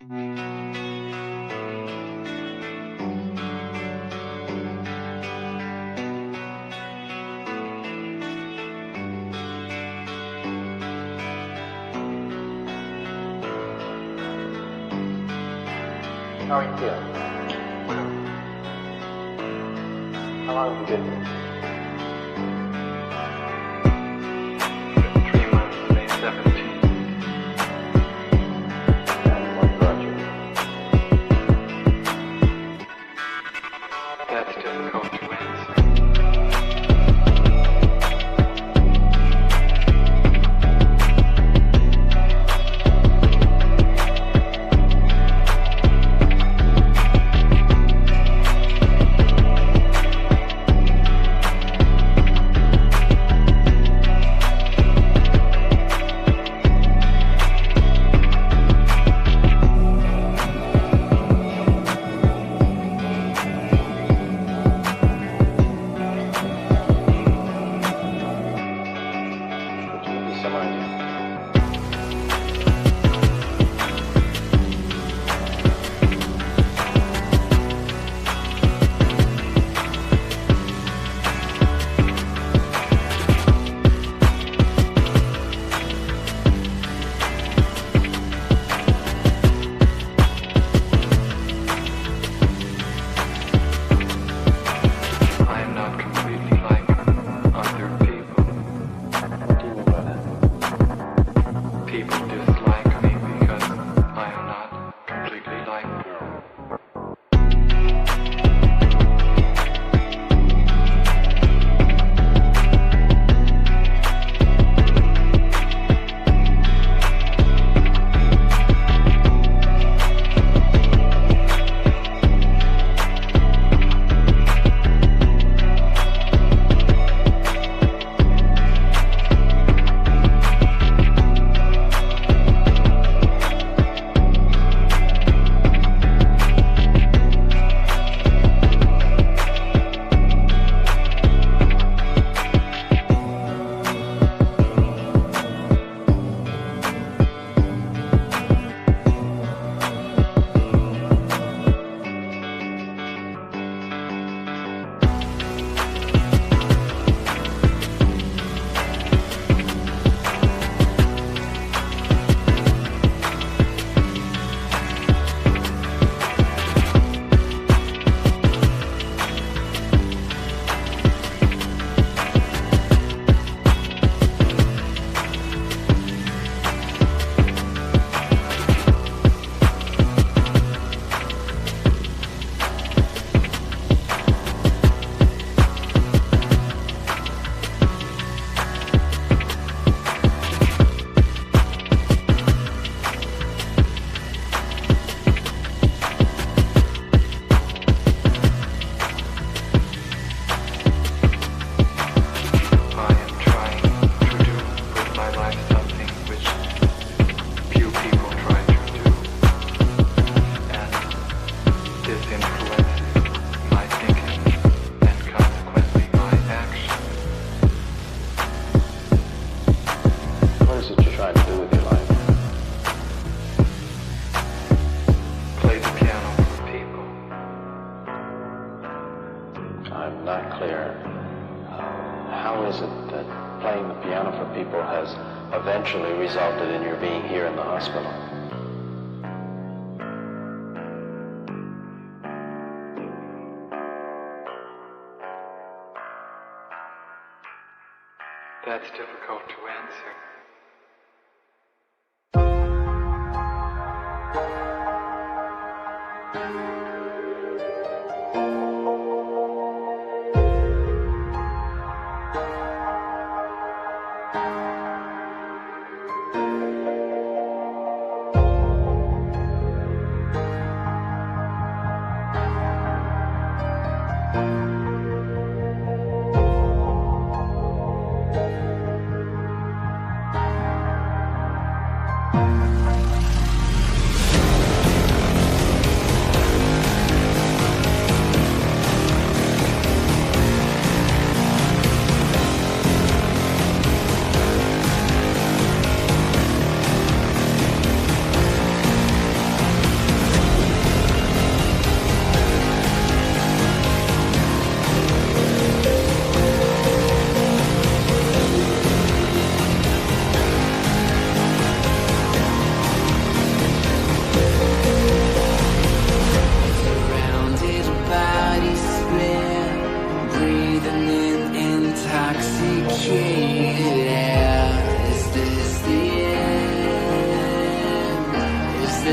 How are you feeling? How long have you been here? 3 months, May 17th. And what brought you? That's difficult to answer. I'm not clear. How is it that playing the piano for people has eventually resulted in your being here in the hospital? That's difficult to answer.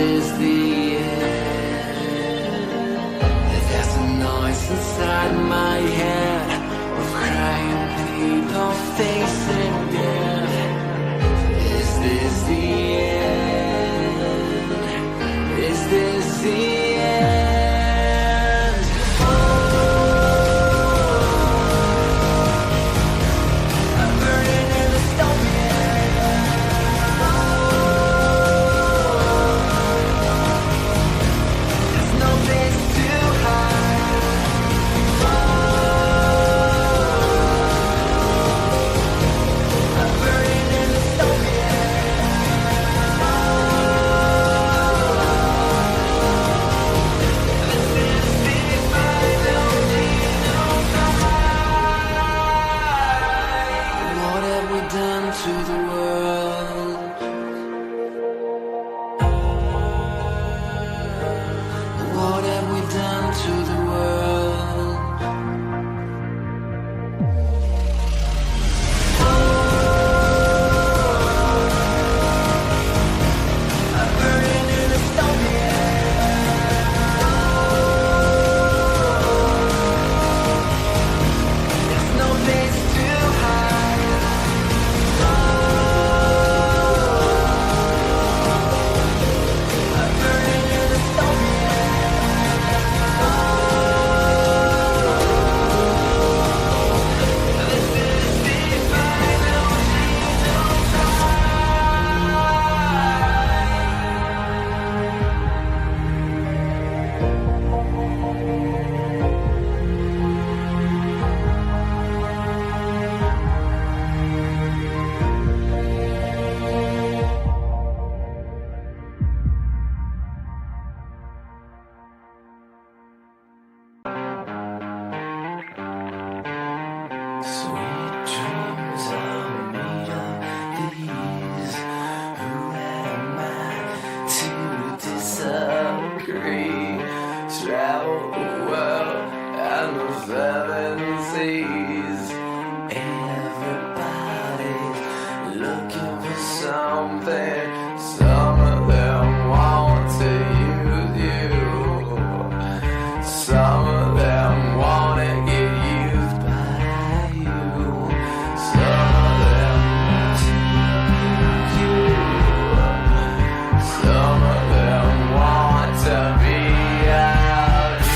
this the end? There's a noise inside my head of crying people facing death. Is this the end? Is this the end? I'm burning in the stone. There's no place to hide. I'm burning in the stone. What have we done to the world? What have we done to the world? I'm burning in the stone. There's no place to hide. I'm burning in the stone. This is the final sweet dreams are made of these. Who am I to disagree? Travel the world and the seven seas. Everybody's looking for something. Some of them want to use you. Some of them want to get used by you. Some of them want to use you. Some of them want to be out you.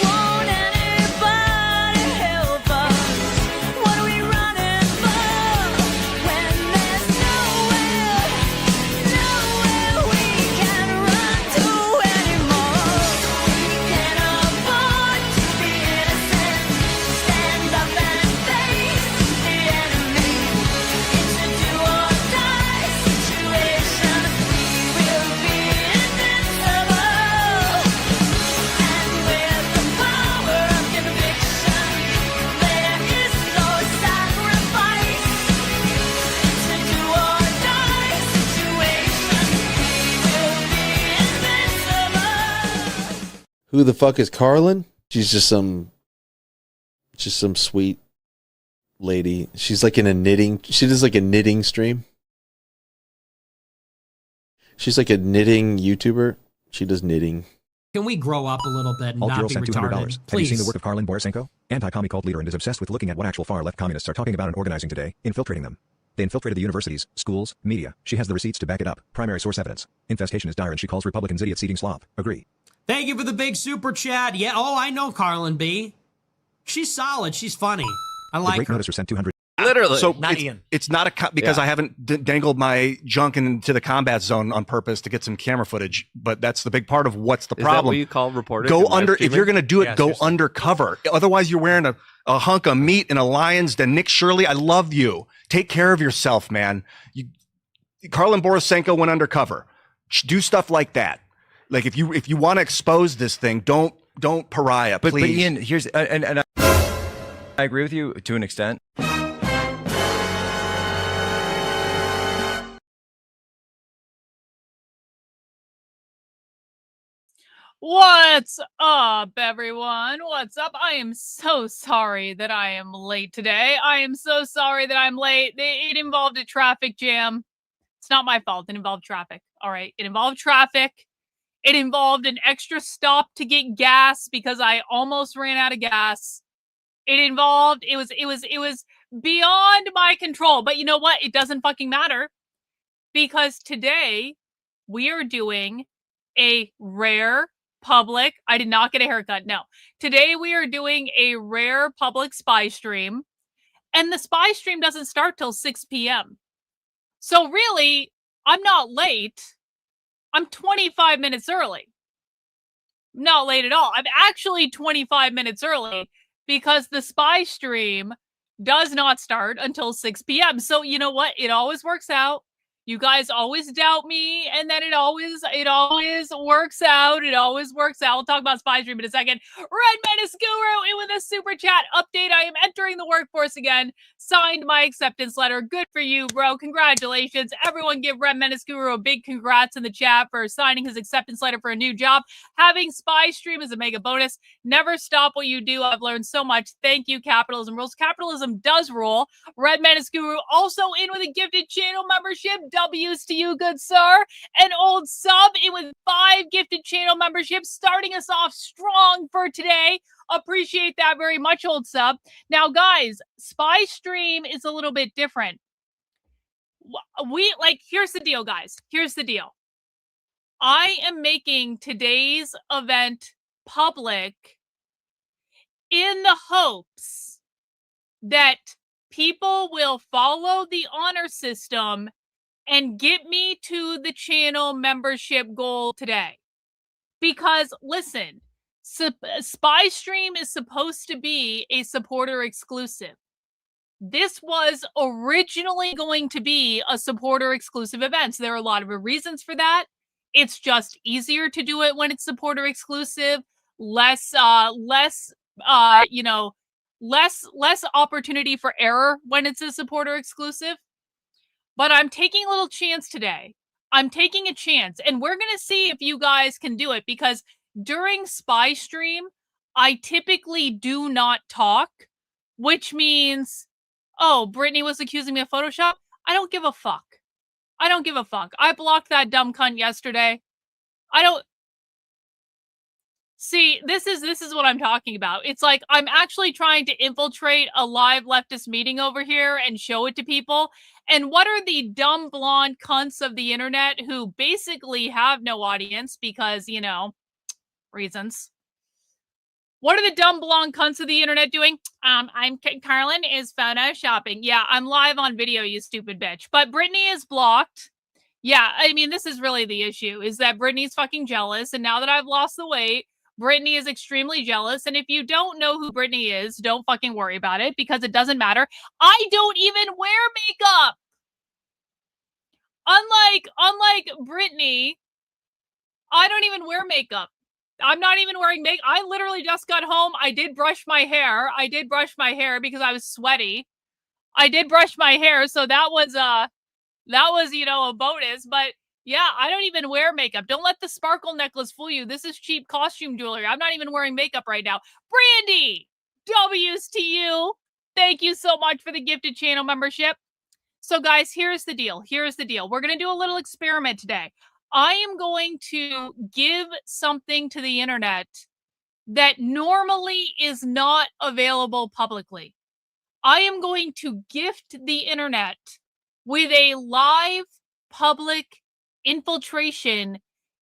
Won't anybody help us? What are we running for? When there's nowhere we can run to anymore. We can't afford to be innocent. Stand up and face the enemy. It's a do or die situation. We will be invincible. And with the power of conviction, there is no sacrifice. It's a do or die situation. We will be invincible. Who the fuck is Karlyn? She's just some sweet lady. She's like in a knitting. She does like a knitting stream. She's like a knitting YouTuber. She does knitting. Can we grow up a little bit and Alt not Girl be sent $200. retarded? Have you Please. seen the work of Karlyn Borysenko? Anti-commie cult leader and is obsessed with looking at what actual far-left communists are talking about and organizing today, infiltrating them. They infiltrated the universities, schools, media. She has the receipts to back it up. Primary source evidence. Infestation is dire and she calls Republicans idiots eating slop. Agree. Thank you for the big super chat. Yeah, oh, I know Karlyn B. She's solid. She's funny. I The like great her. noticer sent 200. Literally. So Not it's, Ian. it's not because Yeah. I haven't dangled my junk into the combat zone on purpose to get some camera footage, but that's the big part of what's the Is that problem. what you call reporting? Go and live under, if streaming? you're going to do it, Yeah, go seriously. undercover. Otherwise you're wearing a hunk of meat in a lion's den. Nick Shirley, I love you. Take care of yourself, man. Karlyn Borysenko went undercover. Do stuff like that. Like if you want to expose this thing, don't pariah, please. But Ian, here's and I agree with you to an extent. What's up, everyone? What's up? I am so sorry that I am late today. I am so sorry that I'm late. It involved a traffic jam. It's not my fault. It involved traffic. All right. It involved traffic. It involved an extra stop to get gas because I almost ran out of gas. It was beyond my control. But you know what? It doesn't fucking matter because today we are doing a rare public. I did not get a haircut. No. Today we are doing a rare public spy stream, and the spy stream doesn't start till 6 p.m. So really, I'm not late. I'm 25 minutes early. Not late at all. I'm actually 25 minutes early because the spy stream does not start until 6 p.m. So you know what? It always works out. You guys always doubt me, and then it always works out. It always works out. We'll talk about spy stream in a second. Red Menace Guru in with a super chat update. I am entering the workforce again. Signed my acceptance letter. Good for you, bro. Congratulations. Everyone give Red Menace Guru a big congrats in the chat for signing his acceptance letter for a new job. Having spy stream is a mega bonus. Never stop what you do. I've learned so much. Thank you, Capitalism Rules. Capitalism does rule. Red Menace Guru also in with a gifted channel membership. W's to you, good sir. An old sub in with 5 gifted channel memberships, starting us off strong for today. Appreciate that very much, old sub. Now, guys, spy stream is a little bit different. Here's the deal, guys. Here's the deal. I am making today's event public in the hopes that people will follow the honor system and get me to the channel membership goal today. Because listen, Spy Stream is supposed to be a supporter exclusive. This was originally going to be a supporter exclusive event. So there are a lot of reasons for that. It's just easier to do it when it's supporter exclusive, less opportunity for error when it's a supporter exclusive. But I'm taking a little chance today. I'm taking a chance, and we're going to see if you guys can do it, because during spy stream, I typically do not talk, which means, oh, Brittany was accusing me of Photoshop. I don't give a fuck. I don't give a fuck. I blocked that dumb cunt yesterday. I don't... See, this is what I'm talking about. It's like I'm actually trying to infiltrate a live leftist meeting over here and show it to people. And what are the dumb blonde cunts of the internet who basically have no audience because, you know, reasons. What are the dumb blonde cunts of the internet doing? Karlyn is photoshopping. Yeah, I'm live on video, you stupid bitch. But Brittany is blocked. Yeah, I mean, this is really the issue, is that Brittany's fucking jealous. And now that I've lost the weight, Brittany is extremely jealous. And if you don't know who Brittany is, don't fucking worry about it, because it doesn't matter. I don't even wear makeup. Unlike Brittany, I don't even wear makeup. I'm not even wearing makeup. I literally just got home. I did brush my hair. Because I was sweaty. I did brush my hair, so that was you know, a bonus. But yeah, I don't even wear makeup. Don't let the sparkle necklace fool you. This is cheap costume jewelry. I'm not even wearing makeup right now. Brandy, W's to you. Thank you so much for the gifted channel membership. So guys, here's the deal. We're going to do a little experiment today. I am going to give something to the internet that normally is not available publicly. I am going to gift the internet with a live public infiltration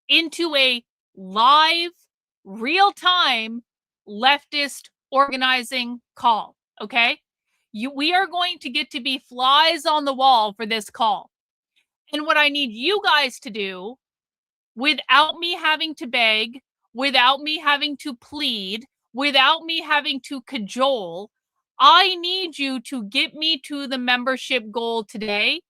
into a live, real-time leftist organizing call, okay? We are going to get to be flies on the wall for this call. And what I need you guys to do, without me having to beg, without me having to plead, without me having to cajole, I need you to get me to the membership goal today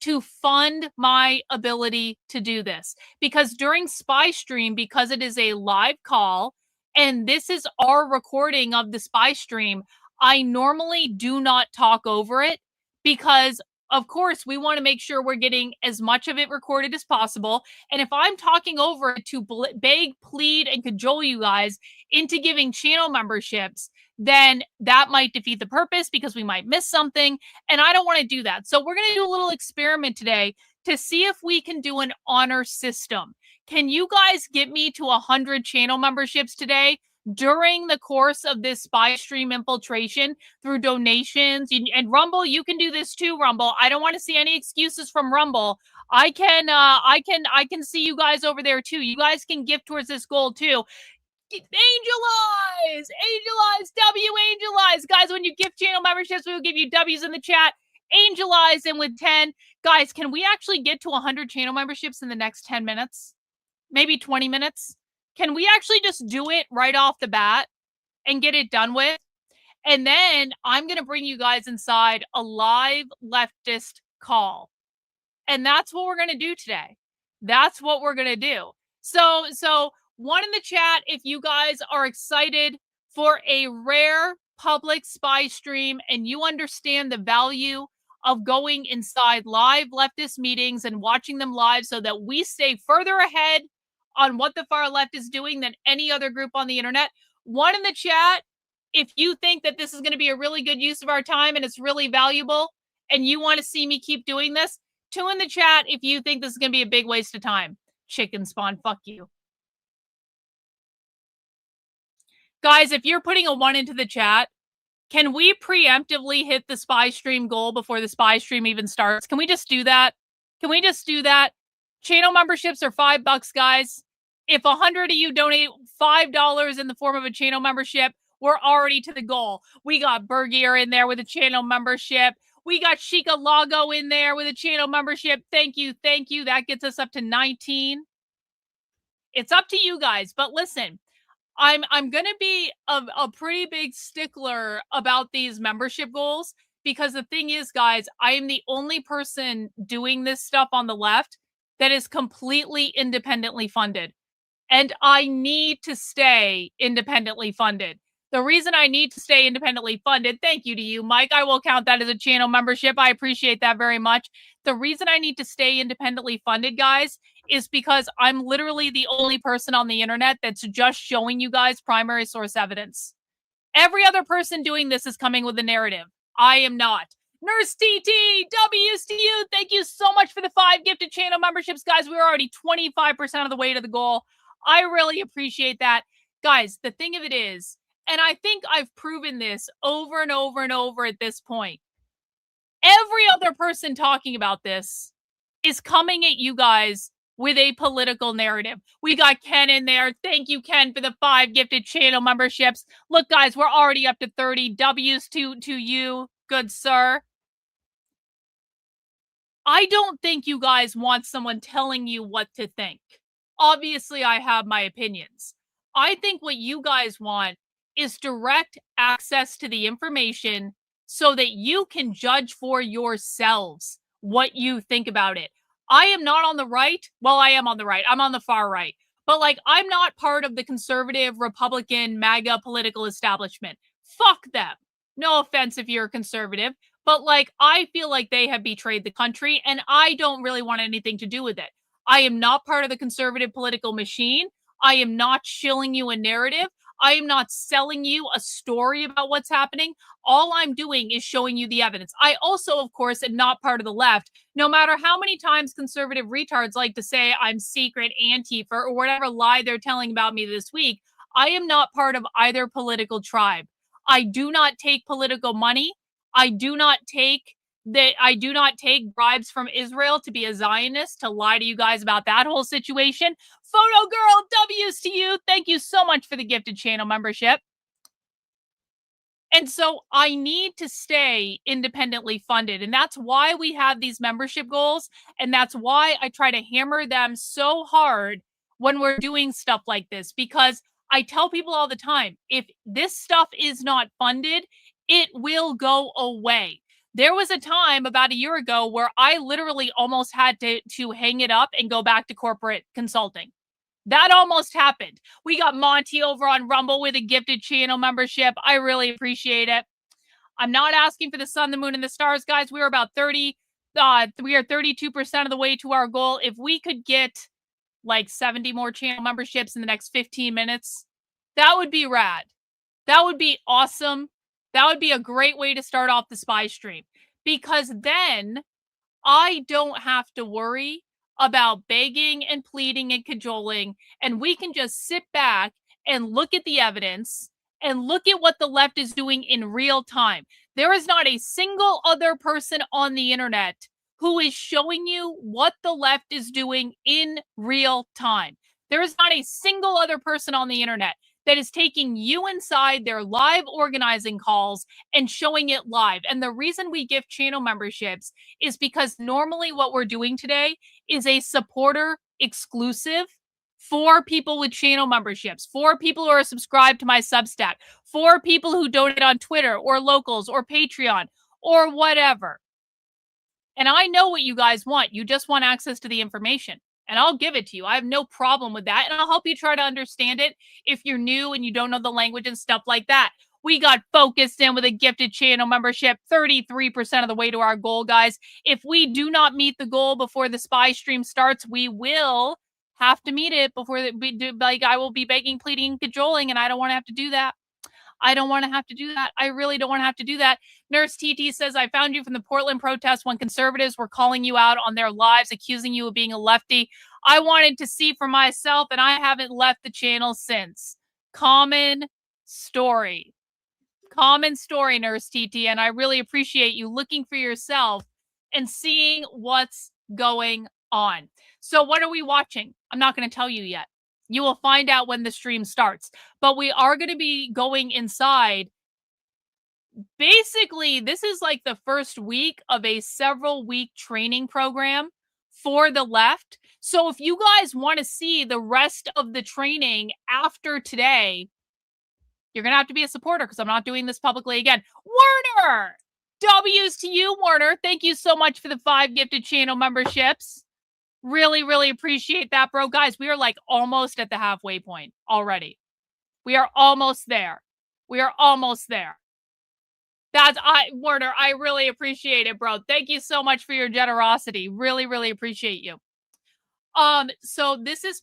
to fund my ability to do this. Because during Spy Stream, because it is a live call, and this is our recording of the Spy Stream, I normally do not talk over it, because of course, we want to make sure we're getting as much of it recorded as possible. And if I'm talking over it to beg, plead, and cajole you guys into giving channel memberships, then that might defeat the purpose because we might miss something. And I don't want to do that. So we're going to do a little experiment today to see if we can do an honor system. Can you guys get me to 100 channel memberships today during the course of this spy stream infiltration through donations? And Rumble, you can do this too, Rumble. I don't want to see any excuses from Rumble. I can see you guys over there too. You guys can gift towards this goal too. Angel Eyes, W Angel Eyes. Guys, when you gift channel memberships, we will give you W's in the chat. Angel Eyes in with 10. Guys, can we actually get to 100 channel memberships in the next 10 minutes? Maybe 20 minutes? Can we actually just do it right off the bat and get it done with? And then I'm going to bring you guys inside a live leftist call. And that's what we're going to do today. That's what we're going to do. So one in the chat if you guys are excited for a rare public spy stream and you understand the value of going inside live leftist meetings and watching them live so that we stay further ahead on what the far left is doing than any other group on the internet. One in the chat if you think that this is going to be a really good use of our time and it's really valuable and you want to see me keep doing this. 2 in the chat if you think this is going to be a big waste of time. Chicken spawn, fuck you. Guys, if you're putting a 1 into the chat, can we preemptively hit the spy stream goal before the spy stream even starts? Can we just do that? Can we just do that? Channel memberships are $5, guys. If 100 of you donate $5 in the form of a channel membership, we're already to the goal. We got Bergier in there with a channel membership. We got Chica Lago in there with a channel membership. Thank you. Thank you. That gets us up to 19. It's up to you guys. But listen, I'm going to be a pretty big stickler about these membership goals because the thing is, guys, I am the only person doing this stuff on the left that is completely independently funded. And I need to stay independently funded. The reason I need to stay independently funded, thank you to you, Mike. I will count that as a channel membership. I appreciate that very much. The reason I need to stay independently funded, guys, is because I'm literally the only person on the internet that's just showing you guys primary source evidence. Every other person doing this is coming with a narrative. I am not. Nurse TT, W's to you. Thank you so much for the 5 gifted channel memberships, guys. We're already 25% of the way to the goal. I really appreciate that. Guys, the thing of it is, and I think I've proven this over and over and over at this point, every other person talking about this is coming at you guys with a political narrative. We got Ken in there. Thank you, Ken, for the 5 gifted channel memberships. Look, guys, we're already up to 30 W's to you, good sir. I don't think you guys want someone telling you what to think. Obviously, I have my opinions. I think what you guys want is direct access to the information so that you can judge for yourselves what you think about it. I am not on the right. Well, I am on the right. I'm on the far right. But like, I'm not part of the conservative, Republican, MAGA political establishment. Fuck them. No offense if you're a conservative. But like, I feel like they have betrayed the country and I don't really want anything to do with it. I am not part of the conservative political machine. I am not shilling you a narrative. I am not selling you a story about what's happening. All I'm doing is showing you the evidence. I also, of course, am not part of the left. No matter how many times conservative retards like to say I'm secret Antifa or whatever lie they're telling about me this week, I am not part of either political tribe. I do not take political money. I do not take bribes from Israel to be a Zionist, to lie to you guys about that whole situation. Photo Girl, W's to you. Thank you so much for the gifted channel membership. And so I need to stay independently funded. And that's why we have these membership goals. And that's why I try to hammer them so hard when we're doing stuff like this. Because I tell people all the time, if this stuff is not funded, it will go away. There was a time about a year ago where I literally almost had to hang it up and go back to corporate consulting. That almost happened. We got Monty over on Rumble with a gifted channel membership. I really appreciate it. I'm not asking for the sun, the moon, and the stars, guys. We're about 30 we are 32% of the way to our goal. If we could get like 70 more channel memberships in the next 15 minutes, that would be rad. That would be awesome. That would be a great way to start off the spy stream, because then I don't have to worry about begging and pleading and cajoling, and we can just sit back and look at the evidence and look at what the left is doing in real time. There is not a single other person on the internet who is showing you what the left is doing in real time. There is not a single other person on the internet that is taking you inside their live organizing calls and showing it live. And the reason we give channel memberships is because normally what we're doing today is a supporter exclusive for people with channel memberships, for people who are subscribed to my Substack, for people who donate on Twitter or Locals or Patreon or whatever. And I know what you guys want. You just want access to the information. And I'll give it to you. I have no problem with that. And I'll help you try to understand it if you're new and you don't know the language and stuff like that. We got focused in with a gifted channel membership, 33% of the way to our goal, guys. If we do not meet the goal before the spy stream starts, we will have to meet it before I will be begging, pleading, and cajoling, and I don't want to have to do that. I don't want to have to do that. I really don't want to have to do that. Nurse TT says, I found you from the Portland protests when conservatives were calling you out on their lives, accusing you of being a lefty. I wanted to see for myself, and I haven't left the channel since. Common story. Common story, Nurse TT, and I really appreciate you looking for yourself and seeing what's going on. So what are we watching? I'm not going to tell you yet. You will find out when the stream starts. But we are going to be going inside. Basically, this is like the first week of a several-week training program for the left. So if you guys want to see the rest of the training after today, you're going to have to be a supporter because I'm not doing this publicly again. Werner! W's to you, Werner. Thank you so much for the 5 gifted channel memberships. Really, really appreciate that, bro. Guys, we are like almost at the halfway point already. We are almost there. We are almost there. Werner, I really appreciate it, bro. Thank you so much for your generosity. Really, really appreciate you. So this is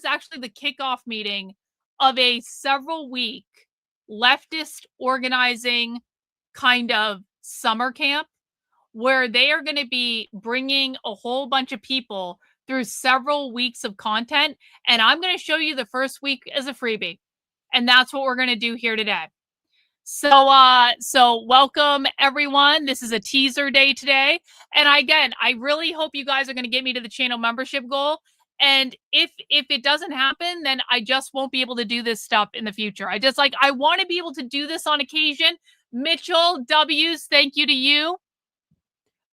actually the kickoff meeting of a several-week leftist organizing kind of summer camp, where they are going to be bringing a whole bunch of people through several weeks of content. And I'm going to show you the first week as a freebie. And that's what we're going to do here today. So welcome everyone. This is a teaser day today. And again, I really hope you guys are going to get me to the channel membership goal. And if it doesn't happen, then I just won't be able to do this stuff in the future. I want to be able to do this on occasion. Mitchell, W's, thank you to you.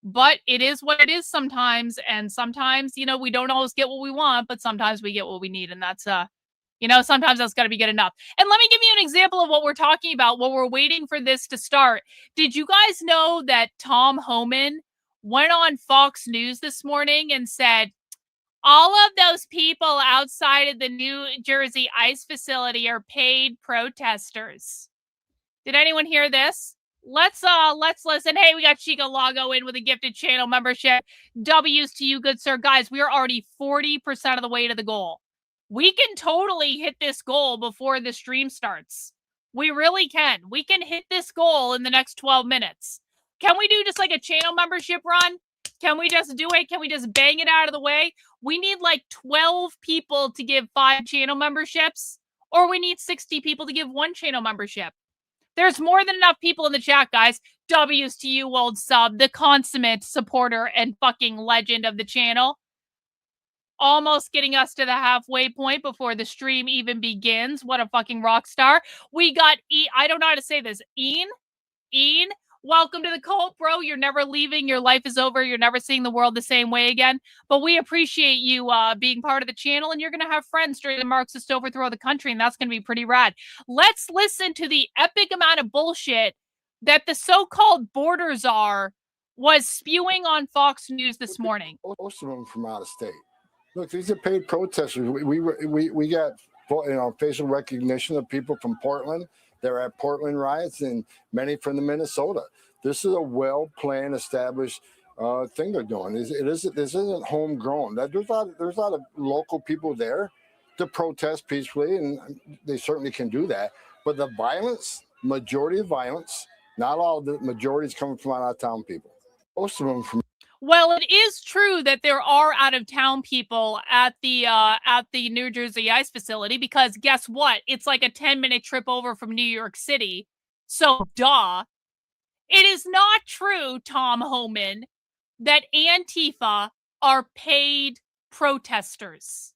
But it is what it is sometimes. And sometimes, we don't always get what we want, but sometimes we get what we need. And that's, sometimes that's got to be good enough. And let me give you an example of what we're talking about while we're waiting for this to start. Did you guys know that Tom Homan went on Fox News this morning and said, all of those people outside of the New Jersey ICE facility are paid protesters? Did anyone hear this? Let's listen. Hey, we got Chica Lago in with a gifted channel membership. W's to you, good sir. Guys, we are already 40% of the way to the goal. We can totally hit this goal before the stream starts. We really can. We can hit this goal in the next 12 minutes. Can we do just like a channel membership run? Can we just do it? Can we just bang it out of the way? We need like 12 people to give 5 channel memberships, or we need 60 people to give 1 channel membership. There's more than enough people in the chat, guys. W's to you, old sub, the consummate supporter and fucking legend of the channel. Almost getting us to the halfway point before the stream even begins. What a fucking rock star. We got I don't know how to say this. Ian, welcome to the cult, bro. You're never leaving. Your life is over. You're never seeing the world the same way again. But we appreciate you being part of the channel, and you're going to have friends during the Marxist overthrow of the country, and that's going to be pretty rad. Let's listen to the epic amount of bullshit that the so-called border czar was spewing on Fox News this morning. Most of them from out of state. Look, these are paid protesters. We got facial recognition of people from Portland. They're at Portland riots, and many from the Minnesota. This is a well-planned, established thing they're doing. This isn't homegrown. There's a lot of local people there to protest peacefully, and they certainly can do that. But the violence, majority of violence, not all the majority is coming from out of town people. Most of them from. Well, it is true that there are out-of-town people at the New Jersey ICE facility, because guess what? It's like a 10-minute trip over from New York City. So, duh. It is not true, Tom Homan, that Antifa are paid protesters.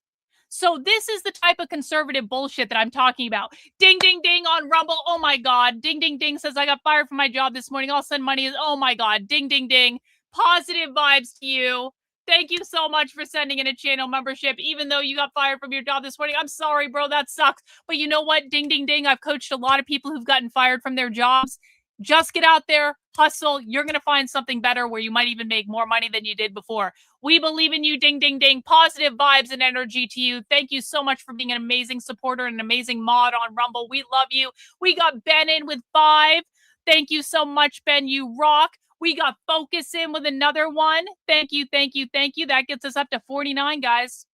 So this is the type of conservative bullshit that I'm talking about. Ding, ding, ding on Rumble. Oh, my God. Ding, ding, ding says, I got fired from my job this morning. I'll send money. Oh, my God. Ding, ding, ding. Positive vibes to you. Thank you so much for sending in a channel membership, even though you got fired from your job this morning. I'm sorry, bro. That sucks. But you know what? Ding, ding, ding. I've coached a lot of people who've gotten fired from their jobs. Just get out there, hustle. You're going to find something better where you might even make more money than you did before. We believe in you. Ding, ding, ding. Positive vibes and energy to you. Thank you so much for being an amazing supporter and an amazing mod on Rumble. We love you. We got Ben in with 5. Thank you so much, Ben. You rock. We got Focus in with another one. Thank you, thank you, thank you. That gets us up to 49, guys.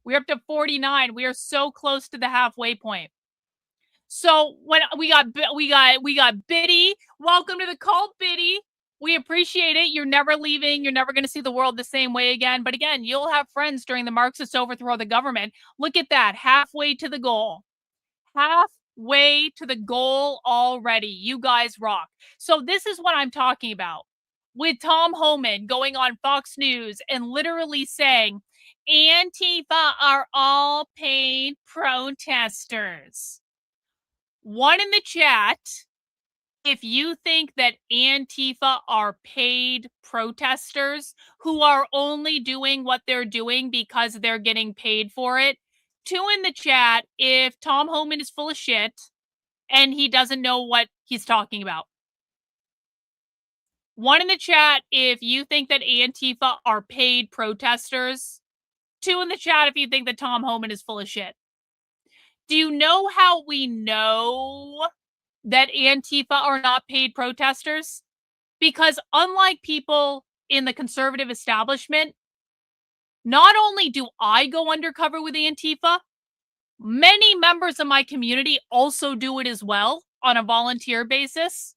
We're up to 49. We are so close to the halfway point. So when we got Biddy. Welcome to the cult, Biddy. We appreciate it. You're never leaving. You're never going to see the world the same way again. But again, you'll have friends during the Marxist overthrow of the government. Look at that. Halfway to the goal. Halfway to the goal already. You guys rock. So this is what I'm talking about. With Tom Homan going on Fox News and literally saying, Antifa are all paid protesters. One in the chat, if you think that Antifa are paid protesters who are only doing what they're doing because they're getting paid for it. 2 in the chat if Tom Homan is full of shit and he doesn't know what he's talking about. 1 in the chat if you think that Antifa are paid protesters. 2 in the chat if you think that Tom Homan is full of shit. Do you know how we know that Antifa are not paid protesters? Because unlike people in the conservative establishment, not only do I go undercover with Antifa, many members of my community also do it as well on a volunteer basis.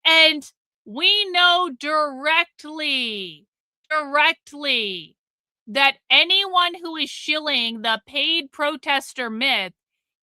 And we know directly that anyone who is shilling the paid protester myth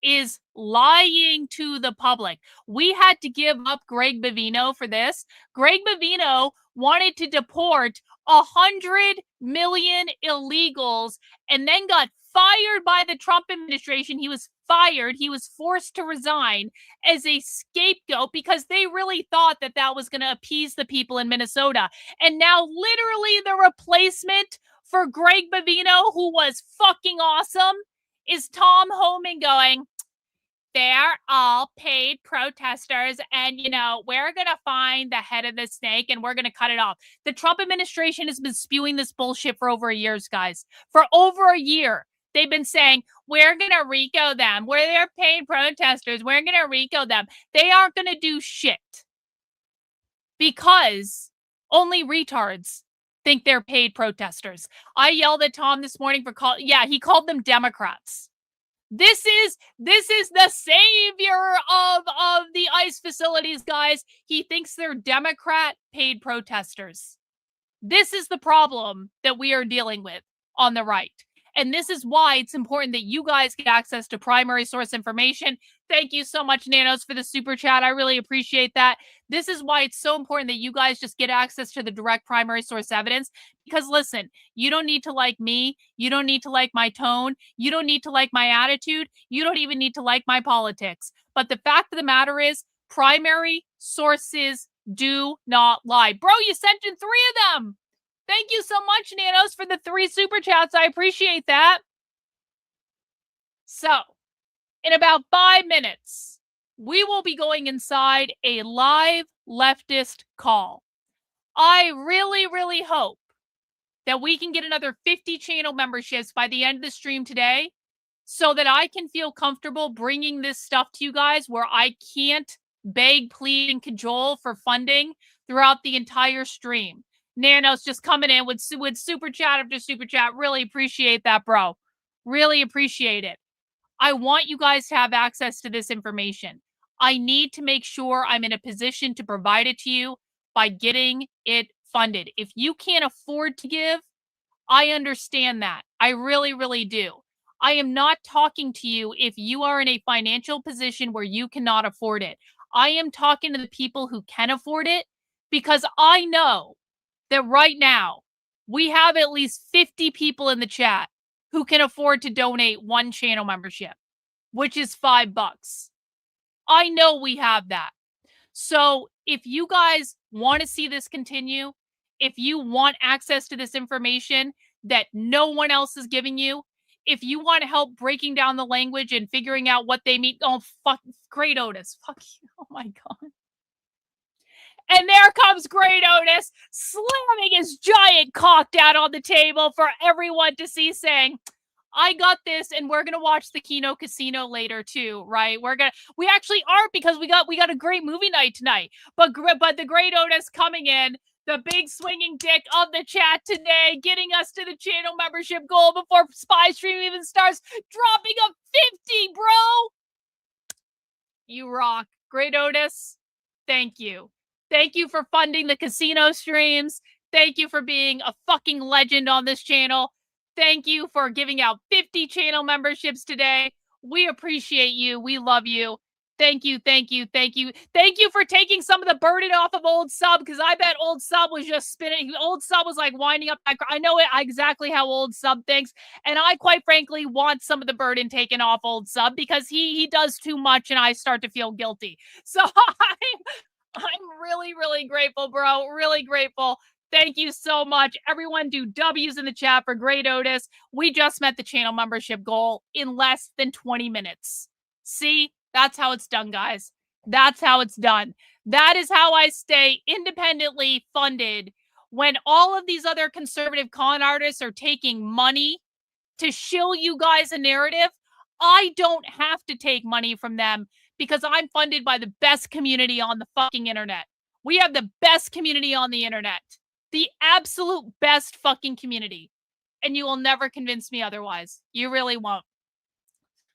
is lying to the public. We had to give up Greg Bavino for this. Greg Bavino wanted to deport 100 million illegals and then got fired by the Trump administration. He was fired. He was forced to resign as a scapegoat because they really thought that that was going to appease the people in Minnesota. And now literally the replacement for Greg Bavino, who was fucking awesome, is Tom Homan going, they're all paid protesters and, you know, we're going to find the head of the snake and we're going to cut it off. The Trump administration has been spewing this bullshit for over a year, guys. For over a year, they've been saying, we're going to RICO them. They're paid protesters. We're going to RICO them. They aren't going to do shit because only retards think they're paid protesters. I yelled at Tom this morning for he called them Democrats. This is the savior of the ICE facilities, guys. He thinks they're Democrat paid protesters. This is the problem that we are dealing with on the right. And this is why it's important that you guys get access to primary source information. Thank you so much, Nanos, for the super chat. I really appreciate that. This is why it's so important that you guys just get access to the direct primary source evidence. Because listen, you don't need to like me. You don't need to like my tone. You don't need to like my attitude. You don't even need to like my politics. But the fact of the matter is, primary sources do not lie. Bro, you sent in 3 of them. Thank you so much, Nanos, for the 3 super chats. I appreciate that. So, in about 5 minutes, we will be going inside a live leftist call. I really, really hope that we can get another 50 channel memberships by the end of the stream today so that I can feel comfortable bringing this stuff to you guys where I can't beg, plead, and cajole for funding throughout the entire stream. Nanos just coming in with super chat after super chat. Really appreciate that, bro. Really appreciate it. I want you guys to have access to this information. I need to make sure I'm in a position to provide it to you by getting it funded. If you can't afford to give, I understand that. I really, really do. I am not talking to you if you are in a financial position where you cannot afford it. I am talking to the people who can afford it because I know that right now we have at least 50 people in the chat who can afford to donate one channel membership, which is $5. I know we have that. So if you guys want to see this continue, if you want access to this information that no one else is giving you, if you want to help breaking down the language and figuring out what they mean, oh, fuck, great Otis. Fuck you. Oh my God. And there comes Great Otis slamming his giant cock down on the table for everyone to see, saying, I got this, and we're gonna watch the Kino Casino later too, right? We actually aren't, because we got a great movie night tonight. But the Great Otis coming in, the big swinging dick of the chat today, getting us to the channel membership goal before Spy Stream even starts, dropping a 50, bro. You rock, Great Otis. Thank you. Thank you for funding the casino streams. Thank you for being a fucking legend on this channel. Thank you for giving out 50 channel memberships today. We appreciate you. We love you. Thank you, thank you, thank you. Thank you for taking some of the burden off of Old Sub, because I bet Old Sub was just spinning. Old Sub was like winding up that. I know exactly how Old Sub thinks, and I quite frankly want some of the burden taken off Old Sub, because he does too much and I start to feel guilty. So I'm really, really grateful, bro. Really grateful. Thank you so much. Everyone do W's in the chat for Great Otis. We just met the channel membership goal in less than 20 minutes. See? That's how it's done, guys. That's how it's done. That is how I stay independently funded when all of these other conservative con artists are taking money to shill you guys a narrative. I don't have to take money from them because I'm funded by the best community on the fucking internet. We have the best community on the internet. The absolute best fucking community. And you will never convince me otherwise. You really won't.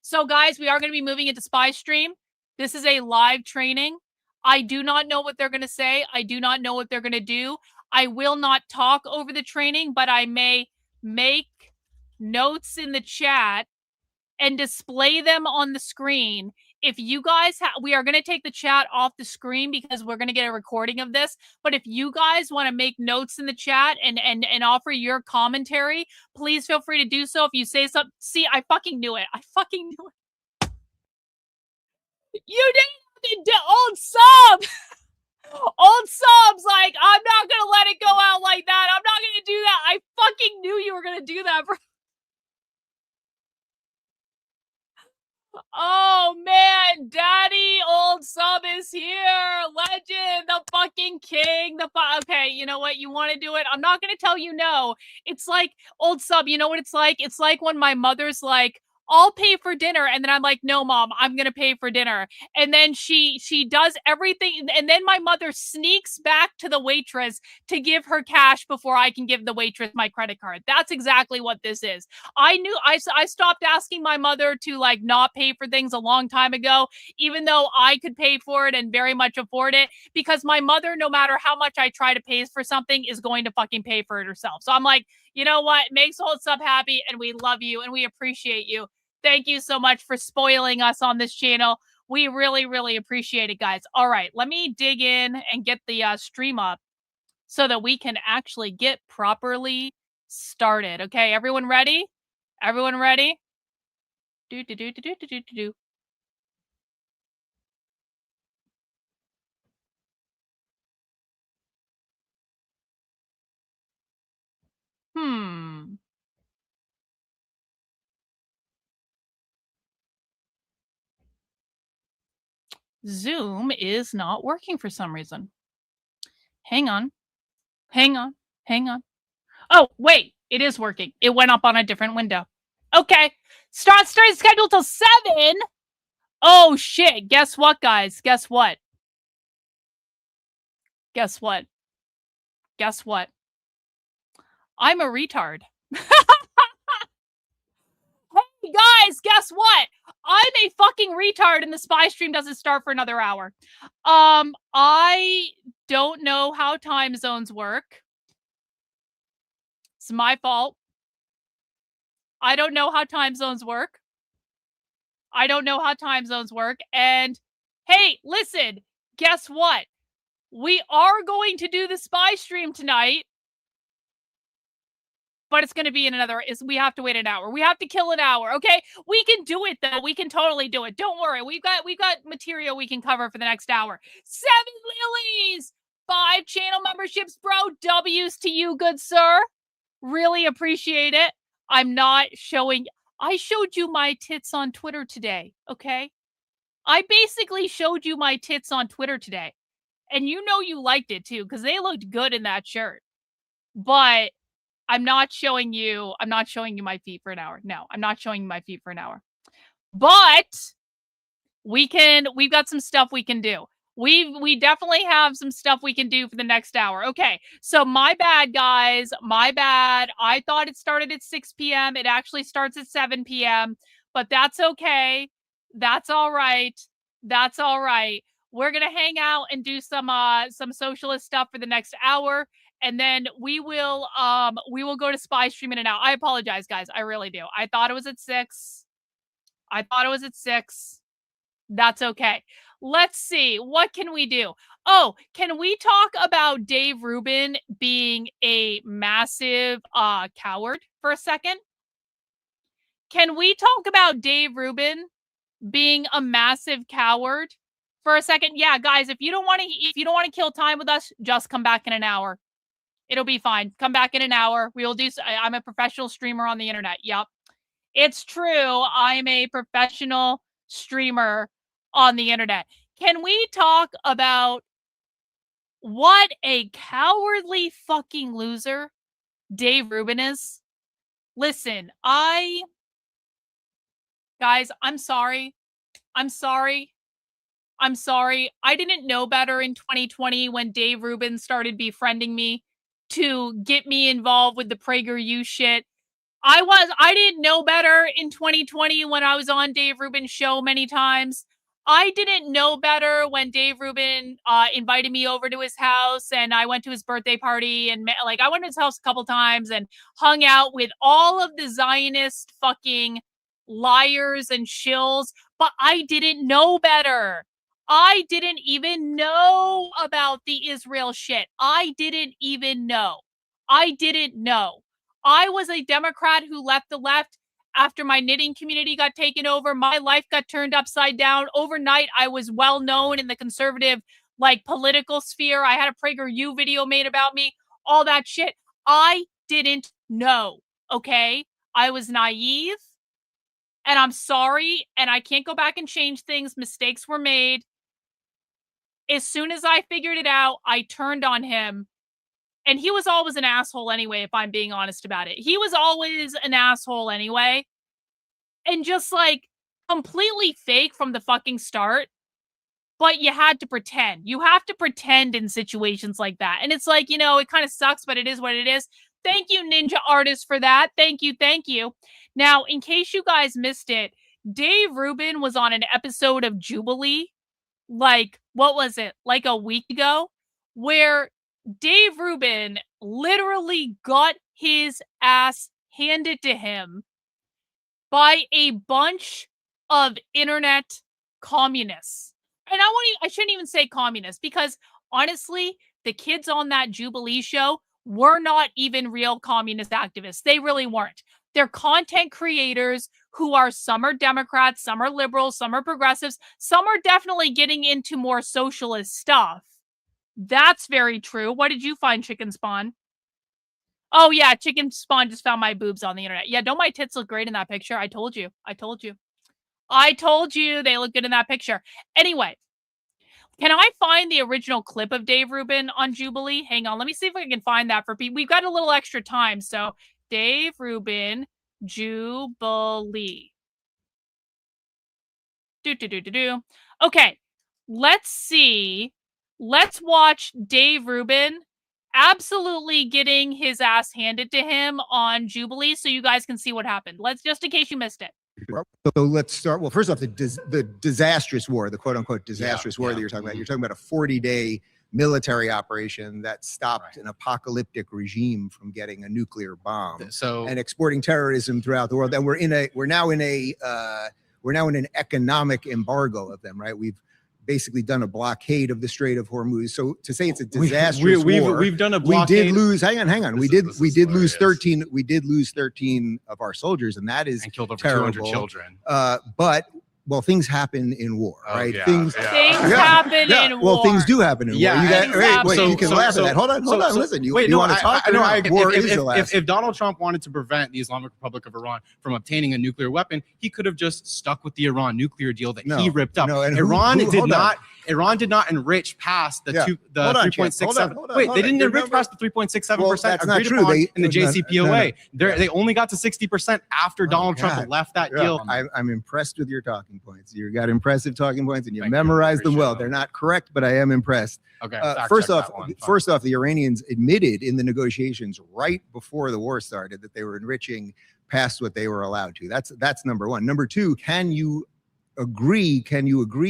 So guys, we are going to be moving into Spy Stream. This is a live training. I do not know what they're going to say. I do not know what they're going to do. I will not talk over the training, but I may make notes in the chat and display them on the screen. If you guys we are going to take the chat off the screen because we're going to get a recording of this. But if you guys want to make notes in the chat and offer your commentary, please feel free to do so. If you say something, see, I fucking knew it. I fucking knew it. You didn't, Old Sub. Old Sub's like, I'm not going to let it go out like that. I'm not going to do that. I fucking knew you were going to do that, bro. Oh man, Daddy Old Sub is here. Legend, the fucking king. Okay, you know what? You want to do it? I'm not going to tell you no. It's like, Old Sub, you know what it's like? It's like when my mother's like, I'll pay for dinner. And then I'm like, no, Mom, I'm going to pay for dinner. And then she does everything. And then my mother sneaks back to the waitress to give her cash before I can give the waitress my credit card. That's exactly what this is. I stopped asking my mother to like not pay for things a long time ago, even though I could pay for it and very much afford it, because my mother, no matter how much I try to pay for something, is going to fucking pay for it herself. So I'm like, you know what? Makes Old Sub happy, and we love you and we appreciate you. Thank you so much for spoiling us on this channel. We really, really appreciate it, guys. All right, let me dig in and get the stream up so that we can actually get properly started. Okay, everyone ready? Everyone ready? Do. Zoom is not working for some reason. Hang on. Oh, wait, it is working. It went up on a different window. Okay. Start scheduled till 7. Oh shit. Guess what, guys? Guess what? I'm a retard. Hey guys, guess what? I'm a fucking retard and the spy stream doesn't start for another hour. I don't know how time zones work. It's my fault. I don't know how time zones work. I don't know how time zones work. And hey, listen, guess what? We are going to do the spy stream tonight. But it's going to be in we have to wait an hour. We have to kill an hour. Okay. We can do it though. We can totally do it. Don't worry. We've got material we can cover for the next hour. 7 lilies, 5 channel memberships, bro. W's to you, good sir. Really appreciate it. I'm not showing. I showed you my tits on Twitter today. Okay. I basically showed you my tits on Twitter today. And you know you liked it too, because they looked good in that shirt. But I'm not showing you my feet for an hour. No, I'm not showing you my feet for an hour. But we've got some stuff we can do. We definitely have some stuff we can do for the next hour. Okay, so my bad, guys. My bad. I thought it started at 6 p.m. It actually starts at 7 p.m. But that's okay. That's all right. That's all right. We're gonna hang out and do some socialist stuff for the next hour. And then we will go to spy stream in an hour. I apologize, guys. I really do. I thought it was at 6. That's okay. Let's see. What can we do? Oh, can we talk about Dave Rubin being a massive coward for a second? Can we talk about Dave Rubin being a massive coward for a second? Yeah, guys, if you don't want to kill time with us, just come back in an hour. It'll be fine. Come back in an hour. We will do. I'm a professional streamer on the internet. Yep. It's true. I'm a professional streamer on the internet. Can we talk about what a cowardly fucking loser Dave Rubin is? Listen, guys, I'm sorry. I didn't know better in 2020 when Dave Rubin started befriending me to get me involved with the PragerU shit. I didn't know better in 2020 when I was on Dave Rubin's show many times. I didn't know better when Dave Rubin invited me over to his house and I went to his birthday party and I went to his house a couple times and hung out with all of the Zionist fucking liars and shills, but I didn't know better. I didn't even know about the Israel shit. I didn't know. I was a Democrat who left the left after my knitting community got taken over. My life got turned upside down. Overnight, I was well known in the conservative, political sphere. I had a PragerU video made about me. All that shit. I didn't know, okay? I was naive, and I'm sorry, and I can't go back and change things. Mistakes were made. As soon as I figured it out, I turned on him. And he was always an asshole anyway, if I'm being honest about it. He was always an asshole anyway. And just completely fake from the fucking start. But you had to pretend. You have to pretend in situations like that. And it's it kind of sucks, but it is what it is. Thank you, Ninja Artist, for that. Thank you. Now, in case you guys missed it, Dave Rubin was on an episode of Jubilee. What was it? A week ago? Where Dave Rubin literally got his ass handed to him by a bunch of internet communists. And I shouldn't even say communists, because honestly, the kids on that Jubilee show were not even real communist activists. They really weren't. They're content creators who are, some are Democrats, some are liberals, some are progressives, some are definitely getting into more socialist stuff. That's very true. What did you find, Chicken Spawn? Oh yeah, Chicken Spawn just found my boobs on the internet. Yeah, don't my tits look great in that picture? I told you. They look good in that picture. Anyway, can I find the original clip of Dave Rubin on Jubilee? Hang on, let me see if I can find that for people. We've got a little extra time, so Dave Rubin Jubilee. Okay, let's see. Let's watch Dave Rubin absolutely getting his ass handed to him on Jubilee, so you guys can see what happened. Let's just in case you missed it. So let's start. Well, first off, the disastrous war, the quote unquote disastrous war that you're talking about. You're talking about a 40-day military operation that stopped an apocalyptic regime from getting a nuclear bomb and exporting terrorism throughout the world. And we're now in an economic embargo of them, right? We've basically done a blockade of the Strait of Hormuz. So to say it's a disastrous war, we've done a blockade. We did lose. Hang on. We did lose 13. We did lose 13 of our soldiers, and that is killed over terrible. 200 children. But things happen in war, right? Things happen in war. Well, things do happen in war. You can laugh at that. Hold on. Listen, you want to talk? War is the last. If Donald Trump wanted to prevent the Islamic Republic of Iran from obtaining a nuclear weapon, he could have just stuck with the Iran nuclear deal that he ripped up. Iran did not enrich past the 3.67. Wait, they didn't enrich past the 3.67% agreed upon in the JCPOA. They only got to 60% after Donald Trump left that deal. I'm impressed with your talking points. You got impressive talking points, and you memorized them well. They're not correct, but I am impressed. Okay. First off, the Iranians admitted in the negotiations right before the war started that they were enriching past what they were allowed to. That's number one. Number two, can you agree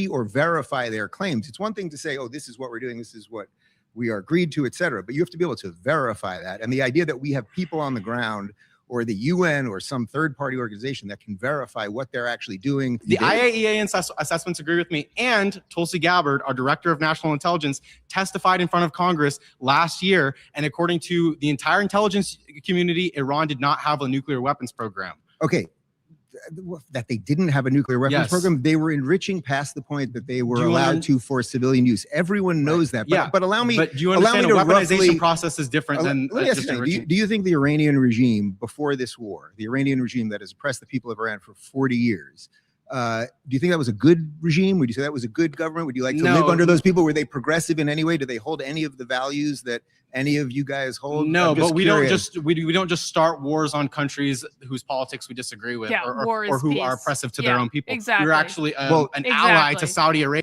or verify their claims? It's one thing to say, oh, this is what we're doing, this is what we are agreed to, etc. But you have to be able to verify that. And the idea that we have people on the ground or the UN or some third-party organization that can verify what they're actually doing. The IAEA assessments agree with me. And Tulsi Gabbard, our director of national intelligence, testified in front of Congress last year. And according to the entire intelligence community, Iran did not have a nuclear weapons program. Okay. That they didn't have a nuclear weapons program. They were enriching past the point that they were allowed to for civilian use. Everyone knows that. But allow me. But do you understand a weaponization process is different than just enriching? Do you think the Iranian regime before this war, the Iranian regime that has oppressed the people of Iran for 40 years, do you think that was a good regime? Would you say that was a good government? Would you like to live under those people? Were they progressive in any way? Do they hold any of the values that any of you guys hold? No, but we don't just start wars on countries whose politics we disagree with, or who are oppressive to their own people. Exactly. We're actually an ally to Saudi Arabia.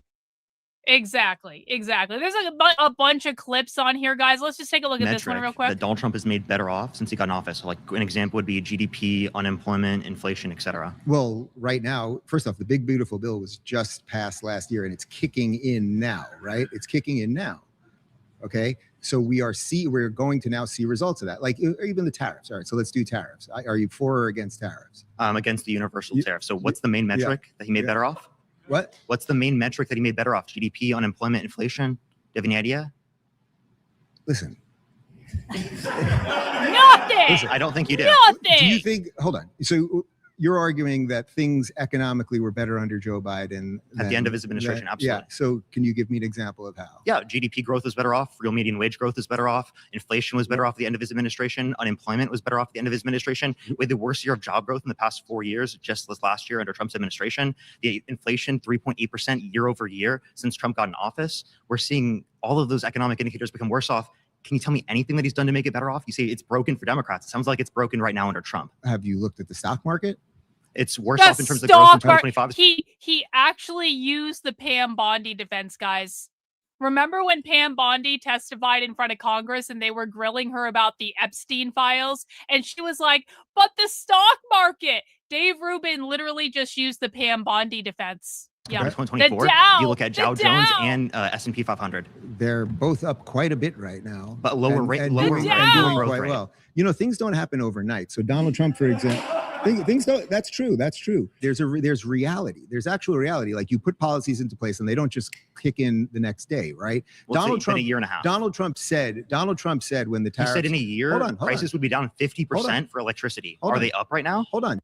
Exactly. There's a bunch of clips on here, guys. Let's just take a look at this one real quick. That Donald Trump has made better off since he got in office. So like an example would be GDP, unemployment, inflation, etc. Well, right now, first off, the big beautiful bill was just passed last year, and it's kicking in now, right? It's kicking in now. Okay, so we're going to now see results of that, like even the tariffs. All right, so let's do tariffs. Are you for or against tariffs? Against the universal tariff. So what's the main metric that he made better off? What's the main metric that he made better off? GDP, unemployment, inflation? Do you have any idea? Listen. Nothing. I don't think you do. Nothing. Do you think? Hold on. So you're arguing that things economically were better under Joe Biden at the end of his administration. Absolutely. Yeah. So can you give me an example of how? Yeah, GDP growth was better off. Real median wage growth is better off. Inflation was better off at the end of his administration. Unemployment was better off at the end of his administration. We had the worst year of job growth in the past 4 years, just this last year under Trump's administration. The inflation 3.8% year over year since Trump got in office. We're seeing all of those economic indicators become worse off. Can you tell me anything that he's done to make it better off? You say it's broken for Democrats. It sounds like it's broken right now under Trump. Have you looked at the stock market? It's worse off in terms of growth in 2025. He actually used the Pam Bondi defense, guys. Remember when Pam Bondi testified in front of Congress and they were grilling her about the Epstein files? And she was like, but the stock market. Dave Rubin literally just used the Pam Bondi defense. Yeah, 2024. You look at Dow Jones and S&P 500. They're both up quite a bit right now, but lower rate, and lower doing quite well. You know, things don't happen overnight. So Donald Trump, for example, things don't. That's true. That's true. There's reality. There's actual reality. Like you put policies into place, and they don't just kick in the next day, right? Well, Donald Trump, a year and a half. Donald Trump said when the tariffs. He said in a year, prices would be down 50% for electricity. Are they up right now? Hold on.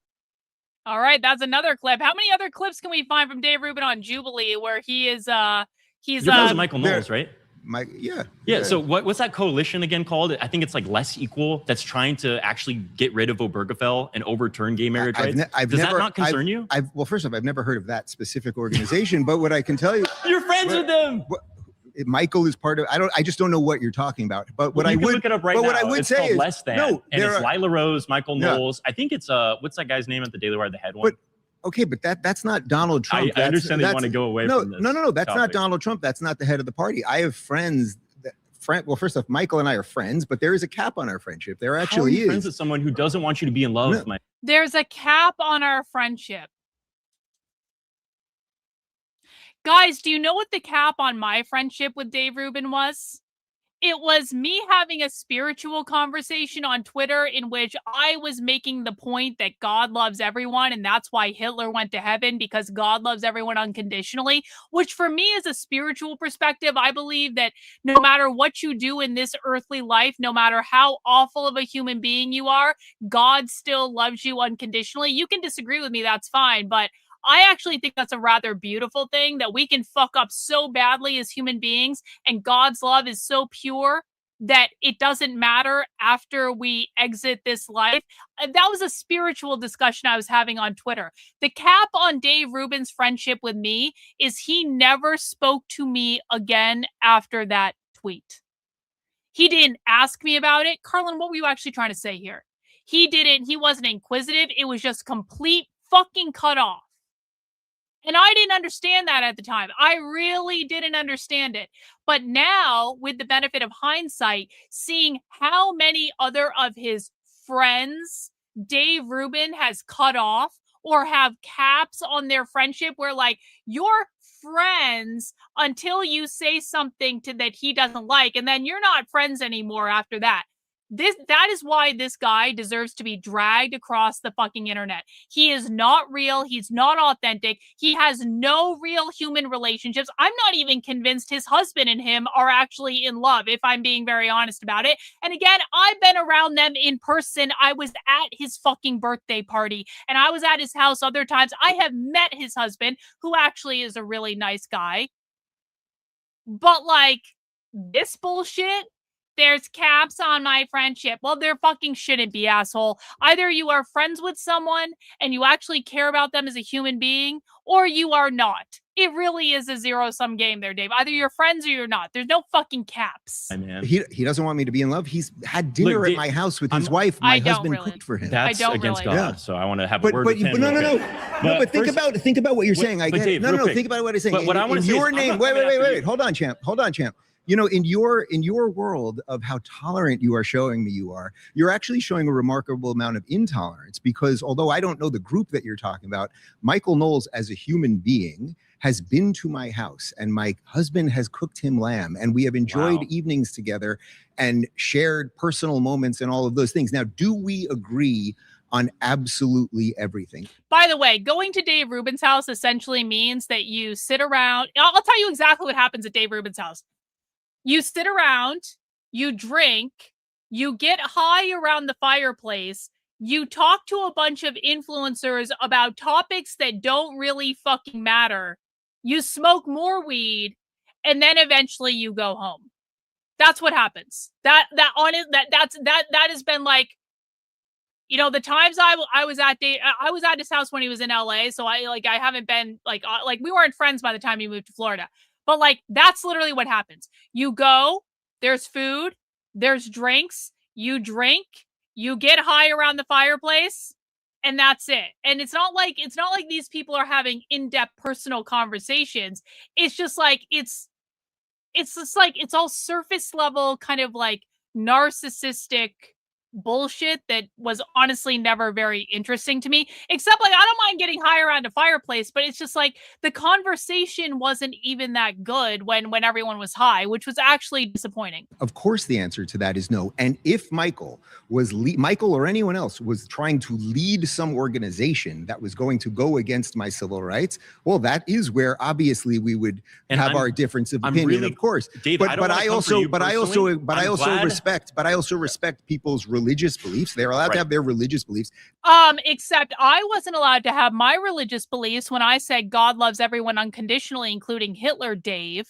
All right, that's another clip. How many other clips can we find from Dave Rubin on Jubilee where he is he's Michael Knowles, right? Yeah. So what's that coalition again called? I think it's like Less Equal, that's trying to actually get rid of Obergefell and overturn gay marriage rights. Does that not concern you? Well, first off, I've never heard of that specific organization, but what I can tell you, you're friends with them. Michael is part of. I just don't know what you're talking about. But what I would look it up right now. What I would it's say called is Less Than. No, and it's Lila Rose, Michael Knowles. I think it's what's that guy's name at the Daily Wire, the head one? Okay, but that's not Donald Trump. I understand they want to go away from this. No, that's not Donald Trump. That's not the head of the party. I have friends friend. Well, first off, Michael and I are friends, but there is a cap on our friendship. There How actually are you is. friends with someone who doesn't want you to be in love, Mike? There's a cap on our friendship. Guys, do you know what the cap on my friendship with Dave Rubin was? It was me having a spiritual conversation on Twitter in which I was making the point that God loves everyone, and that's why Hitler went to heaven, because God loves everyone unconditionally, which for me is a spiritual perspective. I believe that no matter what you do in this earthly life, no matter how awful of a human being you are, God still loves you unconditionally. You can disagree with me, that's fine, but I actually think that's a rather beautiful thing, that we can fuck up so badly as human beings, and God's love is so pure that it doesn't matter after we exit this life. That was a spiritual discussion I was having on Twitter. The cap on Dave Rubin's friendship with me is he never spoke to me again after that tweet. He didn't ask me about it. Karlyn, what were you actually trying to say here? He wasn't inquisitive. It was just complete fucking cut off. And I didn't understand that at the time. I really didn't understand it. But now, with the benefit of hindsight, seeing how many other of his friends Dave Rubin has cut off or have caps on their friendship where, like, you're friends until you say something that he doesn't like, and then you're not friends anymore after that. That is why this guy deserves to be dragged across the fucking internet. He is not real. He's not authentic. He has no real human relationships. I'm not even convinced his husband and him are actually in love, if I'm being very honest about it. And again, I've been around them in person. I was at his fucking birthday party, and I was at his house other times. I have met his husband, who actually is a really nice guy. But, like, this bullshit, there's caps on my friendship. Well, there fucking shouldn't be, asshole. Either you are friends with someone and you actually care about them as a human being, or you are not. It really is a zero-sum game there, Dave. Either you're friends or you're not. There's no fucking caps. He doesn't want me to be in love. He's had dinner at my house with his wife. My husband cooked for him. That's against God. Yeah. So I want to have a word but with him. No. But think about what you're saying. I get Dave, it. No. Think about what I'm saying. But what I want to say your name. Wait. Hold on, champ. You know, in your world of how tolerant you are showing me you're actually showing a remarkable amount of intolerance, because although I don't know the group that you're talking about, Michael Knowles as a human being has been to my house, and my husband has cooked him lamb, and we have enjoyed evenings together and shared personal moments and all of those things. Now, do we agree on absolutely everything? By the way, going to Dave Rubin's house essentially means that you sit around. I'll tell you exactly what happens at Dave Rubin's house. You sit around, you drink, you get high around the fireplace, you talk to a bunch of influencers about topics that don't really fucking matter, you smoke more weed, and then eventually you go home. That's what happens. That has been, like, you know, the times I was at his house when he was in LA, so I haven't been like we weren't friends by the time he moved to Florida. But, like, that's literally what happens. You go, there's food, there's drinks, you drink, you get high around the fireplace, and that's it. And it's not like these people are having in-depth personal conversations. It's just like it's all surface level kind of like narcissistic bullshit that was honestly never very interesting to me, except, like, I don't mind getting high around a fireplace, but it's just like the conversation wasn't even that good when everyone was high, which was actually disappointing. Of course the answer to that is no. And if Michael or anyone else was trying to lead some organization that was going to go against my civil rights, well, that is where obviously we would have our difference of opinion, really, of course. David, but I also respect people's religious beliefs. They're allowed to have their religious beliefs. Except I wasn't allowed to have my religious beliefs when I said God loves everyone unconditionally, including Hitler, Dave.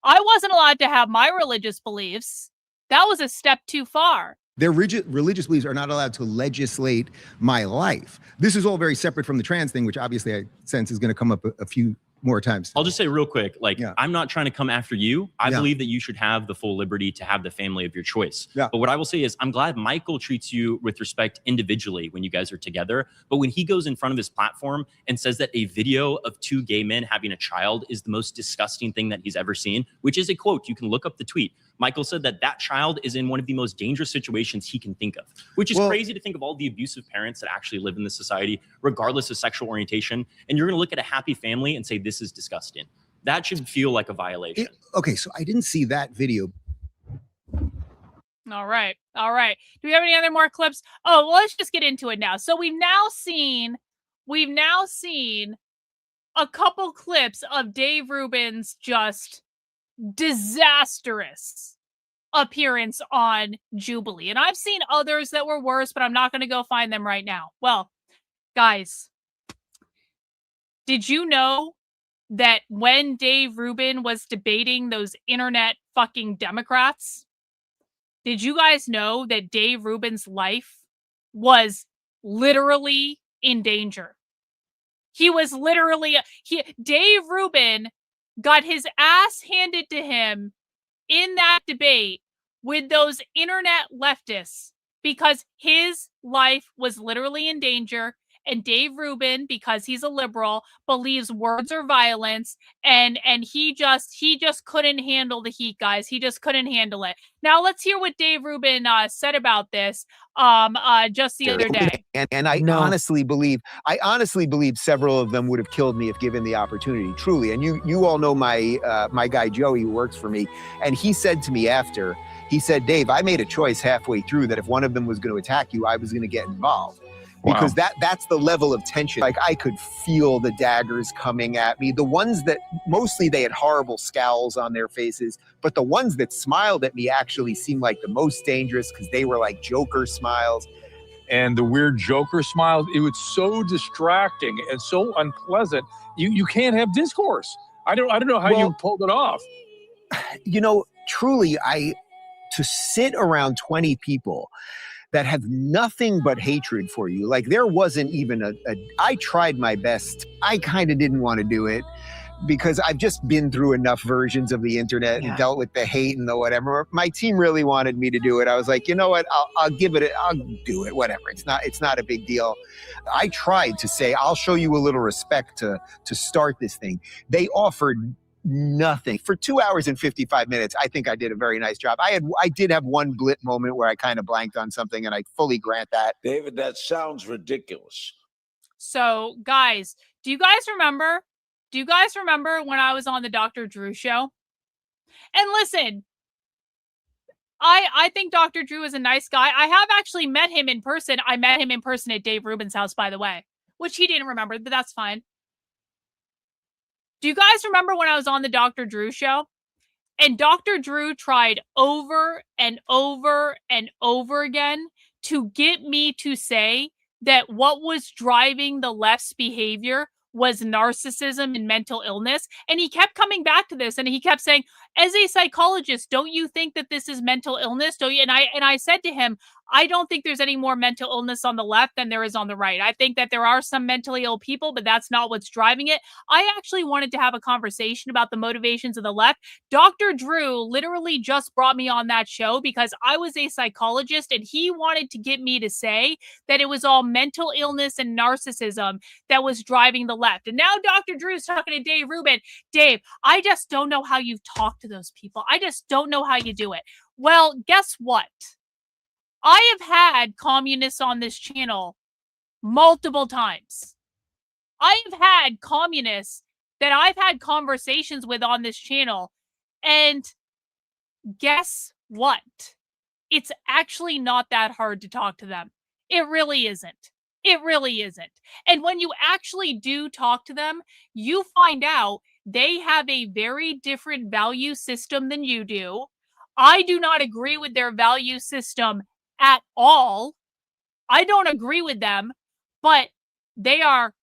I wasn't allowed to have my religious beliefs. That was a step too far. Their religious beliefs are not allowed to legislate my life. This is all very separate from the trans thing, which obviously I sense is going to come up a few more times. I'll just say real quick, like, I'm not trying to come after you. I Yeah. believe that you should have the full liberty to have the family of your choice. Yeah. But what I will say is I'm glad Michael treats you with respect individually when you guys are together. But when he goes in front of his platform and says that a video of two gay men having a child is the most disgusting thing that he's ever seen, which is a quote, you can look up the tweet. Michael said that that child is in one of the most dangerous situations he can think of, which is crazy to think of all the abusive parents that actually live in this society, regardless of sexual orientation. And you're going to look at a happy family and say, this is disgusting. That should feel like a violation. Okay, so I didn't see that video. All right. All right. Do we have any other more clips? Oh, well, let's just get into it now. So we've now seen a couple clips of Dave Rubin's just disastrous appearance on Jubilee. And I've seen others that were worse, but I'm not going to go find them right now. Well, guys, did you know that when Dave Rubin was debating those internet fucking Democrats, did you guys know that Dave Rubin's life was literally in danger? He was literally, Dave Rubin got his ass handed to him in that debate with those internet leftists because his life was literally in danger. And Dave Rubin, because he's a liberal, believes words are violence, and he just couldn't handle the heat, guys. He just couldn't handle it. Now let's hear what Dave Rubin said about this just the other day. And I honestly believe several of them would have killed me if given the opportunity, truly. And you all know my guy Joey, who works for me, and he said to me after, he said, Dave, I made a choice halfway through that if one of them was going to attack you, I was going to get involved. Because that's the level of tension. Like, I could feel the daggers coming at me. The ones that, mostly they had horrible scowls on their faces, but the ones that smiled at me actually seemed like the most dangerous because they were like Joker smiles. And the weird Joker smiles, it was so distracting and so unpleasant. You can't have discourse. I don't know how you pulled it off. You know, truly, to sit around 20 people that have nothing but hatred for you. Like, there wasn't even I tried my best. I kind of didn't want to do it because I've just been through enough versions of the internet and dealt with the hate and the whatever. My team really wanted me to do it. I was like, you know what? I'll give it. I'll do it. Whatever. It's not a big deal. I tried to say, I'll show you a little respect to start this thing. They offered nothing. For 2 hours and 55 minutes, I think I did a very nice job. I did have one blip moment where I kind of blanked on something, and I fully grant that. David, that sounds ridiculous. So, guys, do you guys remember when I was on the Dr. Drew show? And listen, I think Dr. Drew is a nice guy. I have actually met him in person. I met him in person at Dave Rubin's house, by the way, which he didn't remember, but that's fine. Do you guys remember when I was on the Dr. Drew show? And Dr. Drew tried over and over and over again to get me to say that what was driving the left's behavior was narcissism and mental illness. And he kept coming back to this, and he kept saying, as a psychologist, don't you think that this is mental illness? Don't you? And I said to him, I don't think there's any more mental illness on the left than there is on the right. I think that there are some mentally ill people, but that's not what's driving it. I actually wanted to have a conversation about the motivations of the left. Dr. Drew literally just brought me on that show because I was a psychologist, and he wanted to get me to say that it was all mental illness and narcissism that was driving the left. And now Dr. Drew's talking to Dave Rubin. Dave, I just don't know how you talk to those people. I just don't know how you do it. Well, guess what? I have had communists on this channel multiple times. I have had communists that I've had conversations with on this channel, and guess what? It's actually not that hard to talk to them. It really isn't. It really isn't. And when you actually do talk to them, you find out they have a very different value system than you do. I do not agree with their value system at all. I don't agree with them, but they are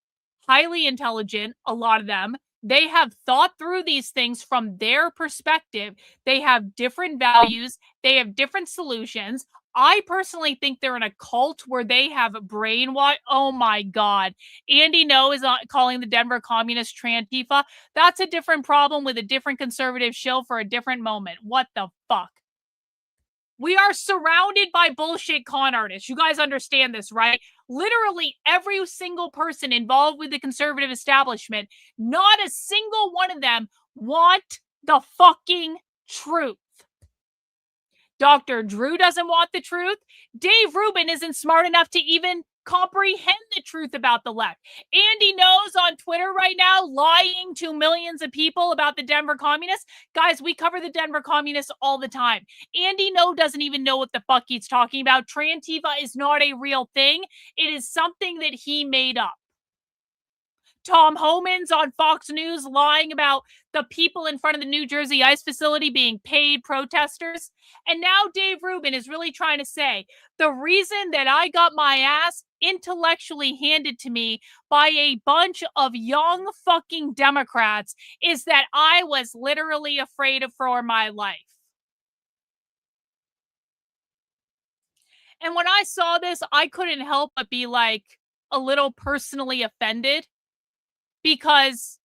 highly intelligent, a lot of them. They have thought through these things from their perspective. They have different values. They have different solutions. I personally think they're in a cult where they have brainwash. Oh my God. Andy No is calling the Denver Communist Trantifa. That's a different problem with a different conservative shill for a different moment. What the fuck? We are surrounded by bullshit con artists. You guys understand this, right? Literally every single person involved with the conservative establishment, not a single one of them want the fucking truth. Dr. Drew doesn't want the truth. Dave Rubin isn't smart enough to even comprehend the truth about the left. Andy knows on Twitter right now, lying to millions of people about the Denver Communists. Guys, we cover the Denver Communists all the time. Andy No doesn't even know what the fuck he's talking about. Trantifa is not a real thing. It is something that he made up. Tom Homan's on Fox News lying about the people in front of the New Jersey ICE facility being paid protesters. And now Dave Rubin is really trying to say the reason that I got my ass intellectually handed to me by a bunch of young fucking Democrats is that I was literally afraid for my life. And when I saw this, I couldn't help but be like a little personally offended. Because,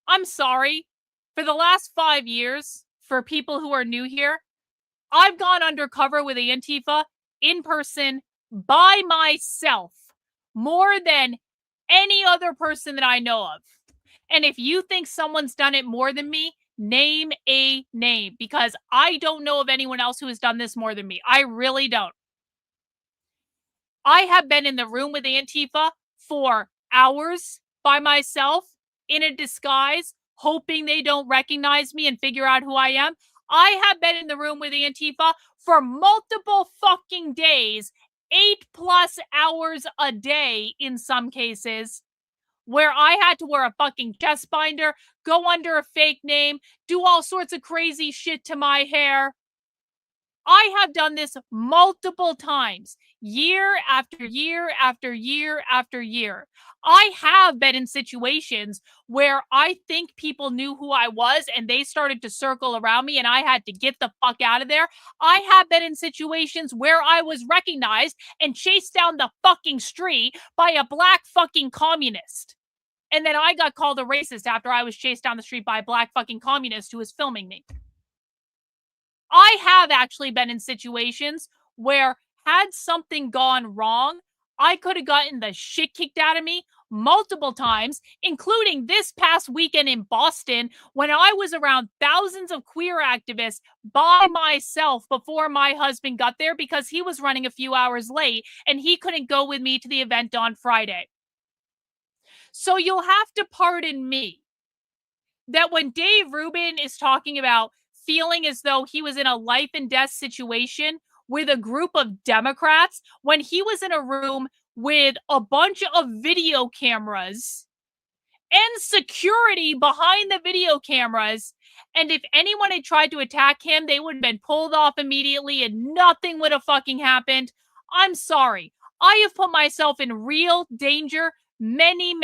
I'm sorry, for the last 5 years, for people who are new here, I've gone undercover with Antifa in person by myself more than any other person that I know of. And if you think someone's done it more than me, name a name, because I don't know of anyone else who has done this more than me. I really don't. I have been in the room with Antifa for hours by myself in a disguise, hoping they don't recognize me and figure out who I am. I have been in the room with Antifa for multiple fucking days, 8+ hours a day in some cases, where I had to wear a fucking chest binder, go under a fake name, do all sorts of crazy shit to my hair. I have done this multiple times, year after year after year after year. I have been in situations where I think people knew who I was and they started to circle around me and I had to get the fuck out of there. I have been in situations where I was recognized and chased down the fucking street by a black fucking communist. And then I got called a racist after I was chased down the street by a black fucking communist who was filming me. I have actually been in situations where had something gone wrong, I could have gotten the shit kicked out of me multiple times, including this past weekend in Boston when I was around thousands of queer activists by myself before my husband got there because he was running a few hours late and he couldn't go with me to the event on Friday. So you'll have to pardon me that when Dave Rubin is talking about feeling as though he was in a life and death situation with a group of Democrats, when he was in a room with a bunch of video cameras and security behind the video cameras, and if anyone had tried to attack him, they would have been pulled off immediately and nothing would have fucking happened. I'm sorry. I have put myself in real danger many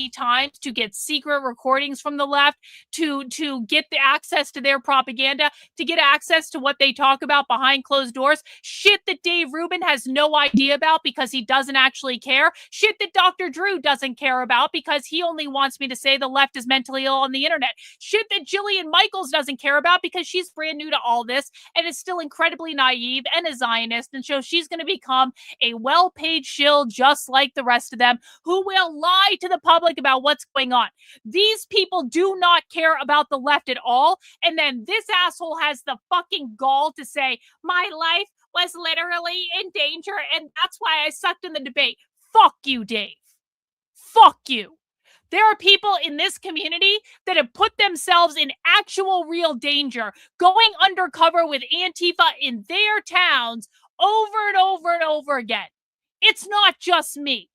times to get secret recordings from the left, to get the access to their propaganda, to get access to what they talk about behind closed doors. Shit that Dave Rubin has no idea about because he doesn't actually care. Shit that Dr. Drew doesn't care about because he only wants me to say the left is mentally ill on the internet. Shit that Jillian Michaels doesn't care about because she's brand new to all this and is still incredibly naive and a Zionist, and so she's going to become a well-paid shill just like the rest of them who will lie to the public about what's going on. These people do not care about the left at all. And then this asshole has the fucking gall to say, my life was literally in danger and that's why I sucked in the debate. Fuck you, Dave. Fuck you. There are people in this community that have put themselves in actual real danger, going undercover with Antifa in their towns over and over and over again. It's not just me.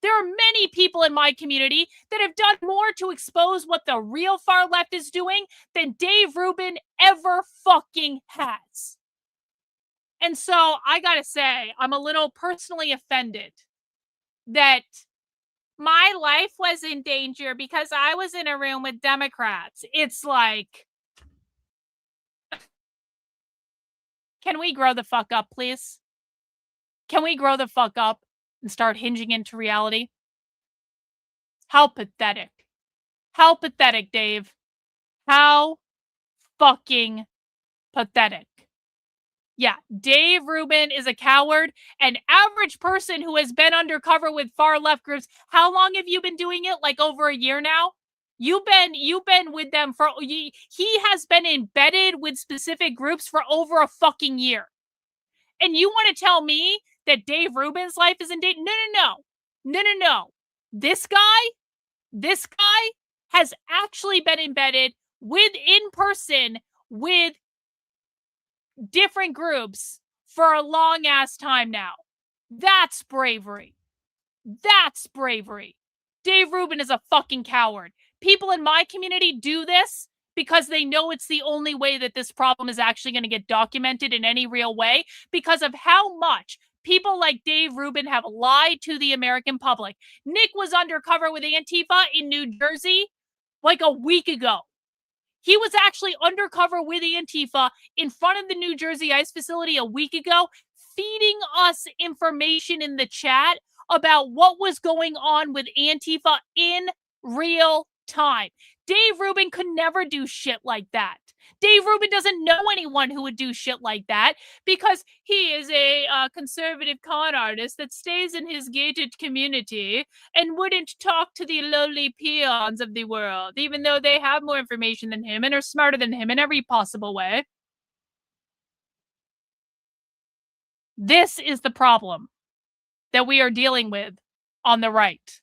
There are many people in my community that have done more to expose what the real far left is doing than Dave Rubin ever fucking has. And so I gotta say, I'm a little personally offended that my life was in danger because I was in a room with Democrats. It's like, Can we grow the fuck up, please? Can we grow the fuck up and start hinging into reality? How pathetic. How pathetic, Dave. How fucking pathetic. Yeah, Dave Rubin is a coward, an average person who has been undercover with far left groups. How long have you been doing it? Like over a year now? You've been with them for, he has been embedded with specific groups for over a fucking year. And you want to tell me that Dave Rubin's life is in danger? No. This guy has actually been embedded in person with different groups for a long ass time now. That's bravery. That's bravery. Dave Rubin is a fucking coward. People in my community do this because they know it's the only way that this problem is actually going to get documented in any real way, because of how much people like Dave Rubin have lied to the American public. Nick was undercover with Antifa in New Jersey like a week ago. He was actually undercover with Antifa in front of the New Jersey ICE facility a week ago, feeding us information in the chat about what was going on with Antifa in real time. Dave Rubin could never do shit like that. Dave Rubin doesn't know anyone who would do shit like that because he is a conservative con artist that stays in his gated community and wouldn't talk to the lowly peons of the world, even though they have more information than him and are smarter than him in every possible way. This is the problem that we are dealing with on the right.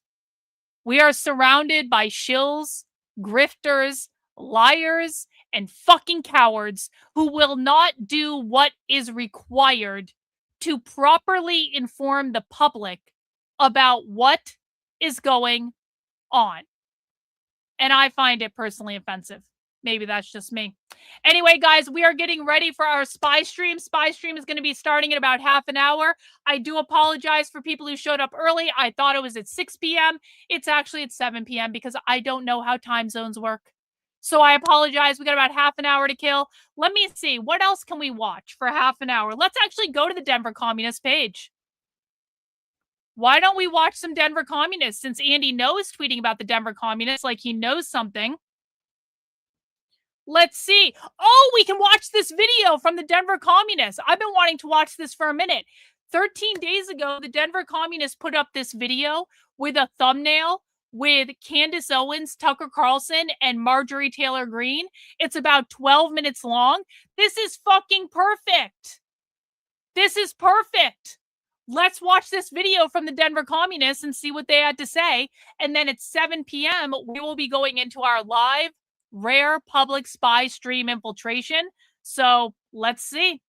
We are surrounded by shills, grifters, liars, and fucking cowards who will not do what is required to properly inform the public about what is going on. And I find it personally offensive. Maybe that's just me. Anyway, guys, we are getting ready for our spy stream. Spy stream is going to be starting in about half an hour. I do apologize for people who showed up early. I thought it was at 6 p.m. It's actually at 7 p.m. because I don't know how time zones work. So I apologize. We got about half an hour to kill. Let me see. What else can we watch for half an hour? Let's actually go to the Denver Communist page. Why don't we watch some Denver Communists, since Andy knows tweeting about the Denver Communists like he knows something. Let's see. Oh, we can watch this video from the Denver Communists. I've been wanting to watch this for a minute. 13 days ago, the Denver Communists put up this video with a thumbnail with Candace Owens, Tucker Carlson, and Marjorie Taylor Greene. It's about 12 minutes long. This is fucking perfect. This is perfect. Let's watch this video from the Denver Communists and see what they had to say. And then at 7 p.m., we will be going into our live rare public spy stream Infiltration. So let's see.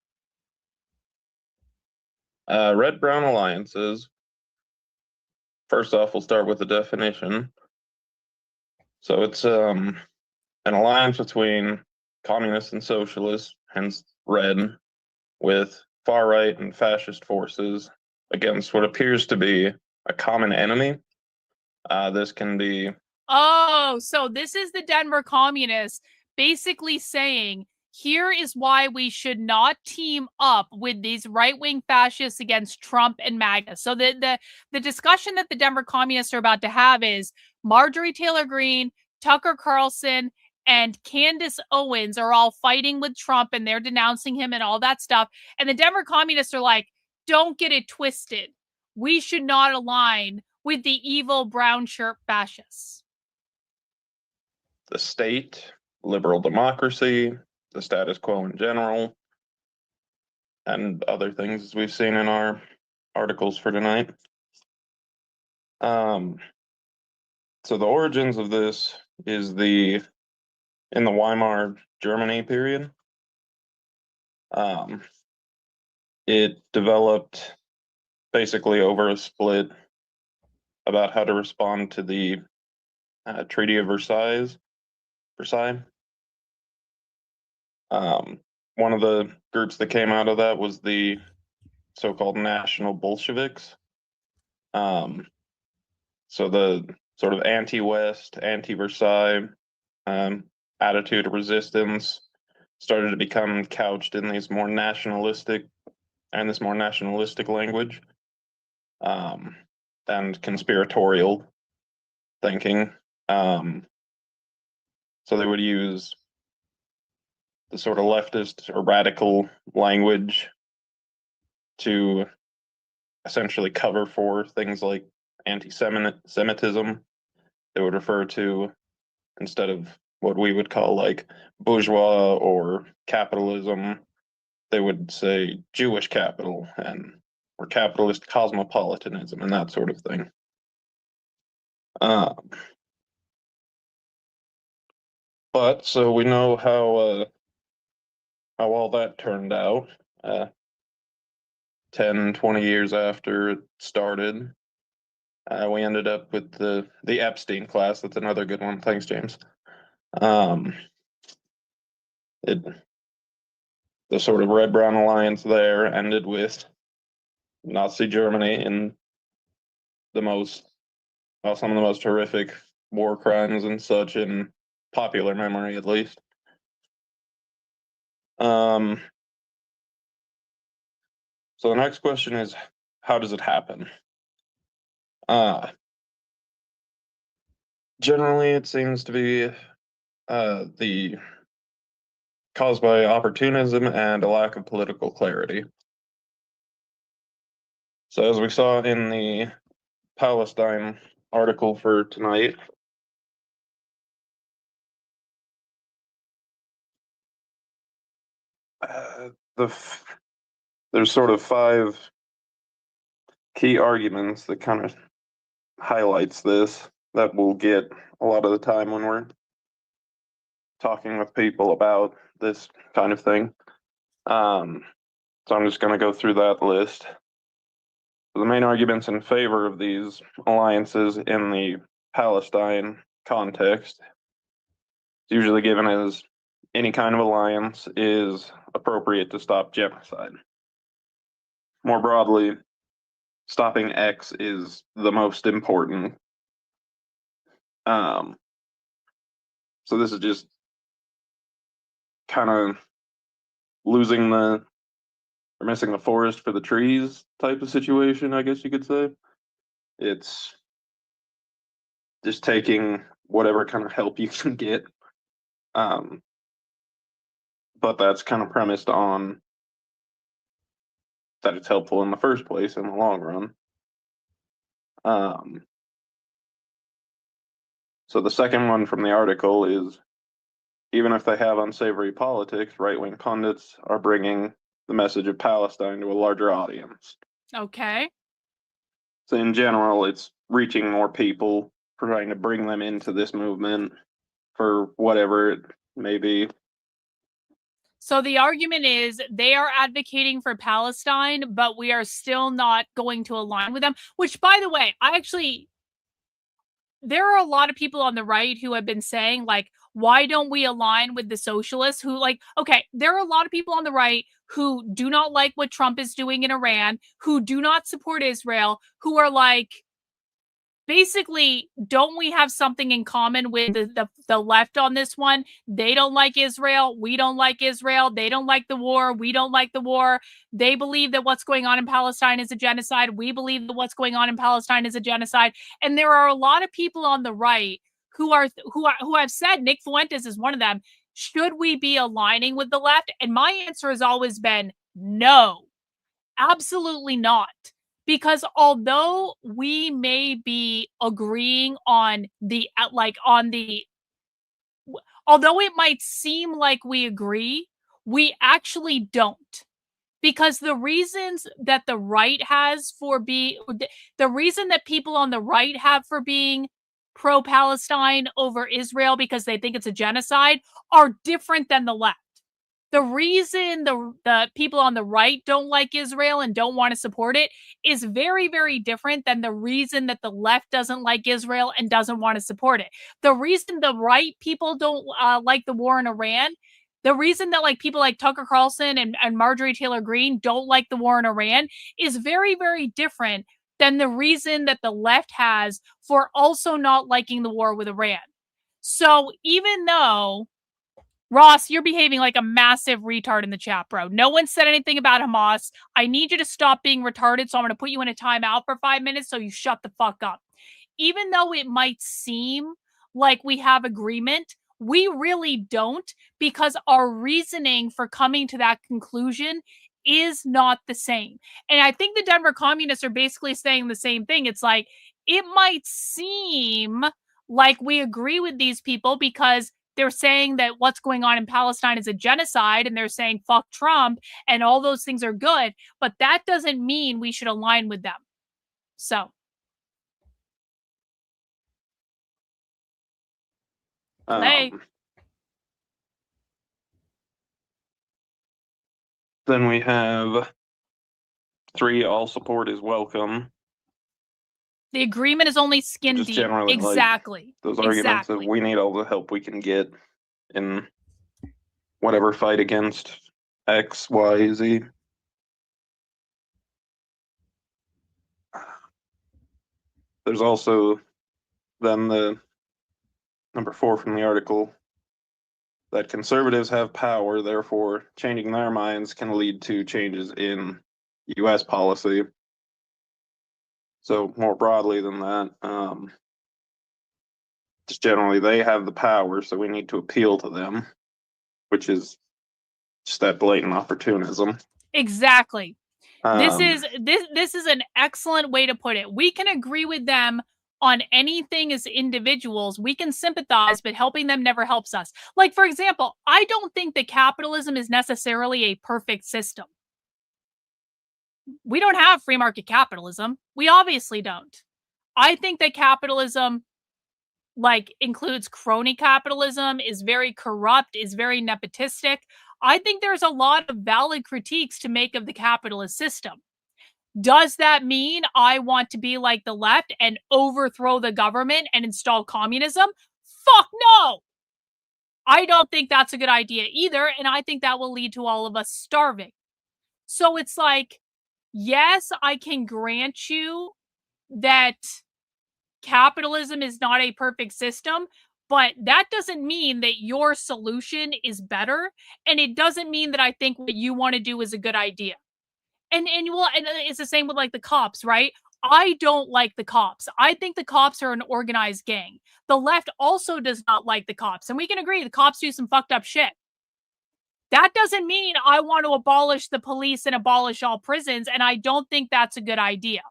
Red-brown alliances. First off, we'll start with the definition. So it's an alliance between communists and socialists, hence red, with far-right and fascist forces against what appears to be a common enemy. This can be... Oh, so this is the Denver Communists basically saying, here is why we should not team up with these right-wing fascists against Trump and MAGA. So the discussion that the Denver Communists are about to have is Marjorie Taylor Greene, Tucker Carlson, and Candace Owens are all fighting with Trump and they're denouncing him and all that stuff. And the Denver Communists are like, don't get it twisted. We should not align with the evil brown shirt fascists. The state, liberal democracy, the status quo in general, and other things as we've seen in our articles for tonight. So the origins of this is in the Weimar Germany period. It developed basically over a split about how to respond to the Treaty of Versailles. One of the groups that came out of that was the so-called National Bolsheviks. So the sort of anti-West, anti-Versailles attitude of resistance started to become couched in these more nationalistic language, and conspiratorial thinking. So they would use the sort of leftist or radical language to essentially cover for things like anti-Semitism. They would refer to, instead of what we would call like bourgeois or capitalism, they would say Jewish capital or capitalist cosmopolitanism and that sort of thing. But so we know how all that turned out. 10, 20 years after it started, we ended up with the Epstein class. That's another good one. Thanks, James. The sort of red-brown alliance there ended with Nazi Germany in some of the most horrific war crimes and such in popular memory, at least. So the next question is, how does it happen? Generally, it seems to be caused by opportunism and a lack of political clarity. So as we saw in the Palestine article for tonight, there's sort of 5 key arguments that kind of highlights this that we'll get a lot of the time when we're talking with people about this kind of thing. So I'm just going to go through that list. The main arguments in favor of these alliances in the Palestine context is usually given as any kind of alliance is appropriate to stop genocide. More broadly, stopping X is the most important. So this is just kind of missing the forest for the trees type of situation, I guess you could say. It's just taking whatever kind of help you can get. But that's kind of premised on that it's helpful in the first place in the long run. So the second one from the article is, even if they have unsavory politics, right-wing pundits are bringing the message of Palestine to a larger audience. Okay. So in general, it's reaching more people, trying to bring them into this movement for whatever it may be. So the argument is they are advocating for Palestine, but we are still not going to align with them, which, by the way, there are a lot of people on the right who have been saying, like, why don't we align with the socialists who, like, okay, there are a lot of people on the right who do not like what Trump is doing in Iran, who do not support Israel, who are like, basically, don't we have something in common with the left on this one? They don't like Israel. We don't like Israel. They don't like the war. We don't like the war. They believe that what's going on in Palestine is a genocide. We believe that what's going on in Palestine is a genocide. And there are a lot of people on the right who have said, Nick Fuentes is one of them, should we be aligning with the left? And my answer has always been no, absolutely not. Because although we may be agreeing on although it might seem like we agree, we actually don't. Because the reasons that the right has for the reason that people on the right have for being pro-Palestine over Israel because they think it's a genocide are different than the left. The reason the people on the right don't like Israel and don't want to support it is very, very different than the reason that the left doesn't like Israel and doesn't want to support it. The reason the right people don't like the war in Iran, the reason that like people like Tucker Carlson and Marjorie Taylor Greene don't like the war in Iran is very, very different than the reason that the left has for also not liking the war with Iran. So even though Ross, you're behaving like a massive retard in the chat, bro. No one said anything about Hamas. I need you to stop being retarded, so I'm going to put you in a timeout for 5 minutes so you shut the fuck up. Even though it might seem like we have agreement, we really don't, because our reasoning for coming to that conclusion is not the same. And I think the Denver communists are basically saying the same thing. It's like, it might seem like we agree with these people because they're saying that what's going on in Palestine is a genocide, and they're saying fuck Trump, and all those things are good, but that doesn't mean we should align with them. So. Play. Then we have 3, all support is welcome. The agreement is only skin Just deep. generally, Exactly. Those arguments that we need all the help we can get in whatever fight against X, Y, Z. There's also then the number 4 from the article, that conservatives have power, therefore changing their minds can lead to changes in U.S. policy. So more broadly than that, just generally they have the power, so we need to appeal to them, which is just that blatant opportunism. Exactly. This is an excellent way to put it. We can agree with them on anything as individuals. We can sympathize, but helping them never helps us. Like, for example, I don't think that capitalism is necessarily a perfect system. We don't have free market capitalism. We obviously don't. I think that capitalism, like, includes crony capitalism, is very corrupt, is very nepotistic. I think there's a lot of valid critiques to make of the capitalist system. Does that mean I want to be like the left and overthrow the government and install communism? Fuck no! I don't think that's a good idea either, and I think that will lead to all of us starving. So it's like, yes, I can grant you that capitalism is not a perfect system, but that doesn't mean that your solution is better, and it doesn't mean that I think what you want to do is a good idea. And it's the same with like the cops, right? I don't like the cops. I think the cops are an organized gang. The left also does not like the cops, and we can agree the cops do some fucked up shit. That doesn't mean I want to abolish the police and abolish all prisons, and I don't think that's a good idea.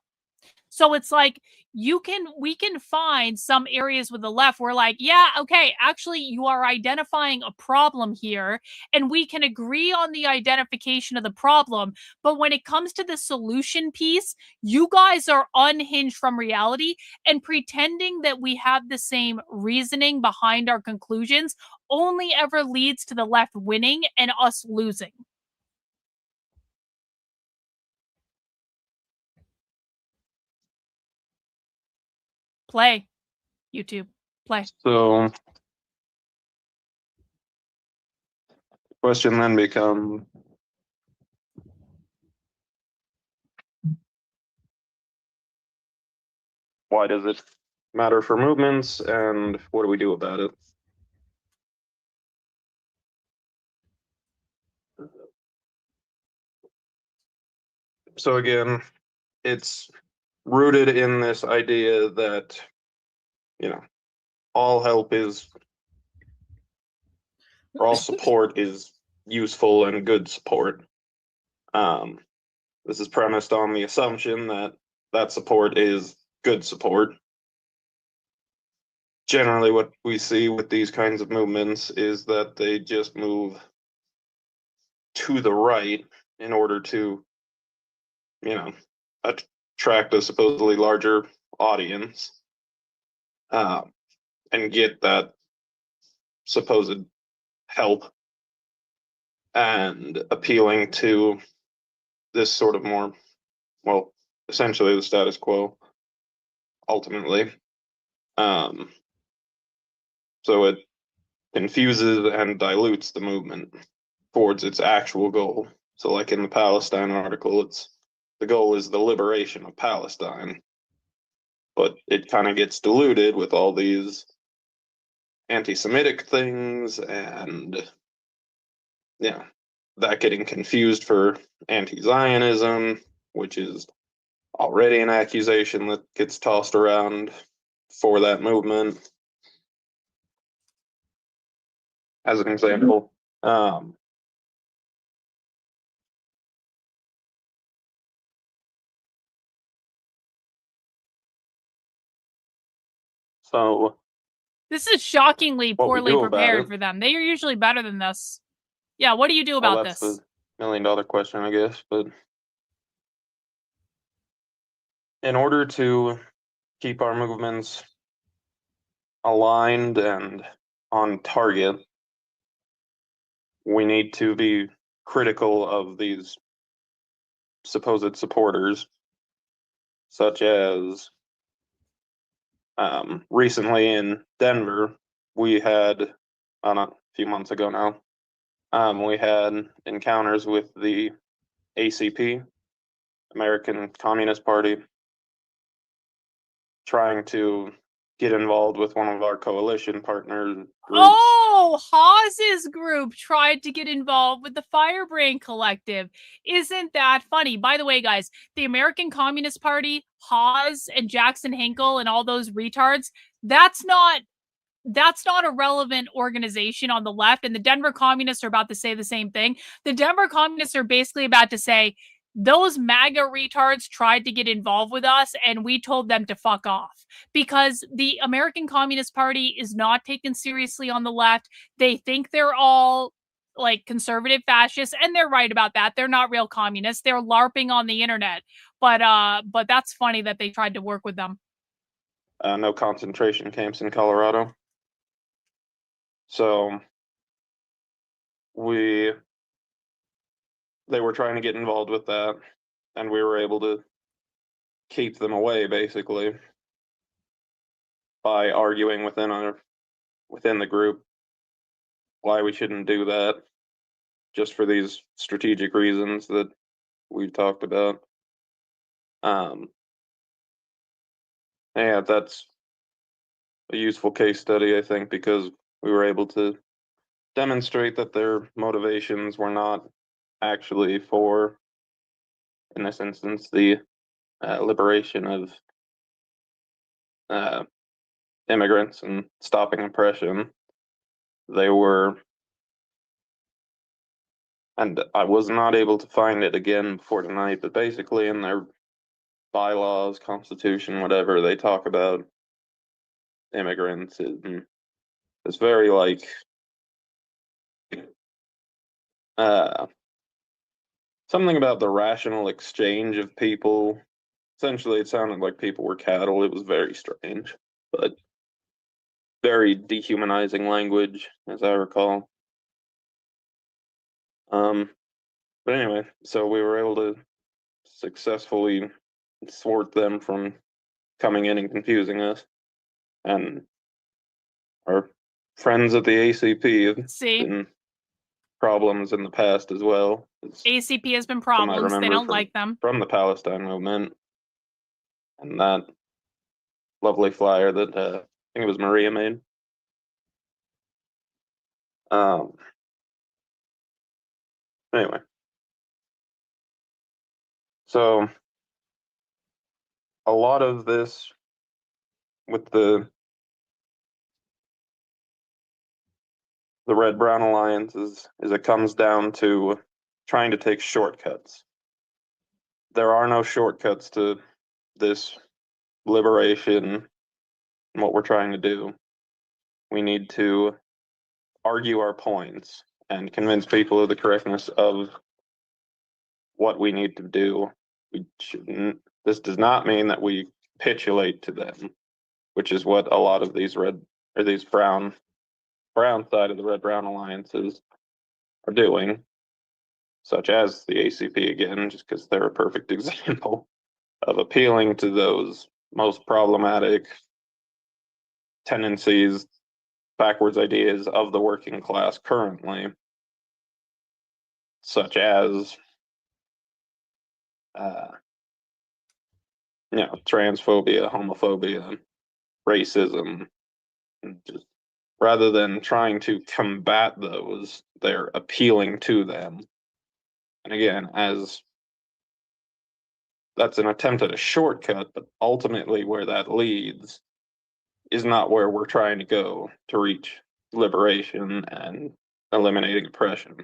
So it's like, we can find some areas with the left where, like, yeah, okay, actually you are identifying a problem here, and we can agree on the identification of the problem, but when it comes to the solution piece, you guys are unhinged from reality, and pretending that we have the same reasoning behind our conclusions only ever leads to the left winning and us losing. Play. YouTube. Play. So the question then becomes, why does it matter for movements, and what do we do about it? So again, it's rooted in this idea that, all help is, or all support is useful and good support. This is premised on the assumption that that support is good support. Generally, what we see with these kinds of movements is that they just move to the right in order to, attract a supposedly larger audience, and get that supposed help, and appealing to this sort of more, well, essentially the status quo, ultimately. So it confuses and dilutes the movement towards its actual goal. So like in the Palestine article, the goal is the liberation of Palestine, but it kind of gets diluted with all these anti-Semitic things and that getting confused for anti-Zionism, which is already an accusation that gets tossed around for that movement. As an example, so This is shockingly what we poorly do about prepared it, for them. They are usually better than this. Yeah, what do you do well, about that's this? the $1 million question, I guess. But in order to keep our movements aligned and on target, we need to be critical of these supposed supporters, such as recently in Denver, we had, a few months ago now, we had encounters with the ACP, American Communist Party, trying to get involved with one of our coalition partners groups. Oh, Hawes's group tried to get involved with the Firebrain Collective. Isn't that funny? By the way, guys, the American Communist Party, Hawes and Jackson Hinkle and all those retards, that's not a relevant organization on the left. And the Denver Communists are about to say the same thing. The Denver Communists are basically about to say, those MAGA retards tried to get involved with us and we told them to fuck off, because the American Communist Party is not taken seriously on the left. They think they're all like conservative fascists, and they're right about that. They're not real communists. They're LARPing on the internet. But that's funny that they tried to work with them. No concentration camps in Colorado. So they were trying to get involved with that, and we were able to keep them away basically by arguing within the group why we shouldn't do that, just for these strategic reasons that we've talked about. Yeah, that's a useful case study, I think, because we were able to demonstrate that their motivations were not actually for, in this instance, the liberation of immigrants and stopping oppression. They were, and I was not able to find it again before tonight, but basically in their bylaws, constitution, whatever, they talk about immigrants. It's very like something about the rational exchange of people. Essentially, it sounded like people were cattle. It was very strange, but very dehumanizing language, as I recall. But anyway, so we were able to successfully thwart them from coming in and confusing us. And our friends at the ACP have been problems in the past as well. ACP has been From I problems. They remember don't like them. from the Palestine movement, and that lovely flyer that I think it was Maria made. Anyway, so a lot of this with the Red Brown Alliance is it comes down to trying to take shortcuts. There are no shortcuts to this liberation and what we're trying to do. We need to argue our points and convince people of the correctness of what we need to do. We shouldn't. This does not mean that we capitulate to them, which is what a lot of these brown side of the Red Brown alliances are doing, such as the ACP again, just because they're a perfect example of appealing to those most problematic tendencies, backwards ideas of the working class currently, such as transphobia, homophobia, racism, and just rather than trying to combat those, they're appealing to them. And again, as that's an attempt at a shortcut, but ultimately where that leads is not where we're trying to go to reach liberation and eliminating oppression.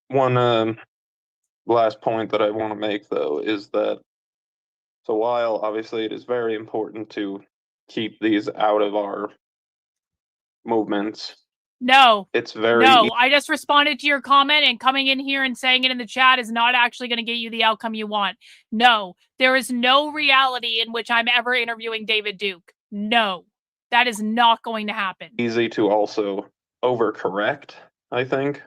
One last point that I want to make, though, is that so while obviously it is very important to keep these out of our movements, No. it's very No, I just responded to your comment, and coming in here and saying it in the chat is not actually going to get you the outcome you want. No, there is no reality in which I'm ever interviewing David Duke. No, that is not going to happen. easy to also overcorrect, I think.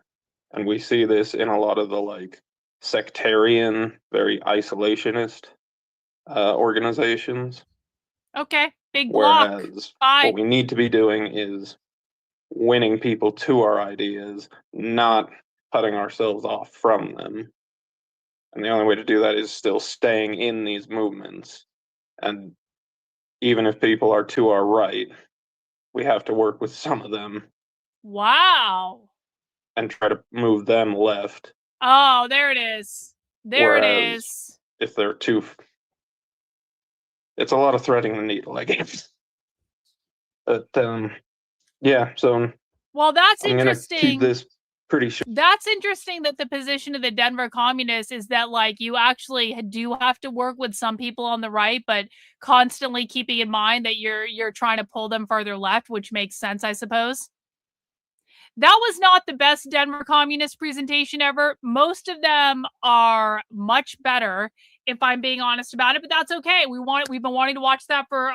And we see this in a lot of the like sectarian, very isolationist organizations. Okay, big block. Whereas Bye. what we need to be doing is winning people to our ideas, not cutting ourselves off from them. And the only way to do that is still staying in these movements. And even if people are to our right, we have to work with some of them Wow. and try to move them left. Oh, there it is. There it Whereas is. if they're too, it's a lot of threading the needle, I guess. But yeah, so Well, that's I'm gonna interesting. keep this pretty short. That's interesting that the position of the Denver Communists is that, like, you actually do have to work with some people on the right, but constantly keeping in mind that you're trying to pull them further left, which makes sense, I suppose. That was not the best Denver Communist presentation ever. Most of them are much better, if I'm being honest about it, but that's okay. We've been wanting to watch that for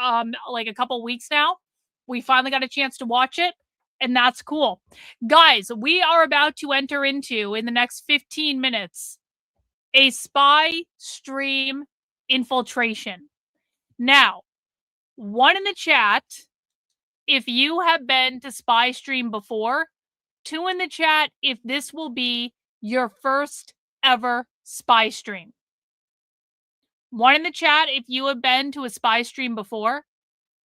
like a couple weeks now. We finally got a chance to watch it, and that's cool. Guys, we are about to enter into, in the next 15 minutes, a spy stream infiltration. Now, one in the chat, if you have been to spy stream before. 2 in the chat if this will be your first ever spy stream. 1 in the chat if you have been to a spy stream before.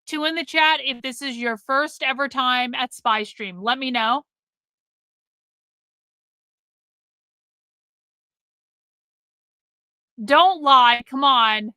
2 in the chat if this is your first ever time at spy stream. Let me know. Don't lie. Come on.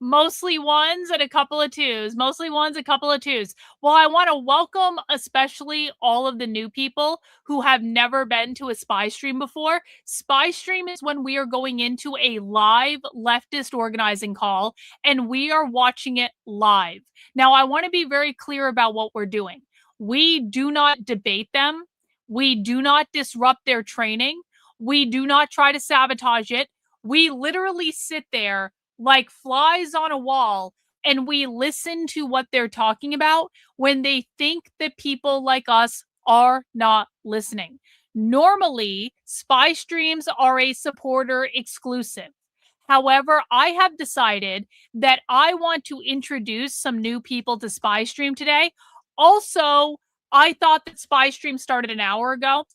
Mostly ones and a couple of twos. Mostly ones, a couple of twos. Well, I want to welcome especially all of the new people who have never been to a spy stream before. Spy stream is when we are going into a live leftist organizing call, and we are watching it live. Now, I want to be very clear about what we're doing. We do not debate them. We do not disrupt their training. We do not try to sabotage it. We literally sit there like flies on a wall, and we listen to what they're talking about when they think that people like us are not listening. Normally, spy streams are a supporter exclusive. However, I have decided that I want to introduce some new people to spy stream today. Also, I thought that spy stream started an hour ago.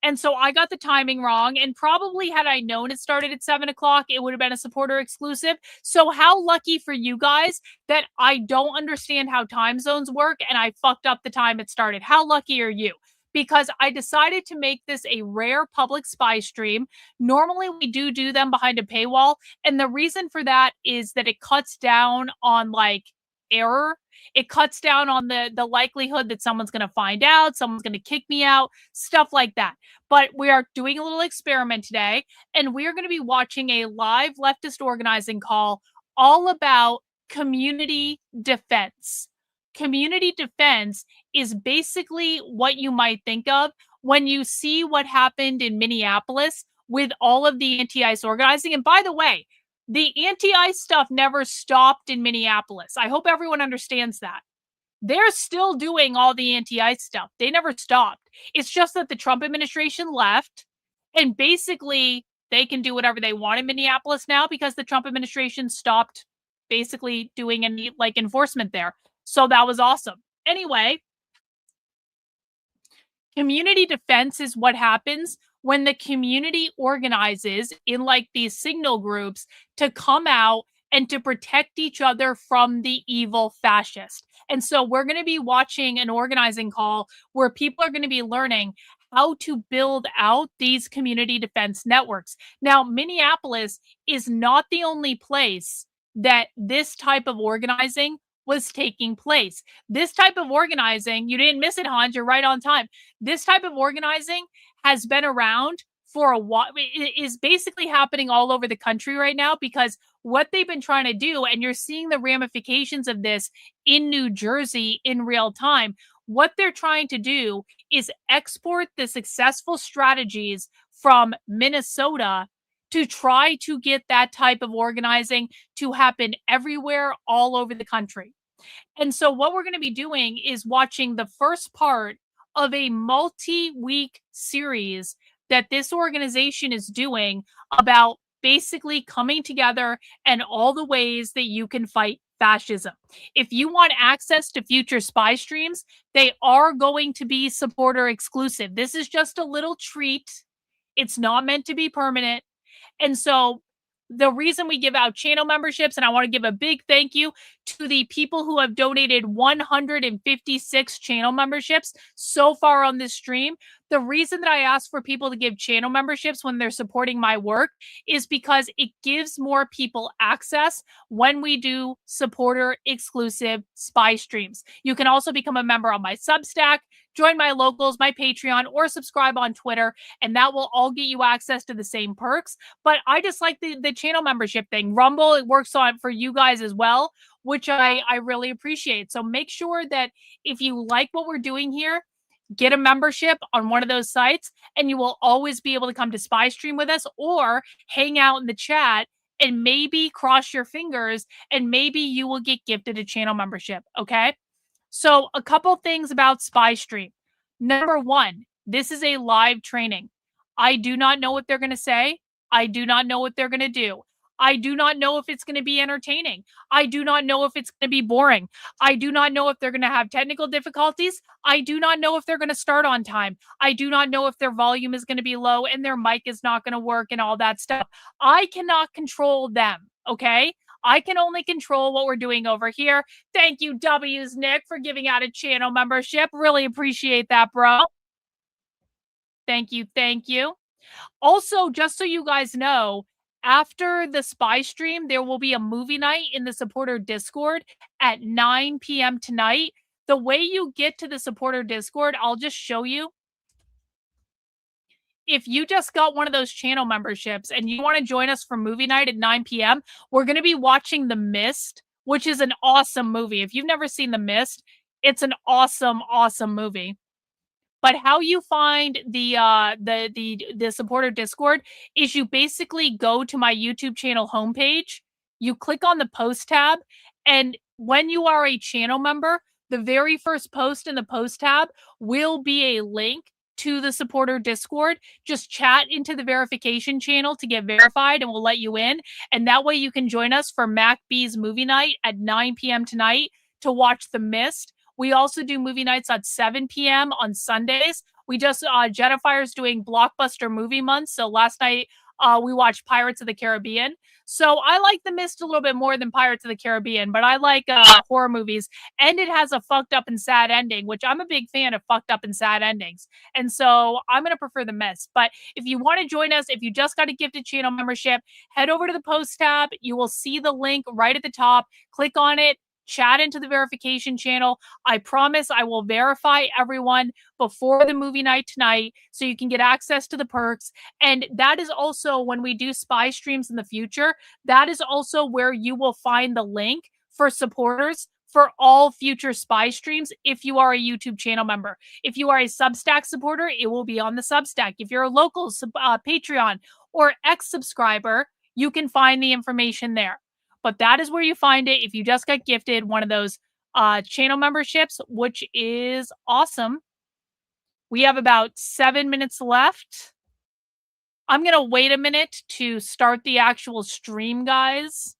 And so I got the timing wrong, and probably had I known it started at 7 o'clock, it would have been a supporter exclusive. So how lucky for you guys that I don't understand how time zones work and I fucked up the time it started. How lucky are you? Because I decided to make this a rare public spy stream. Normally we do them behind a paywall. And the reason for that is that it cuts down on like error. It cuts down on the likelihood that someone's going to find out, someone's going to kick me out, stuff like that. But we are doing a little experiment today, and we are going to be watching a live leftist organizing call all about community defense. Community defense is basically what you might think of when you see what happened in Minneapolis with all of the anti-ICE organizing. And by the way, the anti-ICE stuff never stopped in Minneapolis. I hope everyone understands that. They're still doing all the anti-ICE stuff. They never stopped. It's just that the Trump administration left, and basically they can do whatever they want in Minneapolis now because the Trump administration stopped basically doing any like enforcement there. So that was awesome. Anyway, Community defense is what happens when the community organizes in like these signal groups to come out and to protect each other from the evil fascist. And so we're going to be watching an organizing call where people are going to be learning how to build out these community defense networks. Now, Minneapolis is not the only place that this type of organizing was taking place. This type of organizing, you didn't miss it, Hans, you're right on time. This type of organizing has been around for a while. It is basically happening all over the country right now because what they've been trying to do, and you're seeing the ramifications of this in New Jersey in real time, what they're trying to do is export the successful strategies from Minnesota to try to get that type of organizing to happen everywhere, all over the country. And so what we're going to be doing is watching the first part of a multi-week series that this organization is doing about basically coming together and all the ways that you can fight fascism. If you want access to future spy streams, they are going to be supporter exclusive. This is just a little treat. It's not meant to be permanent. And so the reason we give out channel memberships, and I want to give a big thank you to the people who have donated 156 channel memberships so far on this stream. The reason that I ask for people to give channel memberships when they're supporting my work is because it gives more people access when we do supporter exclusive spy streams. You can also become a member on my Substack, join my locals, my Patreon, or subscribe on Twitter, and that will all get you access to the same perks. But I just like the channel membership thing. Rumble, it works on for you guys as well, which I really appreciate. So make sure that if you like what we're doing here, get a membership on one of those sites, and you will always be able to come to Spy Stream with us or hang out in the chat and maybe cross your fingers and maybe you will get gifted a channel membership, okay? So a couple things about Spy Stream. Number one, this is a live training. I do not know what they're going to say. I do not know what they're going to do. I do not know if it's going to be entertaining. I do not know if it's going to be boring. I do not know if they're going to have technical difficulties. I do not know if they're going to start on time. I do not know if their volume is going to be low and their mic is not going to work and all that stuff. I cannot control them, okay? I can only control what we're doing over here. Thank you, W's Nick, for giving out a channel membership. Really appreciate that, bro. Thank you. Thank you. Also, just so you guys know, after the spy stream, there will be a movie night in the supporter Discord at 9 p.m. tonight. The way you get to the supporter Discord, I'll just show you. If you just got one of those channel memberships and you want to join us for movie night at 9 p.m., we're going to be watching The Mist, which is an awesome movie. If you've never seen The Mist, it's an awesome, awesome movie. But how you find the supporter Discord is you basically go to my YouTube channel homepage, you click on the post tab, and when you are a channel member, the very first post in the post tab will be a link to the supporter Discord. Just chat into the verification channel to get verified and we'll let you in. And that way you can join us for Mac B's movie night at 9 p.m. tonight to watch The Mist. We also do movie nights at 7 p.m. on Sundays. We just, Jetifire's doing Blockbuster Movie Month. So last night we watched Pirates of the Caribbean. So I like The Mist a little bit more than Pirates of the Caribbean, but I like horror movies. And it has a fucked up and sad ending, which I'm a big fan of fucked up and sad endings. And so I'm going to prefer The Mist. But if you want to join us, if you just got a gifted channel membership, head over to the post tab. You will see the link right at the top. Click on it. Chat into the verification channel. I promise I will verify everyone before the movie night tonight so you can get access to the perks. And that is also when we do spy streams in the future, that is also where you will find the link for supporters for all future spy streams if you are a YouTube channel member. If you are a Substack supporter, it will be on the Substack. If you're a local Patreon or X subscriber, you can find the information there. But that is where you find it if you just got gifted one of those channel memberships, which is awesome. We have about 7 minutes left. I'm going to wait a minute to start the actual stream, guys,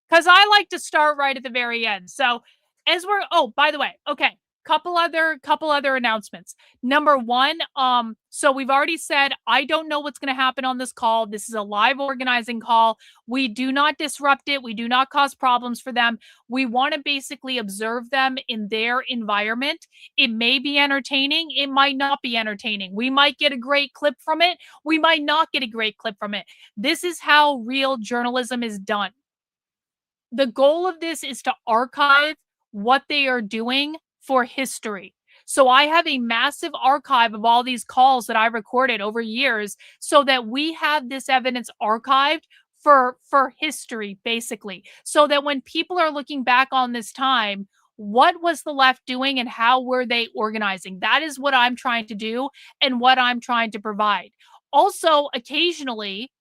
because I like to start right at the very end. So as we're, oh, by the way, okay, couple other announcements. Number one, so we've already said, I don't know what's going to happen on this call. This is a live organizing call. We do not disrupt it. We do not cause problems for them. We want to basically observe them in their environment. It may be entertaining. It might not be entertaining. We might get a great clip from it. We might not get a great clip from it. This is how real journalism is done. The goal of this is to archive what they are doing for history. So I have a massive archive of all these calls that I recorded over years so that we have this evidence archived for history, basically. So that when people are looking back on this time, what was the left doing and how were they organizing? That is what I'm trying to do and what I'm trying to provide. Also, occasionally,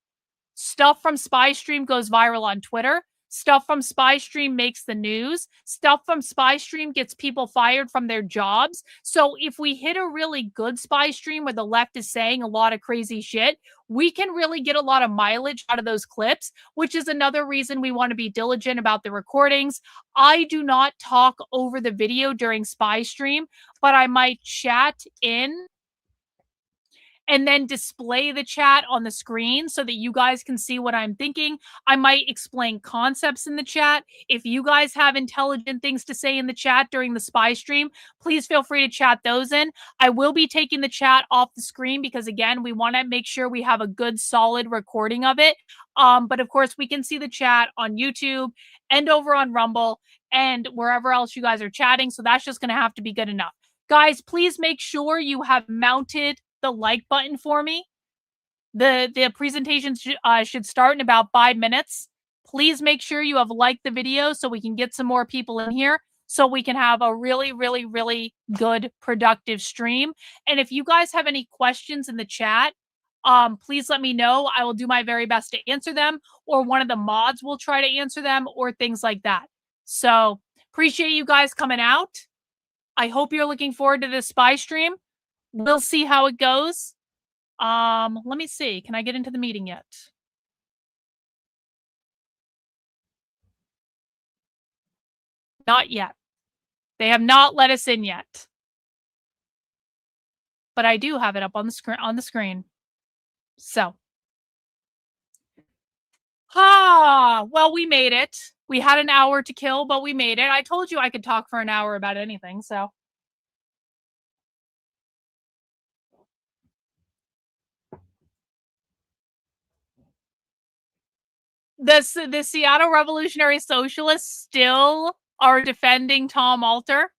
stuff from SpyStream goes viral on Twitter. Stuff from SpyStream makes the news. Stuff from SpyStream gets people fired from their jobs. So if we hit a really good SpyStream where the left is saying a lot of crazy shit, we can really get a lot of mileage out of those clips, which is another reason we want to be diligent about the recordings. I do not talk over the video during SpyStream, but I might chat in and then display the chat on the screen so that you guys can see what I'm thinking. I might explain concepts in the chat. If you guys have intelligent things to say in the chat during the SpyStream, please feel free to chat those in. I will be taking the chat off the screen because, again, we want to make sure we have a good, solid recording of it. But, of course, we can see the chat on YouTube and over on Rumble and wherever else you guys are chatting, so that's just going to have to be good enough. Guys, please make sure you have mounted the like button for me. The presentation should start in about 5 minutes. Please make sure you have liked the video so we can get some more people in here so we can have a really, really, really good, productive stream. And if you guys have any questions in the chat, please let me know. I will do my very best to answer them, or one of the mods will try to answer them, or things like that. So appreciate you guys coming out. I hope you're looking forward to this SpyStream. We'll see how it goes. Let me see. Can I get into the meeting yet? Not yet. They have not let us in yet. But I do have it up on the screen. So. Well, we made it. We had an hour to kill, but we made it. I told you I could talk for an hour about anything, so. The Seattle Revolutionary Socialists still are defending Tom Alter.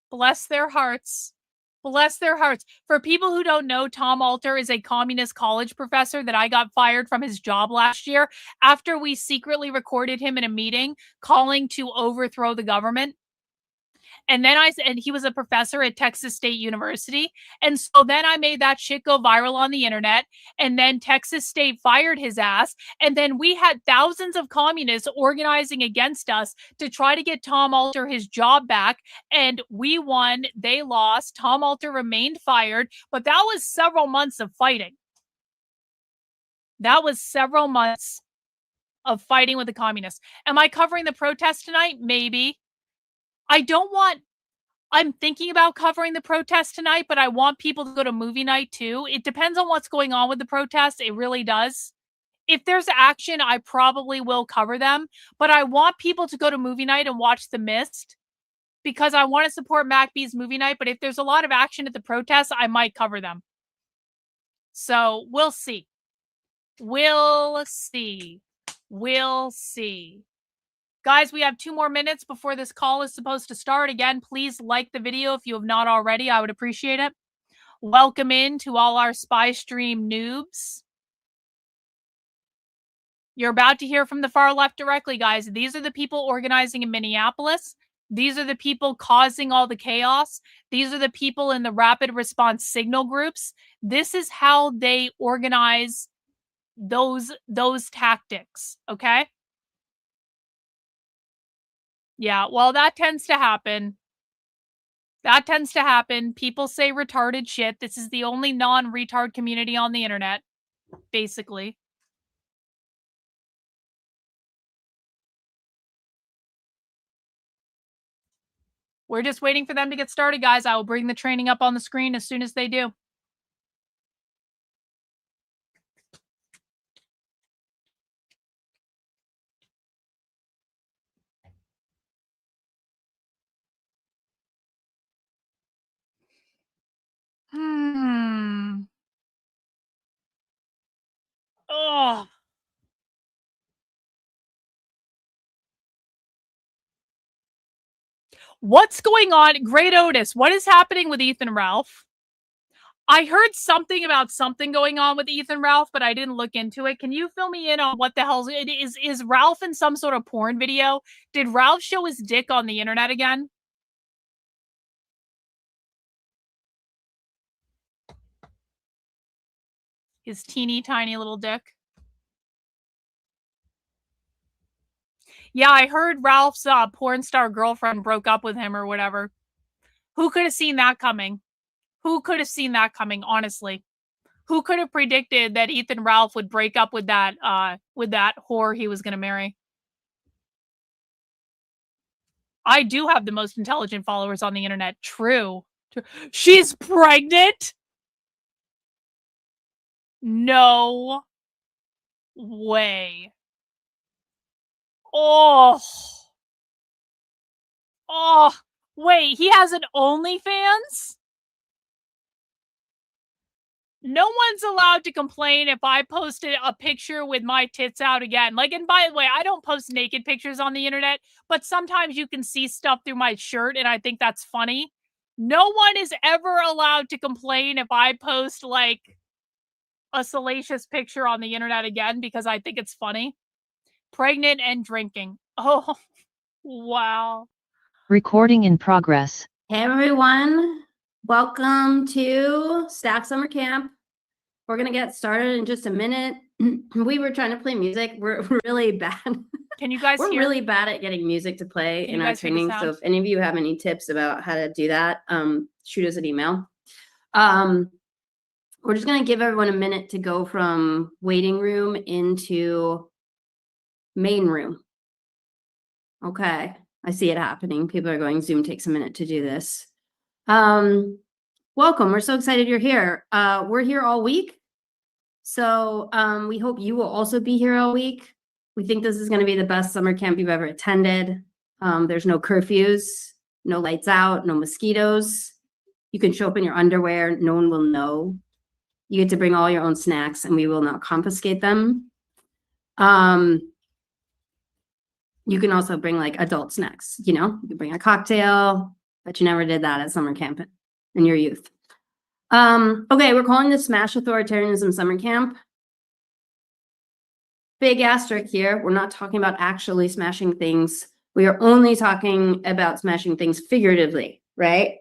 Bless their hearts. Bless their hearts. For people who don't know, Tom Alter is a communist college professor that I got fired from his job last year after we secretly recorded him in a meeting calling to overthrow the government. And then he was a professor at Texas State University. And so then I made that shit go viral on the internet. And then Texas State fired his ass. And then we had thousands of communists organizing against us to try to get Tom Alter his job back. And we won. They lost. Tom Alter remained fired. But that was several months of fighting. That was several months of fighting with the communists. Am I covering the protest tonight? Maybe. I'm thinking about covering the protest tonight, but I want people to go to movie night too. It depends on what's going on with the protest. It really does. If there's action, I probably will cover them, but I want people to go to movie night and watch The Mist because I want to support MacBee's movie night. But if there's a lot of action at the protest, I might cover them. So we'll see. We'll see. We'll see. Guys, we have 2 more minutes before this call is supposed to start. Again, please like the video if you have not already. I would appreciate it. Welcome in to all our SpyStream noobs. You're about to hear from the far left directly, guys. These are the people organizing in Minneapolis. These are the people causing all the chaos. These are the people in the rapid response signal groups. This is how they organize those tactics, okay? Yeah, well, that tends to happen. That tends to happen. People say retarded shit. This is the only non-retard community on the internet, basically. We're just waiting for them to get started, guys. I will bring the training up on the screen as soon as they do. Oh. What's going on? Great Otis, what is happening with Ethan Ralph? I heard something about something going on with Ethan Ralph, but I didn't look into it. Can you fill me in on what the hell is Ralph in some sort of porn video? Did Ralph show his dick on the internet again? His teeny tiny little dick. Yeah, I heard Ralph's porn star girlfriend broke up with him or whatever. Who could have seen that coming? Who could have seen that coming, honestly? Who could have predicted that Ethan Ralph would break up with that whore he was going to marry? I do have the most intelligent followers on the internet. True. She's pregnant? No way. Oh. Oh. Wait, he has an OnlyFans? No one's allowed to complain if I posted a picture with my tits out again. Like, and by the way, I don't post naked pictures on the internet, but sometimes you can see stuff through my shirt, and I think that's funny. No one is ever allowed to complain if I post, like, a salacious picture on the internet again, because I think it's funny. Pregnant and drinking. Oh, wow. Recording in progress. Hey everyone, welcome to Staff Summer Camp. We're gonna get started in just a minute. We were trying to play music. We're really bad. Can you guys We're hear? really bad at getting music to play Can in you our guys hear the training. So sound? if any of you have any tips about how to do that, shoot us an email. We're just gonna give everyone a minute to go from waiting room into main room. Okay. I see it happening. People are going, Zoom takes a minute to do this. Welcome. We're so excited you're here. We're here all week. So we hope you will also be here all week. We think this is going to be the best summer camp you've ever attended. There's no curfews, no lights out, no mosquitoes. You can show up in your underwear. No one will know. You get to bring all your own snacks and we will not confiscate them. You can also bring like adult snacks, you know, you can bring a cocktail, but you never did that at summer camp in your youth. Okay, we're calling this Smash Authoritarianism Summer Camp. Big asterisk here. We're not talking about actually smashing things. We are only talking about smashing things figuratively, right?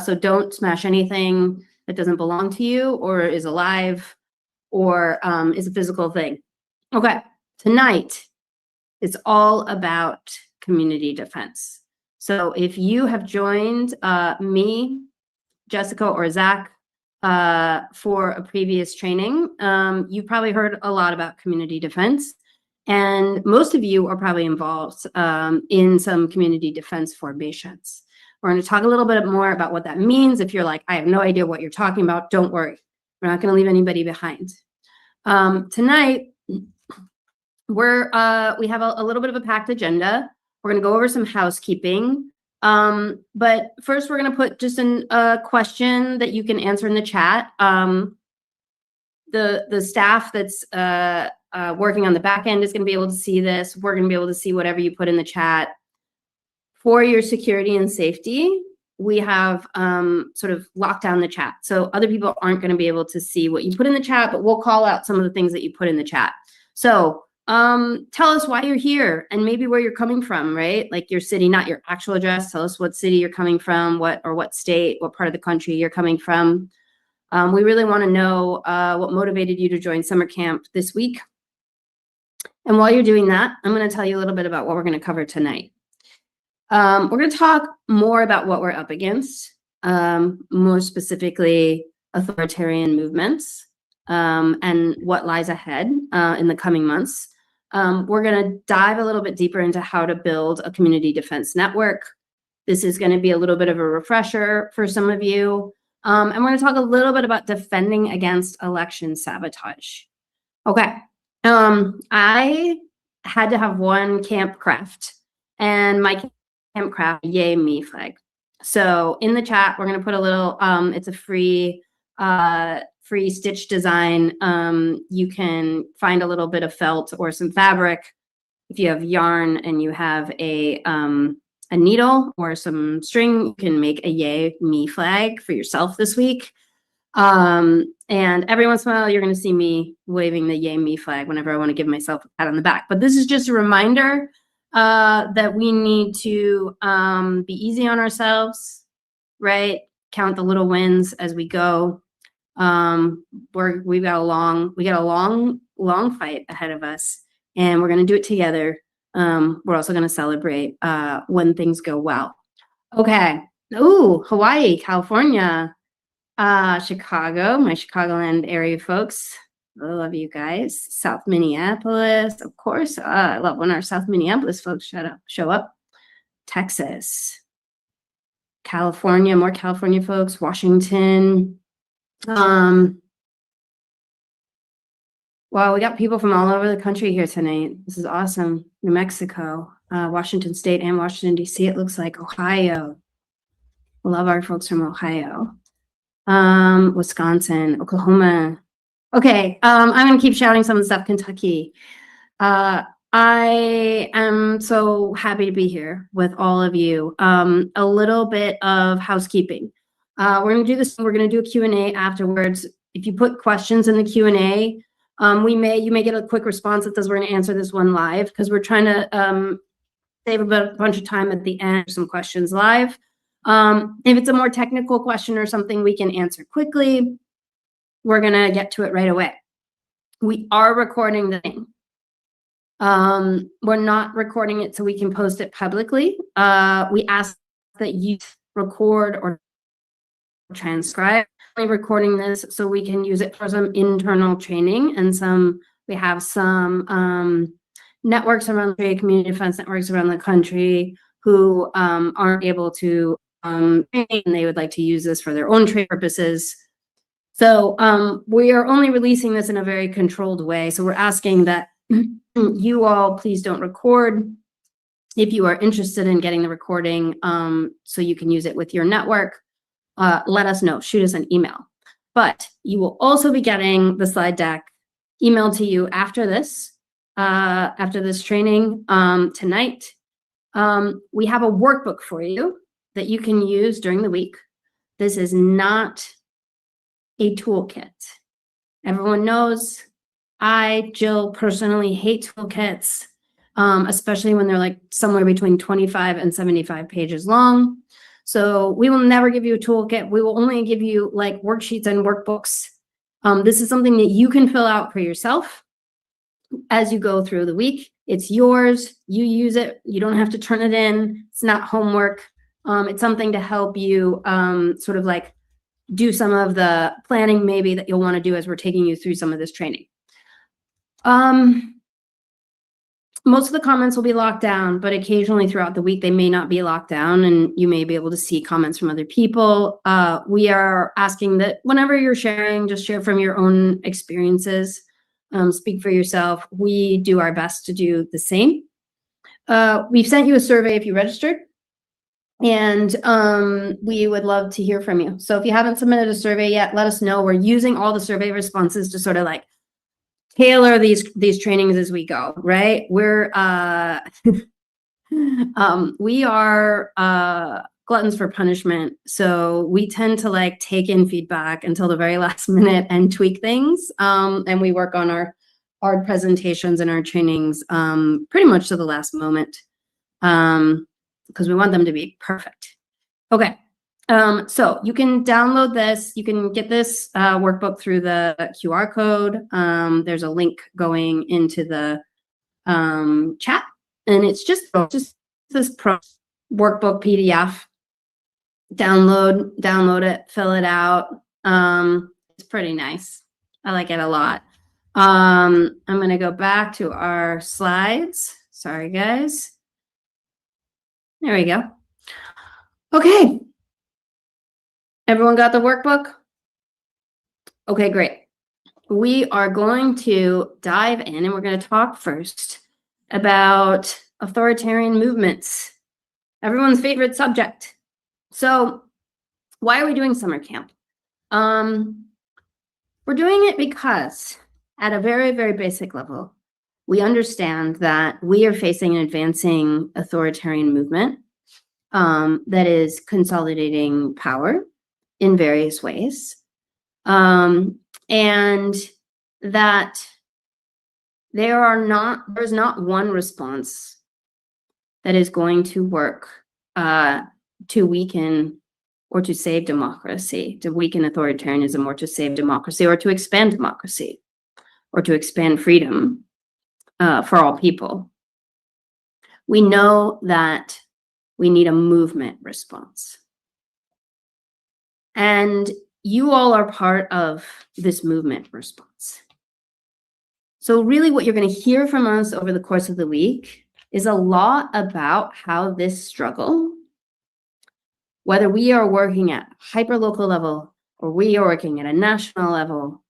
So don't smash anything that doesn't belong to you or is alive or is a physical thing. Okay, tonight, it's all about community defense. So if you have joined me, Jessica, or Zach for a previous training, you've probably heard a lot about community defense. And most of you are probably involved in some community defense formations. We're going to talk a little bit more about what that means. If you're like, I have no idea what you're talking about, don't worry. We're not going to leave anybody behind. Tonight, we have a little bit of a packed agenda. We're going to go over some housekeeping. But first, we're going to put just a question that you can answer in the chat. The staff that's working on the back end is going to be able to see this. We're going to be able to see whatever you put in the chat. For your security and safety, we have sort of locked down the chat. So other people aren't going to be able to see what you put in the chat, but we'll call out some of the things that you put in the chat. So tell us why you're here and maybe where you're coming from, right? Like your city, not your actual address. Tell us what city you're coming from, what state, what part of the country you're coming from. We really want to know what motivated you to join summer camp this week. And while you're doing that, I'm going to tell you a little bit about what we're going to cover tonight. We're going to talk more about what we're up against, more specifically authoritarian movements and what lies ahead in the coming months. We're going to dive a little bit deeper into how to build a community defense network. This is going to be a little bit of a refresher for some of you. And we're going to talk a little bit about defending against election sabotage. Okay. I had to have one camp craft, and my camp craft, yay me flag. So in the chat, we're going to put a little, it's a free stitch design. You can find a little bit of felt or some fabric. If you have yarn and you have a needle or some string, you can make a yay me flag for yourself this week. And every once in a while, you're going to see me waving the yay me flag whenever I want to give myself a pat on the back. But this is just a reminder that we need to be easy on ourselves, right? Count the little wins as we go. We've got a long fight ahead of us, and we're going to do it together. We're also going to celebrate when things go well. Okay. Ooh, Hawaii, California, Chicago, my Chicagoland area folks. I love you guys. South Minneapolis, of course. I love when our South Minneapolis folks show up. Texas, California, more California folks. Washington. Wow, we got people from all over the country here tonight. This is awesome. New Mexico, Washington State, and Washington, D.C. It looks like Ohio. Love our folks from Ohio. Wisconsin, Oklahoma. Okay, I'm going to keep shouting some of the stuff. Kentucky. I am so happy to be here with all of you. A little bit of housekeeping. We're going to do this. We're going to do a Q&A afterwards. If you put questions in the Q&A, you may get a quick response that says we're going to answer this one live, because we're trying to save a bunch of time at the end for some questions live. If it's a more technical question or something we can answer quickly, we're going to get to it right away. We are recording the thing. We're not recording it so we can post it publicly. We ask that you record or transcribe. We're recording this so we can use it for some internal training, and we have some networks around the country, community defense networks around the country who aren't able to train, and they would like to use this for their own training purposes. So we are only releasing this in a very controlled way. So we're asking that you all please don't record. If you are interested in getting the recording so you can use it with your network, let us know. Shoot us an email. But you will also be getting the slide deck emailed to you after this training tonight. We have a workbook for you that you can use during the week. This is not a toolkit. Everyone knows Jill, personally hate toolkits, especially when they're like somewhere between 25 and 75 pages long. So we will never give you a toolkit. We will only give you like worksheets and workbooks. This is something that you can fill out for yourself as you go through the week. It's yours. You use it. You don't have to turn it in. It's not homework. It's something to help you sort of like do some of the planning maybe that you'll want to do as we're taking you through some of this training. Most of the comments will be locked down, but occasionally throughout the week, they may not be locked down, and you may be able to see comments from other people. We are asking that whenever you're sharing, just share from your own experiences. Speak for yourself. We do our best to do the same. We've sent you a survey if you registered, and we would love to hear from you. So if you haven't submitted a survey yet, let us know. We're using all the survey responses to sort of like tailor these trainings as we go, right? We are gluttons for punishment. So we tend to like take in feedback until the very last minute and tweak things. And we work on our presentations and our trainings pretty much to the last moment because we want them to be perfect. Okay. So you can download this. You can get this workbook through the QR code. There's a link going into the chat, and it's just this workbook PDF. Download it, fill it out. It's pretty nice. I like it a lot. I'm going to go back to our slides. Sorry, guys. There we go. Okay. Everyone got the workbook? Okay, great. We are going to dive in and we're going to talk first about authoritarian movements, everyone's favorite subject. So why are we doing summer camp? We're doing it because at a very, very basic level, we understand that we are facing an advancing authoritarian movement that is consolidating power in various ways. And that there's not one response that is going to work to weaken or to save democracy, to weaken authoritarianism or to save democracy or to expand democracy or to expand freedom for all people. We know that we need a movement response. And you all are part of this movement response. So really what you're going to hear from us over the course of the week is a lot about how this struggle, whether we are working at hyperlocal level or we are working at a national level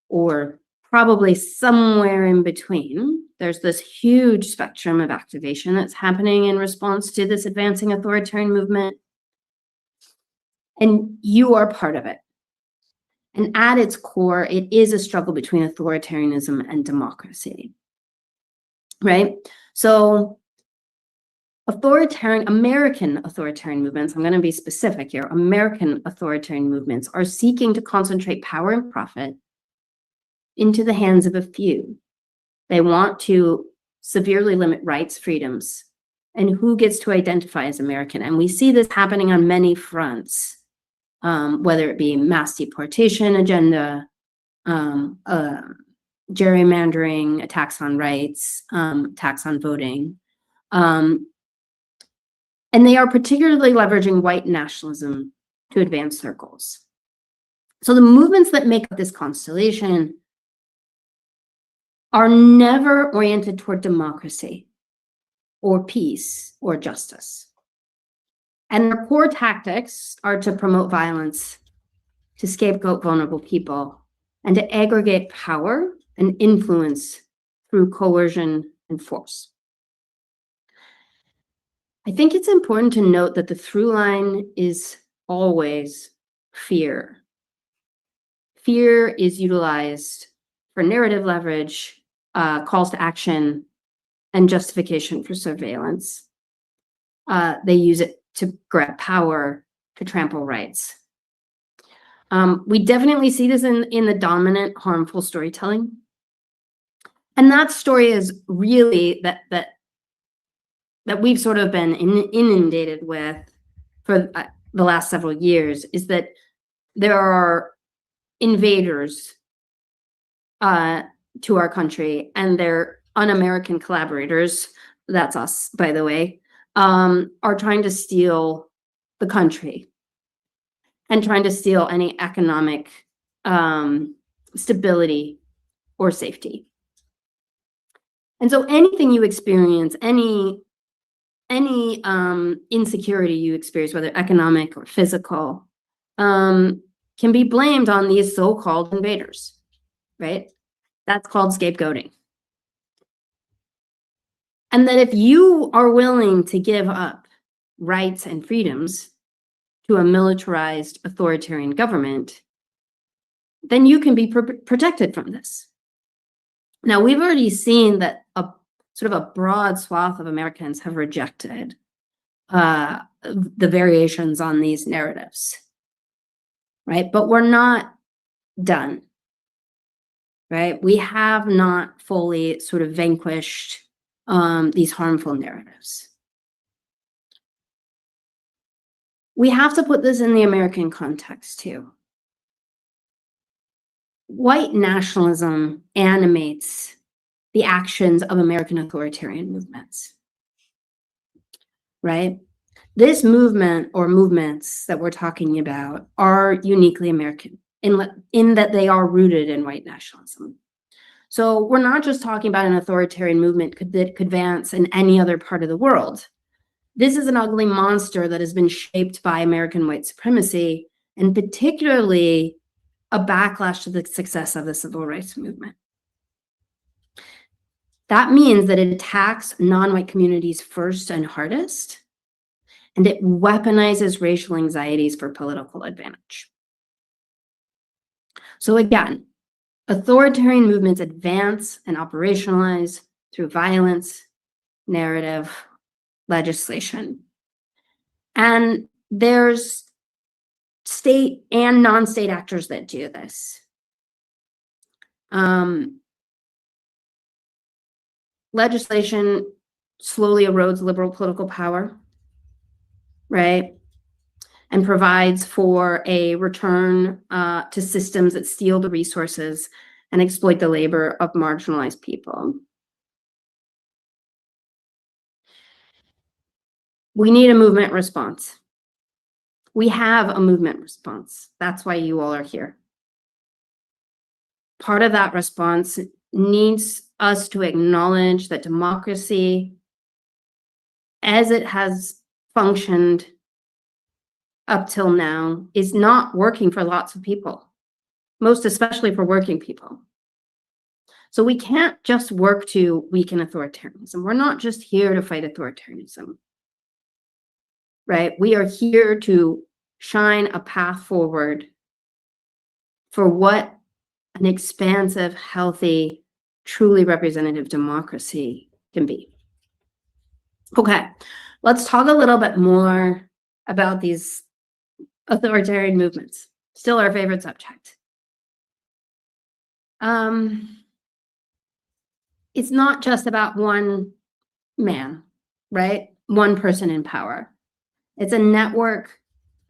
or probably somewhere in between, there's this huge spectrum of activation that's happening in response to this advancing authoritarian movement. And you are part of it. And at its core, it is a struggle between authoritarianism and democracy, right? So American authoritarian movements, I'm going to be specific here, American authoritarian movements are seeking to concentrate power and profit into the hands of a few. They want to severely limit rights, freedoms, and who gets to identify as American. And we see this happening on many fronts. Whether it be mass deportation agenda, gerrymandering, attacks on rights, attacks on voting. And they are particularly leveraging white nationalism to advance their goals. So the movements that make up this constellation are never oriented toward democracy or peace or justice. And their core tactics are to promote violence, to scapegoat vulnerable people, and to aggregate power and influence through coercion and force. I think it's important to note that the through line is always fear. Fear is utilized for narrative leverage, calls to action, and justification for surveillance. They use it to grab power, to trample rights. We definitely see this in the dominant harmful storytelling. And that story is really that we've sort of been inundated with for the last several years, is that there are invaders to our country and their un-American collaborators, that's us, by the way, are trying to steal the country and trying to steal any economic stability or safety. And so anything you experience, any insecurity you experience, whether economic or physical, can be blamed on these so-called invaders, right? That's called scapegoating. And that if you are willing to give up rights and freedoms to a militarized authoritarian government, then you can be protected from this. Now, we've already seen that a sort of a broad swath of Americans have rejected the variations on these narratives, right? But we're not done, right? We have not fully sort of vanquished these harmful narratives. We have to put this in the American context too. White nationalism animates the actions of American authoritarian movements, right? This movement or movements that we're talking about are uniquely American in that they are rooted in white nationalism. So we're not just talking about an authoritarian movement that could advance in any other part of the world. This is an ugly monster that has been shaped by American white supremacy, and particularly a backlash to the success of the civil rights movement. That means that it attacks non-white communities first and hardest, and it weaponizes racial anxieties for political advantage. So again, authoritarian movements advance and operationalize through violence, narrative, legislation. And there's state and non-state actors that do this. Legislation slowly erodes liberal political power, right? And provides for a return to systems that steal the resources and exploit the labor of marginalized people. We need a movement response. We have a movement response. That's why you all are here. Part of that response needs us to acknowledge that democracy, as it has functioned up till now, is not working for lots of people, most especially for working people. So we can't just work to weaken authoritarianism. We're not just here to fight authoritarianism, right? We are here to shine a path forward for what an expansive, healthy, truly representative democracy can be. Okay, let's talk a little bit more about these authoritarian movements. Still our favorite subject. It's not just about one man, right? One person in power. It's a network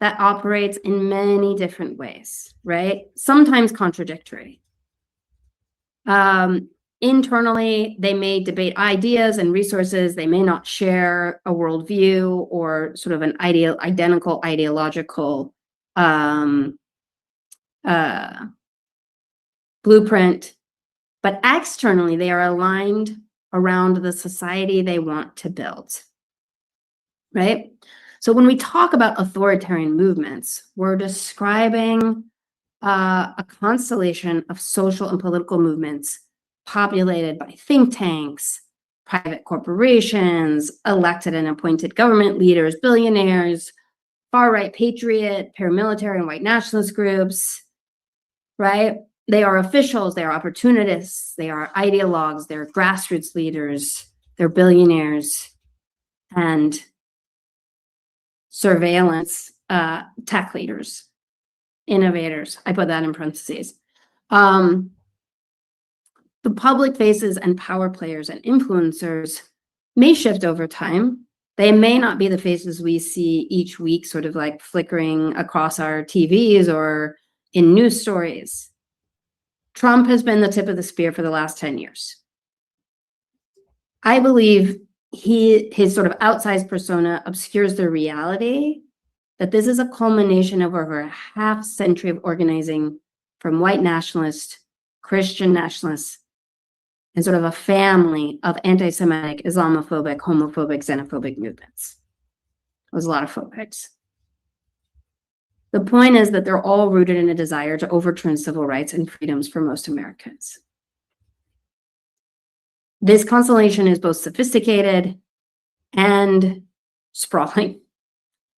that operates in many different ways, right? Sometimes contradictory. Internally, they may debate ideas and resources. They may not share a worldview or sort of an identical ideological blueprint. But externally, they are aligned around the society they want to build, right? So when we talk about authoritarian movements, we're describing a constellation of social and political movements populated by think tanks, private corporations, elected and appointed government leaders, billionaires, far-right patriot, paramilitary, and white nationalist groups, right? They are officials, they are opportunists, they are ideologues, they're grassroots leaders, they're billionaires, and surveillance tech leaders, innovators. I put that in parentheses. The public faces and power players and influencers may shift over time. They may not be the faces we see each week, sort of like flickering across our TVs or in news stories. Trump has been the tip of the spear for the last 10 years. I believe his sort of outsized persona obscures the reality that this is a culmination of over a half century of organizing from white nationalists, Christian nationalists, and sort of a family of anti-Semitic, Islamophobic, homophobic, xenophobic movements. It was a lot of phobics. The point is that they're all rooted in a desire to overturn civil rights and freedoms for most Americans. This constellation is both sophisticated and sprawling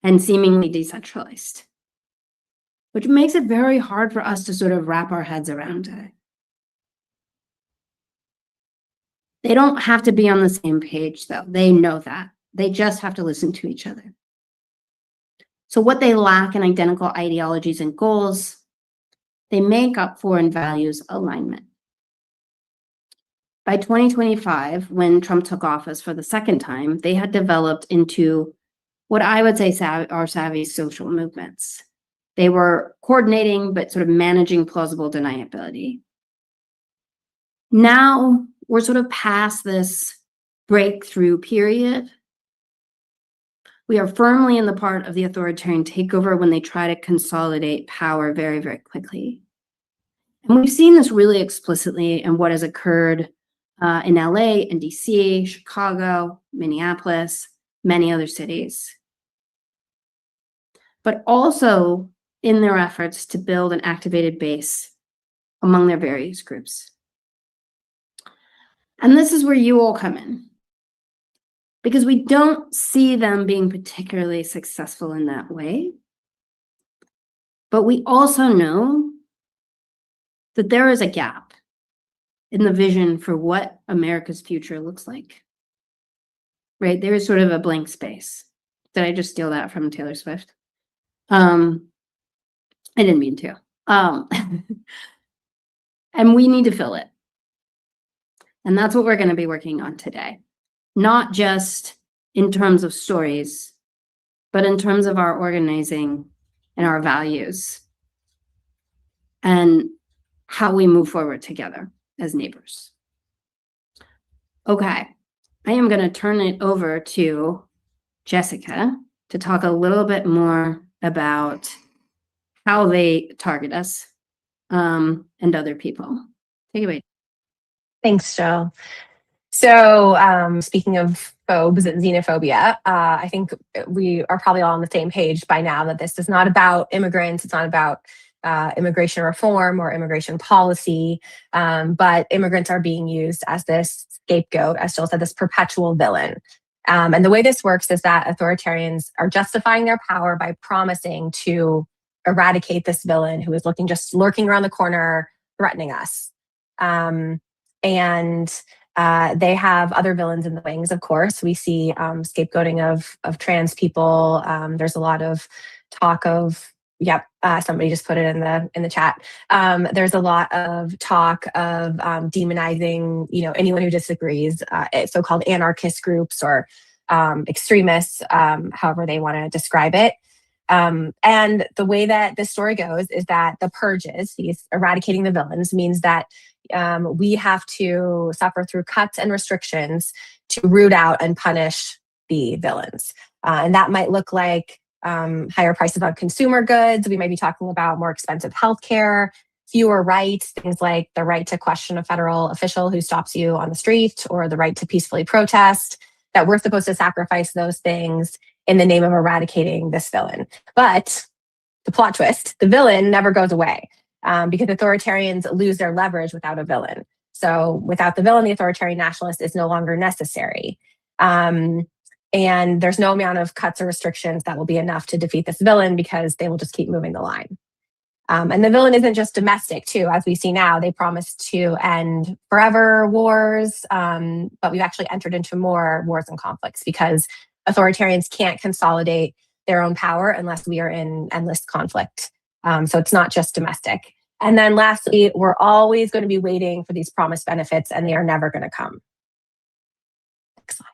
and seemingly decentralized, which makes it very hard for us to sort of wrap our heads around it. They don't have to be on the same page, though. They know that. They just have to listen to each other. So what they lack in identical ideologies and goals, they make up for in values alignment. By 2025, when Trump took office for the second time, they had developed into what I would say are savvy social movements. They were coordinating, but sort of managing plausible deniability. Now we're sort of past this breakthrough period. We are firmly in the part of the authoritarian takeover when they try to consolidate power very, very quickly. And we've seen this really explicitly in what has occurred in LA, in DC, Chicago, Minneapolis, many other cities, but also in their efforts to build an activated base among their various groups. And this is where you all come in, because we don't see them being particularly successful in that way. But we also know that there is a gap in the vision for what America's future looks like. Right? There is sort of a blank space. Did I just steal that from Taylor Swift? I didn't mean to. And we need to fill it. And that's what we're going to be working on today. Not just in terms of stories, but in terms of our organizing and our values and how we move forward together as neighbors. Okay, I am going to turn it over to Jessica to talk a little bit more about how they target us and other people. Take it away. Thanks, Jill. So speaking of phobes and xenophobia, I think we are probably all on the same page by now that this is not about immigrants. It's not about immigration reform or immigration policy, but immigrants are being used as this scapegoat, as Jill said, this perpetual villain. And the way this works is that authoritarians are justifying their power by promising to eradicate this villain who is just lurking around the corner, threatening us. And they have other villains in the wings, of course. We see scapegoating of trans people. There's a lot of talk of, somebody just put it in the chat. There's a lot of talk of demonizing, anyone who disagrees, so-called anarchist groups or extremists, however they want to describe it. And the way that this story goes is that the purges, these eradicating the villains, means that we have to suffer through cuts and restrictions to root out and punish the villains. And that might look like higher prices on consumer goods. We might be talking about more expensive healthcare, fewer rights, things like the right to question a federal official who stops you on the street, or the right to peacefully protest, that we're supposed to sacrifice those things in the name of eradicating this villain. But the plot twist, the villain never goes away. Because authoritarians lose their leverage without a villain. So without the villain, the authoritarian nationalist is no longer necessary. And there's no amount of cuts or restrictions that will be enough to defeat this villain, because they will just keep moving the line. And the villain isn't just domestic too, as we see now. They promised to end forever wars, but we've actually entered into more wars and conflicts because authoritarians can't consolidate their own power unless we are in endless conflict. So it's not just domestic. And then lastly, we're always going to be waiting for these promised benefits, and they are never going to come. Next slide.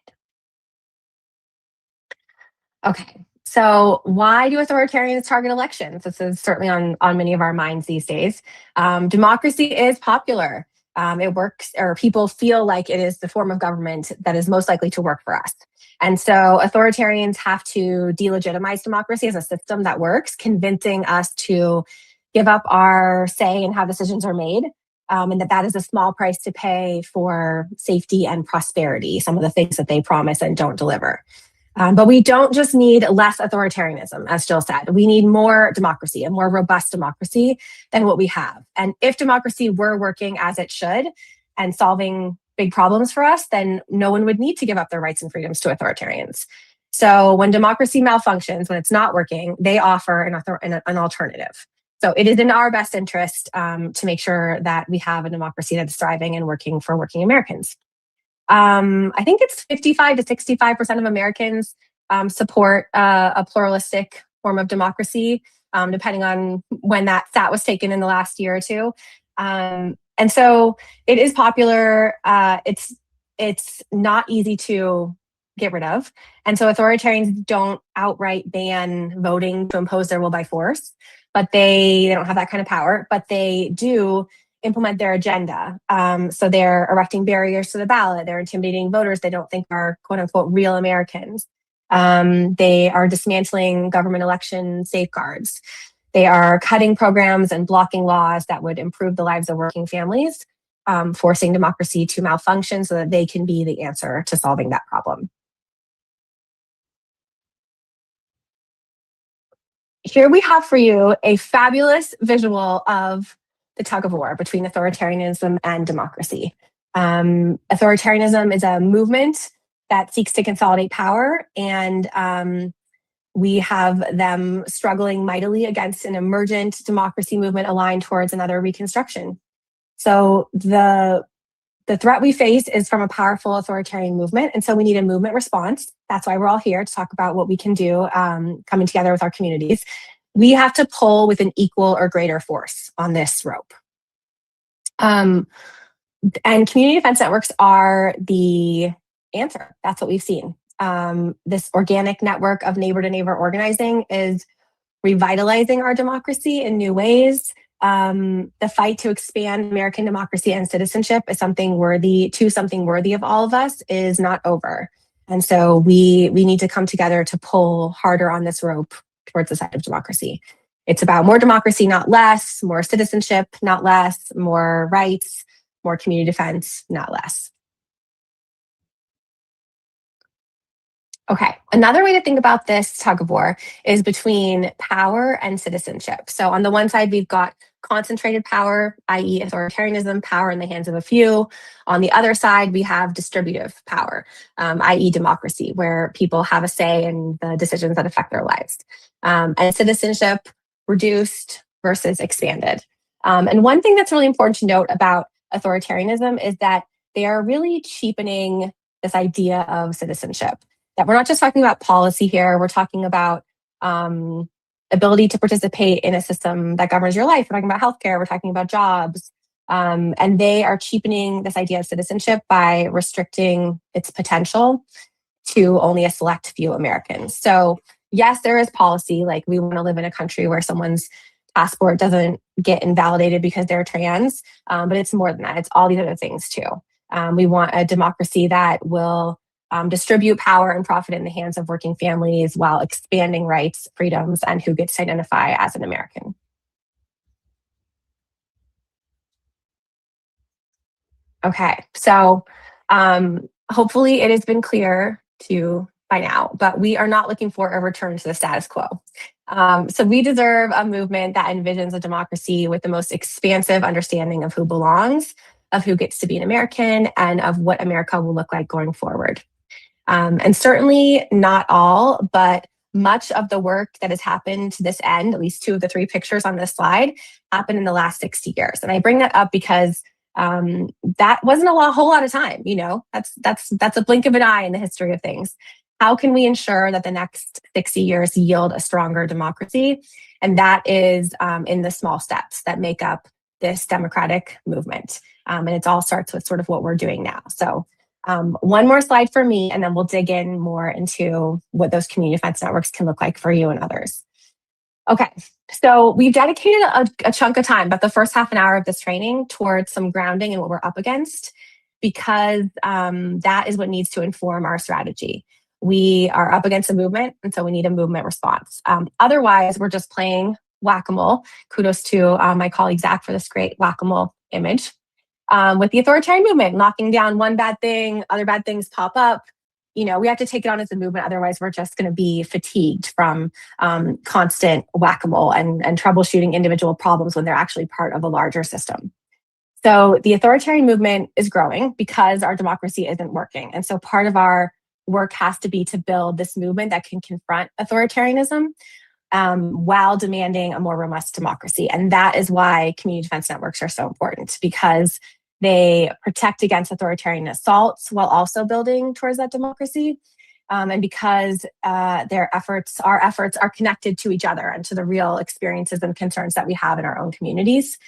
Okay, so why do authoritarians target elections? This is certainly on many of our minds these days. Democracy is popular. It works, or people feel like it is the form of government that is most likely to work for us. And so authoritarians have to delegitimize democracy as a system that works, convincing us to give up our say in how decisions are made, and that is a small price to pay for safety and prosperity, some of the things that they promise and don't deliver. But we don't just need less authoritarianism, as Jill said. We need more democracy, a more robust democracy than what we have. And if democracy were working as it should and solving big problems for us, then no one would need to give up their rights and freedoms to authoritarians. So when democracy malfunctions, when it's not working, they offer an alternative. So it is in our best interest to make sure that we have a democracy that's thriving and working for working Americans. I think it's 55 to 65% of Americans support a pluralistic form of democracy, depending on when that stat was taken in the last year or two. And so it is popular. It's not easy to get rid of. And so authoritarians don't outright ban voting to impose their will by force, but they don't have that kind of power, but they do implement their agenda. So they're erecting barriers to the ballot. They're intimidating voters they don't think are quote unquote real Americans. They are dismantling government election safeguards. They are cutting programs and blocking laws that would improve the lives of working families, forcing democracy to malfunction so that they can be the answer to solving that problem. here we have for you a fabulous visual of the tug of war between authoritarianism and democracy. Authoritarianism is a movement that seeks to consolidate power, and we have them struggling mightily against an emergent democracy movement aligned towards another reconstruction. So the threat we face is from a powerful authoritarian movement, and so we need a movement response. That's why we're all here to talk about what we can do coming together with our communities. We have to pull with an equal or greater force on this rope. And community defense networks are the answer. That's what we've seen. This organic network of neighbor-to-neighbor organizing is revitalizing our democracy in new ways. The fight to expand American democracy and citizenship is something worthy of all of us is not over. And so we need to come together to pull harder on this rope towards the side of democracy. It's about more democracy, not less, more citizenship, not less, more rights, more community defense, not less. Okay, another way to think about this tug of war is between power and citizenship. So on the one side, we've got concentrated power, i.e. authoritarianism, power in the hands of a few. On the other side, we have distributive power, i.e. democracy, where people have a say in the decisions that affect their lives. And citizenship, reduced versus expanded. And one thing that's really important to note about authoritarianism is that they are really cheapening this idea of citizenship. That we're not just talking about policy here, we're talking about ability to participate in a system that governs your life. We're talking about healthcare, we're talking about jobs. And they are cheapening this idea of citizenship by restricting its potential to only a select few Americans. So yes, there is policy, like we want to live in a country where someone's passport doesn't get invalidated because they're trans, but it's more than that. It's all these other things too. We want a democracy that will distribute power and profit in the hands of working families while expanding rights, freedoms, and who gets to identify as an American. Okay, so hopefully it has been clear to you by now, but we are not looking for a return to the status quo. So we deserve a movement that envisions a democracy with the most expansive understanding of who belongs, of who gets to be an American, and of what America will look like going forward. And certainly not all, but much of the work that has happened to this end, at least two of the three pictures on this slide, happened in the last 60 years. And I bring that up because that wasn't a whole lot of time. You know, that's a blink of an eye in the history of things. How can we ensure that the next 60 years yield a stronger democracy? And that is in the small steps that make up this democratic movement. And it all starts with sort of what we're doing now. So one more slide for me, and then we'll dig in more into what those community defense networks can look like for you and others. Okay, so we've dedicated a chunk of time, about the first half an hour of this training, towards some grounding in what we're up against, because that is what needs to inform our strategy. We are up against a movement, and so we need a movement response. Otherwise, we're just playing whack-a-mole. Kudos to my colleague Zach for this great whack-a-mole image. With the authoritarian movement, knocking down one bad thing, other bad things pop up. You know, we have to take it on as a movement. Otherwise, we're just going to be fatigued from constant whack-a-mole and troubleshooting individual problems when they're actually part of a larger system. So the authoritarian movement is growing because our democracy isn't working. And so part of our work has to be to build this movement that can confront authoritarianism while demanding a more robust democracy. And that is why community defense networks are so important, because they protect against authoritarian assaults while also building towards that democracy. And because our efforts are connected to each other and to the real experiences and concerns that we have in our own communities.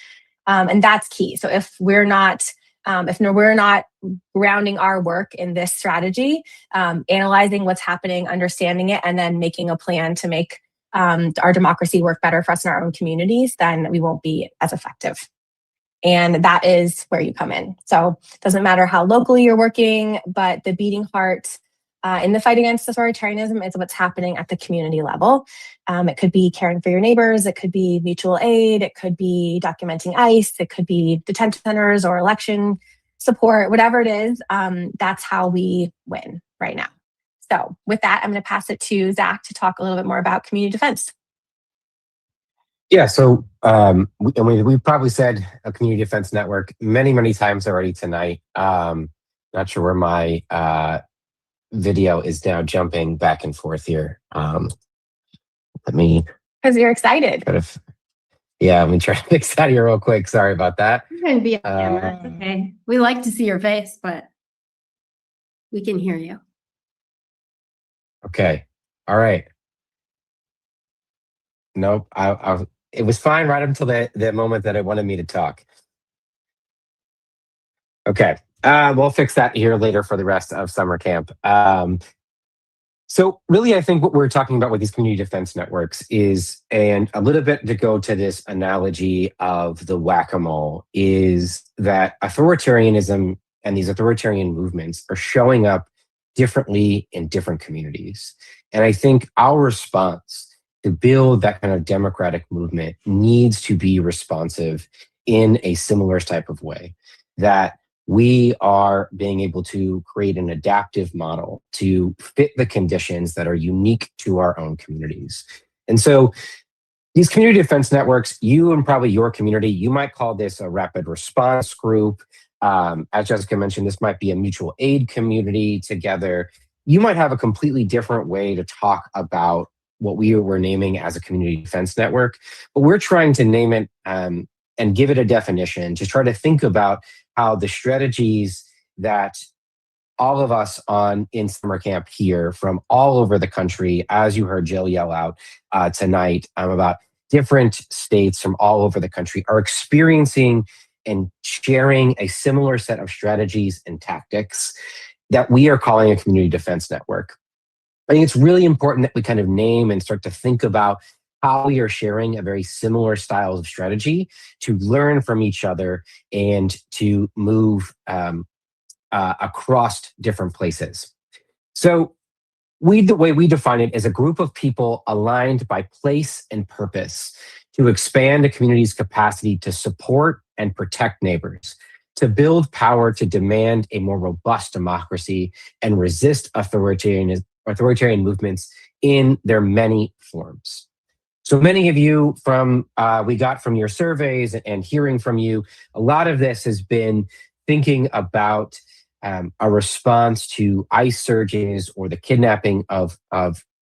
And that's key. So if we're not grounding our work in this strategy, analyzing what's happening, understanding it, and then making a plan to make our democracy work better for us in our own communities, then we won't be as effective. And that is where you come in. So it doesn't matter how locally you're working, but the beating heart in the fight against authoritarianism is what's happening at the community level. It could be caring for your neighbors, it could be mutual aid, it could be documenting ICE, it could be detention centers or election support, whatever it is, that's how we win right now. So with that, I'm going to pass it to Zach to talk a little bit more about community defense. Yeah, so we've probably said a community defense network many times already tonight. Not sure where my video is now jumping back and forth here. Let me. Because you're excited. Yeah, let me try to fix that here real quick. Sorry about that. You're going to be on camera. It's okay. We like to see your face, but we can hear you. Okay. All right. Nope. It was fine right up until the moment that it wanted me to talk. Okay. We'll fix that here later for the rest of summer camp. So really, I think what we're talking about with these community defense networks is, and a little bit to go to this analogy of the whack-a-mole, is that authoritarianism and these authoritarian movements are showing up differently in different communities. And I think our response to build that kind of democratic movement needs to be responsive in a similar type of way, that we are being able to create an adaptive model to fit the conditions that are unique to our own communities. And so these community defense networks, you and probably your community, you might call this a rapid response group. As Jessica mentioned, this might be a mutual aid community together. You might have a completely different way to talk about what we were naming as a community defense network, but we're trying to name it and give it a definition to try to think about how the strategies that all of us in summer camp here from all over the country, as you heard Jill yell out tonight about different states from all over the country, are experiencing and sharing a similar set of strategies and tactics that we are calling a community defense network. I think it's really important that we kind of name and start to think about how we are sharing a very similar style of strategy to learn from each other and to move across different places. So the way we define it is a group of people aligned by place and purpose to expand a community's capacity to support and protect neighbors, to build power to demand a more robust democracy and resist authoritarian movements in their many forms. So many of you we got from your surveys and hearing from you, a lot of this has been thinking about a response to ICE surges or the kidnapping of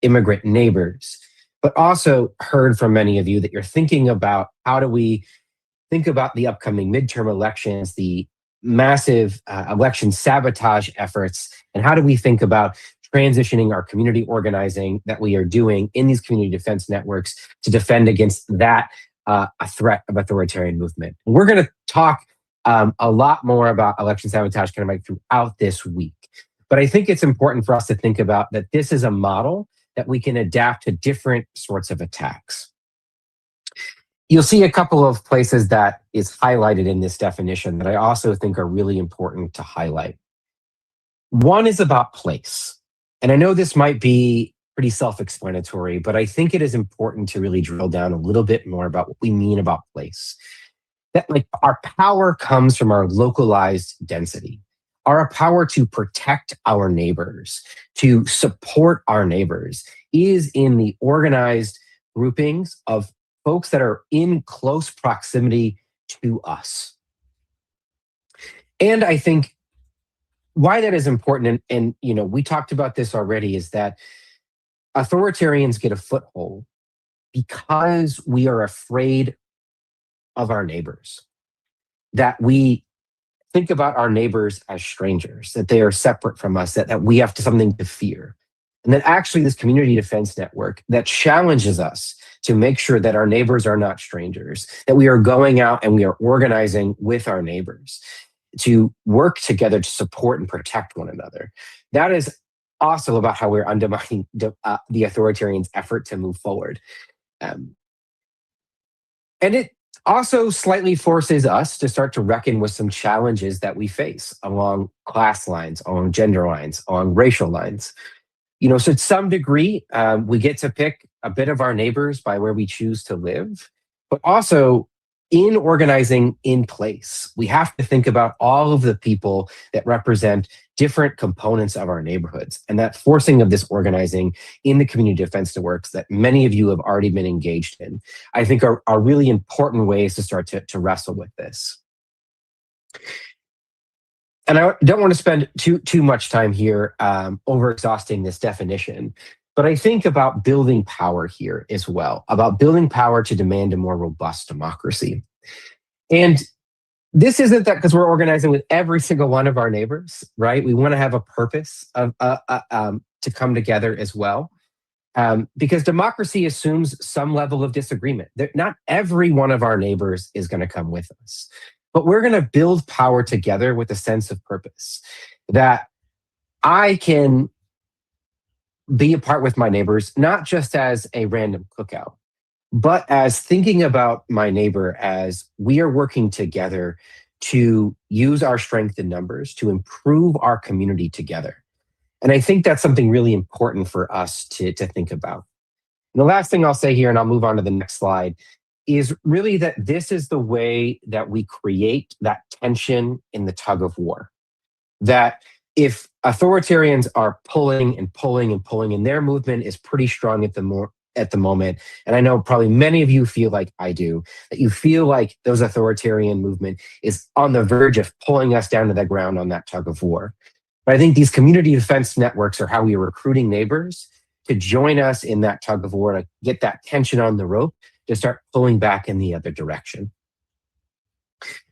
immigrant neighbors, but also heard from many of you that you're thinking about how do we think about the upcoming midterm elections, the massive election sabotage efforts, and how do we think about transitioning our community organizing that we are doing in these community defense networks to defend against that a threat of authoritarian movement. We're going to talk a lot more about election sabotage kind of like throughout this week. But I think it's important for us to think about that this is a model that we can adapt to different sorts of attacks. You'll see a couple of places that is highlighted in this definition that I also think are really important to highlight. One is about place. And I know this might be pretty self-explanatory, but I think it is important to really drill down a little bit more about what we mean about place. That like our power comes from our localized density, our power to protect our neighbors, to support our neighbors is in the organized groupings of folks that are in close proximity to us. And I think why that is important, and you know, we talked about this already, is that authoritarians get a foothold because we are afraid of our neighbors, that we think about our neighbors as strangers, that they are separate from us, that we have something to fear. And that actually this community defense network that challenges us to make sure that our neighbors are not strangers, that we are going out and we are organizing with our neighbors to work together to support and protect one another. That is also about how we're undermining the authoritarians' effort to move forward. And it also slightly forces us to start to reckon with some challenges that we face along class lines, along gender lines, along racial lines. You know, so to some degree, we get to pick a bit of our neighbors by where we choose to live, but also in organizing in place, we have to think about all of the people that represent different components of our neighborhoods, and that forcing of this organizing in the community defense networks that many of you have already been engaged in, I think are really important ways to start to wrestle with this. And I don't want to spend too much time here over exhausting this definition, but I think about building power here as well, about building power to demand a more robust democracy. And this isn't that because we're organizing with every single one of our neighbors, right? We want to have a purpose of, to come together as well. Because democracy assumes some level of disagreement. Not every one of our neighbors is going to come with us, but we're going to build power together with a sense of purpose that I can be apart with my neighbors, not just as a random cookout, but as thinking about my neighbor as we are working together to use our strength in numbers to improve our community together. And I think that's something really important for us to think about. And the last thing I'll say here, and I'll move on to the next slide, is really that this is the way that we create that tension in the tug of war. That if authoritarians are pulling and pulling and pulling, and their movement is pretty strong at the moment, and I know probably many of you feel like I do, that you feel like those authoritarian movement is on the verge of pulling us down to the ground on that tug of war. But I think these community defense networks are how we are recruiting neighbors to join us in that tug of war, to get that tension on the rope, to start pulling back in the other direction.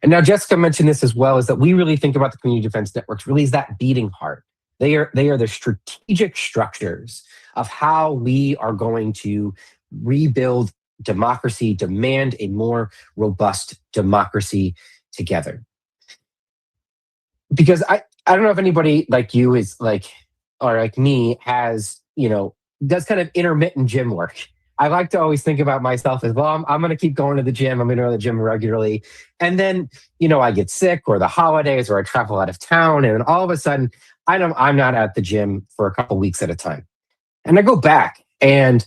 And now Jessica mentioned this as well, is that we really think about the community defense networks really as that beating heart. They are the strategic structures of how we are going to rebuild democracy, demand a more robust democracy together. Because I don't know if anybody like you is like, or like me has, does kind of intermittent gym work. I like to always think about myself as, well, I'm going to keep going to the gym. I'm going to go to the gym regularly. And then, I get sick or the holidays or I travel out of town. And then all of a sudden, I'm not at the gym for a couple weeks at a time. And I go back and,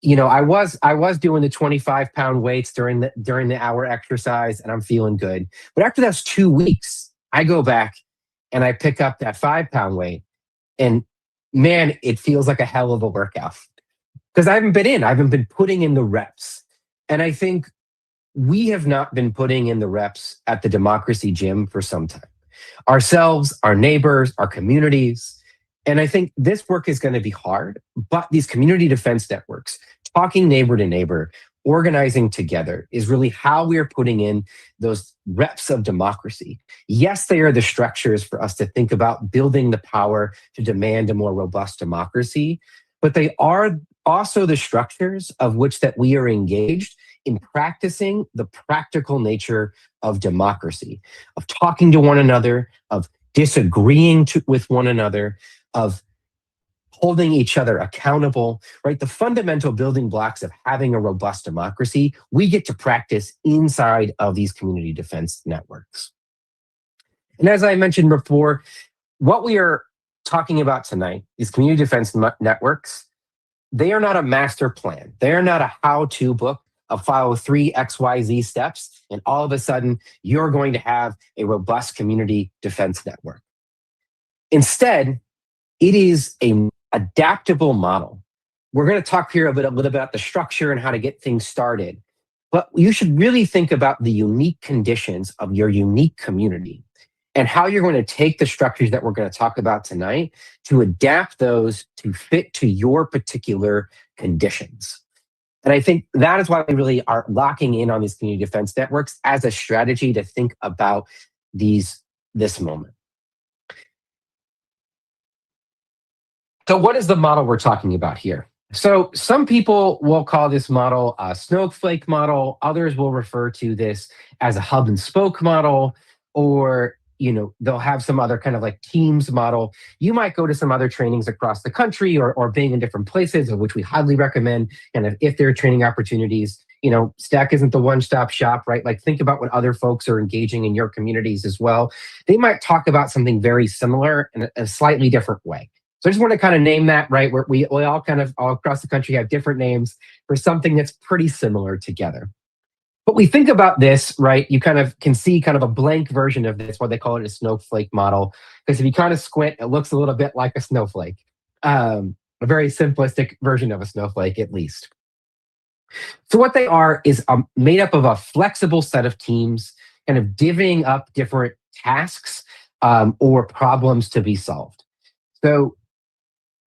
I was doing the 25-pound weights during the hour exercise and I'm feeling good. But after those 2 weeks, I go back and I pick up that 5-pound weight and man, it feels like a hell of a workout. Because I haven't been putting in the reps. And I think we have not been putting in the reps at the democracy gym for some time. Ourselves, our neighbors, our communities. And I think this work is going to be hard, but these community defense networks, talking neighbor to neighbor, organizing together is really how we are putting in those reps of democracy. Yes, they are the structures for us to think about building the power to demand a more robust democracy, but they are also the structures of which that we are engaged in practicing the practical nature of democracy, of talking to one another, of disagreeing with one another, of holding each other accountable, right? The fundamental building blocks of having a robust democracy, we get to practice inside of these community defense networks. And as I mentioned before, what we are talking about tonight is community defense networks. They are not a master plan. They are not a how-to book of follow 3 XYZ steps, and all of a sudden, you're going to have a robust community defense network. Instead, it is an adaptable model. We're going to talk here a little bit about the structure and how to get things started, but you should really think about the unique conditions of your unique community and how you're going to take the structures that we're going to talk about tonight to adapt those to fit to your particular conditions. And I think that is why we really are locking in on these community defense networks as a strategy to think about this moment. So what is the model we're talking about here? So some people will call this model a snowflake model. Others will refer to this as a hub and spoke model, or they'll have some other kind of like teams model. You might go to some other trainings across the country or being in different places, of which we highly recommend. And if there are training opportunities, Stack isn't the one-stop shop, right? Like think about when other folks are engaging in your communities as well. They might talk about something very similar in a slightly different way. So I just want to kind of name that, right? Where we all kind of all across the country have different names for something that's pretty similar together. But we think about this, right? You kind of can see kind of a blank version of this, what they call it a snowflake model. Because if you kind of squint, it looks a little bit like a snowflake. A very simplistic version of a snowflake, at least. So what they are is made up of a flexible set of teams, kind of divvying up different tasks or problems to be solved. So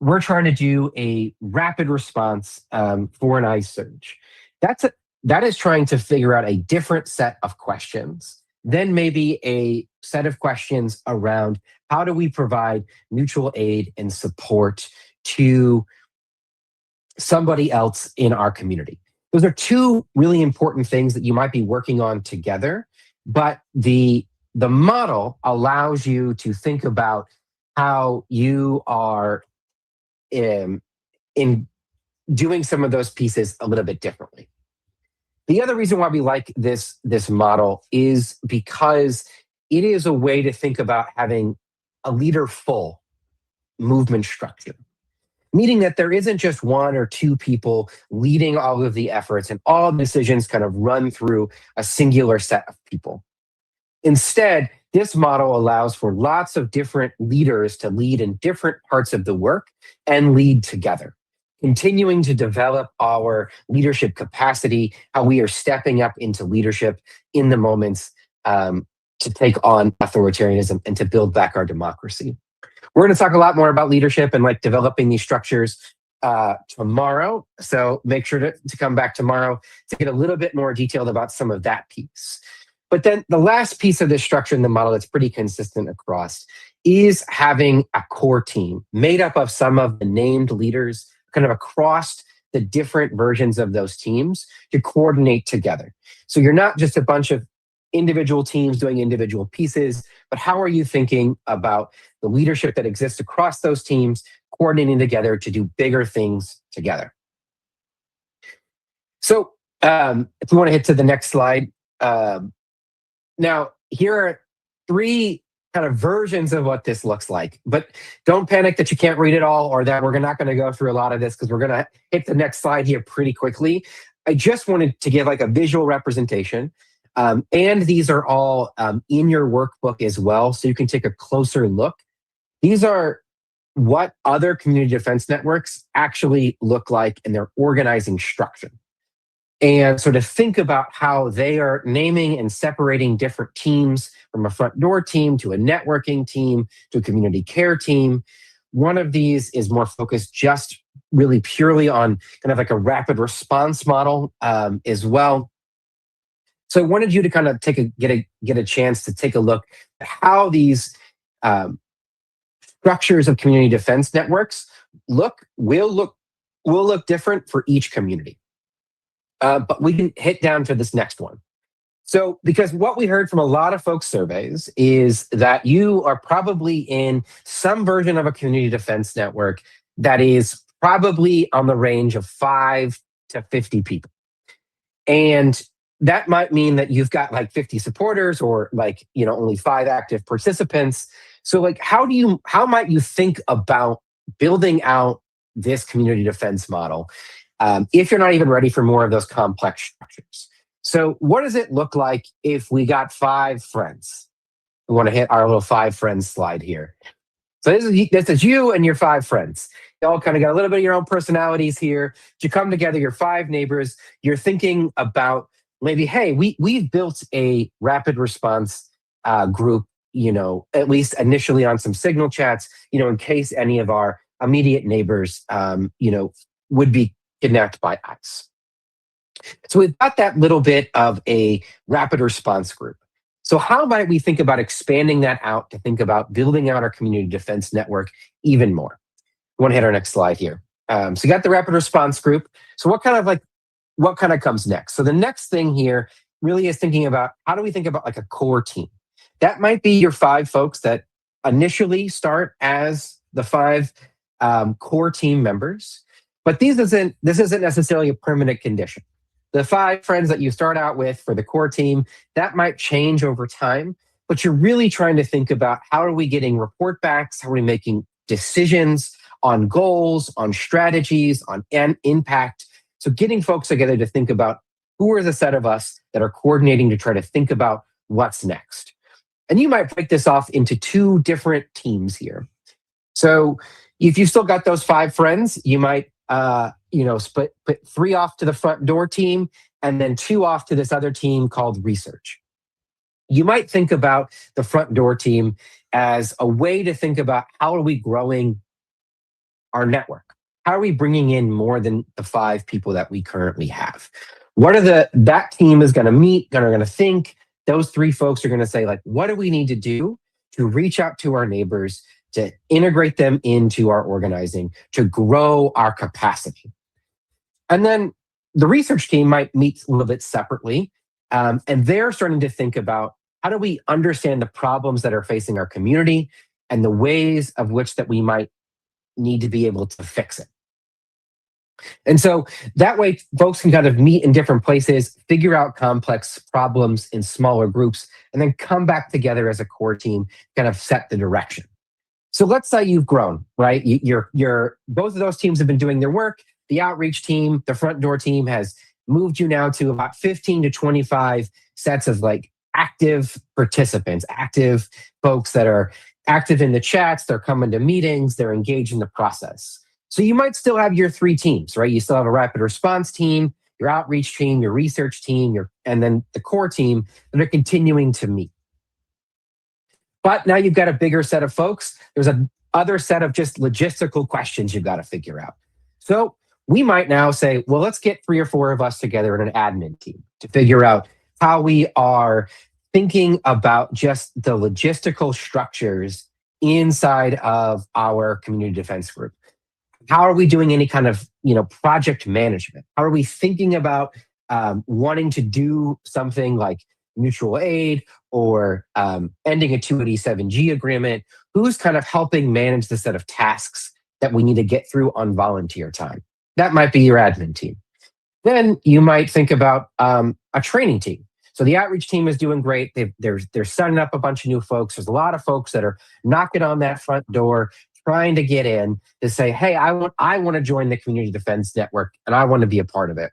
we're trying to do a rapid response for an ICE surge. That is trying to figure out a different set of questions. Then maybe a set of questions around how do we provide mutual aid and support to somebody else in our community. Those are two really important things that you might be working on together, but the model allows you to think about how you are in doing some of those pieces a little bit differently. The other reason why we like this model is because it is a way to think about having a leader-full movement structure, meaning that there isn't just one or two people leading all of the efforts and all decisions kind of run through a singular set of people. Instead, this model allows for lots of different leaders to lead in different parts of the work and lead together, continuing to develop our leadership capacity, how we are stepping up into leadership in the moments to take on authoritarianism and to build back our democracy. We're going to talk a lot more about leadership and like developing these structures tomorrow. So make sure to come back tomorrow to get a little bit more detailed about some of that piece. But then the last piece of this structure in the model that's pretty consistent across is having a core team made up of some of the named leaders kind of across the different versions of those teams to coordinate together. So you're not just a bunch of individual teams doing individual pieces, but how are you thinking about the leadership that exists across those teams, coordinating together to do bigger things together? So if we want to hit to the next slide. Now, here are three kind of versions of what this looks like, but don't panic that you can't read it all or that we're not going to go through a lot of this because we're going to hit the next slide here pretty quickly. I just wanted to give like a visual representation. And these are all in your workbook as well, so you can take a closer look. These are what other community defense networks actually look like in their organizing structure. And so to think about how they are naming and separating different teams from a front door team to a networking team to a community care team. One of these is more focused just really purely on kind of like a rapid response model as well. So I wanted you to kind of get a chance to take a look at how these structures of community defense networks will look different for each community. But we can hit down to this next one. So, because what we heard from a lot of folks' surveys is that you are probably in some version of a community defense network that is probably on the range of 5 to 50 people. And that might mean that you've got like 50 supporters or like, only 5 active participants. So like, how might you think about building out this community defense model if you're not even ready for more of those complex structures? So what does it look like if we got 5 friends? We want to hit our little 5 friends slide here. So this is you and your 5 friends. You all kind of got a little bit of your own personalities here. You come together, you're 5 neighbors. You're thinking about maybe, hey, we've built a rapid response group, at least initially on some signal chats, in case any of our immediate neighbors, would be kidnapped by ICE. So we've got that little bit of a rapid response group. So how might we think about expanding that out to think about building out our community defense network even more? We want to hit our next slide here. So you got the rapid response group. So what kind of comes next? So the next thing here really is thinking about how do we think about like a core team? That might be your 5 folks that initially start as the 5 core team members. But this isn't necessarily a permanent condition. The 5 friends that you start out with for the core team, that might change over time, but you're really trying to think about how are we getting report backs, how are we making decisions on goals, on strategies, on impact. So getting folks together to think about Who are the set of us that are coordinating to try to think about what's next? And you might break this off into two different teams here. So if you still got those 5 friends, you might put 3 off to the front door team and then 2 off to this other team called research. You might think about the front door team as a way to think about how are we growing our network? How are we bringing in more than the 5 people that we currently have? What are that team is going to meet, going to think. Those 3 folks are going to say, like, what do we need to do to reach out to our neighbors, to integrate them into our organizing, to grow our capacity? And then the research team might meet a little bit separately, and they're starting to think about how do we understand the problems that are facing our community and the ways of which that we might need to be able to fix it. And so that way, folks can kind of meet in different places, figure out complex problems in smaller groups, and then come back together as a core team, kind of set the direction. So let's say you've grown, right? Both of those teams have been doing their work. The outreach team, the front door team has moved you now to about 15 to 25 sets of like active participants, active folks that are active in the chats, they're coming to meetings, they're engaged in the process. So you might still have your 3 teams, right? You still have a rapid response team, your outreach team, your research team, and then the core team that are continuing to meet. But now you've got a bigger set of folks. There's a other set of just logistical questions you've got to figure out. So we might now say, well, let's get 3 or 4 of us together in an admin team to figure out how we are thinking about just the logistical structures inside of our community defense group. How are we doing any kind of project management? How are we thinking about wanting to do something like mutual aid or ending a 287G agreement? Who's kind of helping manage the set of tasks that we need to get through on volunteer time? That might be your admin team. Then you might think about a training team. So the outreach team is doing great. They're setting up a bunch of new folks. There's a lot of folks that are knocking on that front door, trying to get in to say, hey, I want to join the community defense network and I want to be a part of it.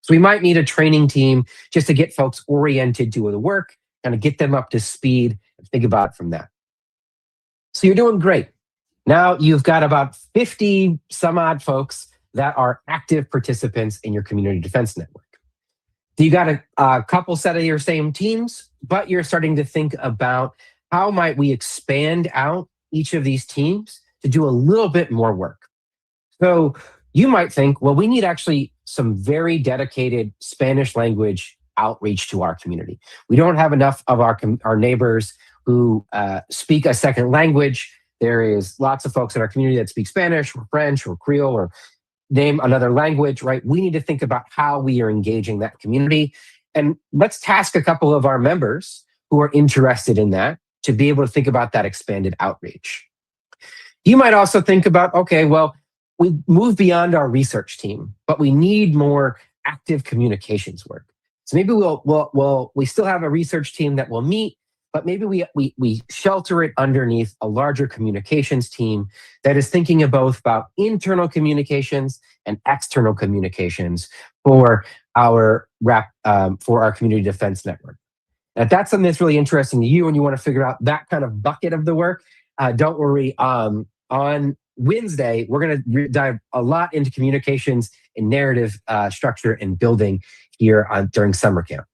So we might need a training team just to get folks oriented to the work, kind of get them up to speed and think about it from that. So you're doing great. Now you've got about 50 some odd folks that are active participants in your community defense network. So you got a couple set of your same teams, but you're starting to think about how might we expand out each of these teams to do a little bit more work. So you might think, well, we need actually some very dedicated Spanish language outreach to our community. We don't have enough of our neighbors who speak a second language. There is lots of folks in our community that speak Spanish or French or Creole or name another language, right? We need to think about how we are engaging that community. And let's task a couple of our members who are interested in that to be able to think about that expanded outreach. You might also think about, okay, well, we move beyond our research team, but we need more active communications work. So maybe we still have a research team that will meet, but maybe we shelter it underneath a larger communications team that is thinking both about internal communications and external communications for our community defense network. Now, if that's something that's really interesting to you and you want to figure out that kind of bucket of the work, don't worry. On Wednesday, we're going to dive a lot into communications and narrative structure and building here during summer camp.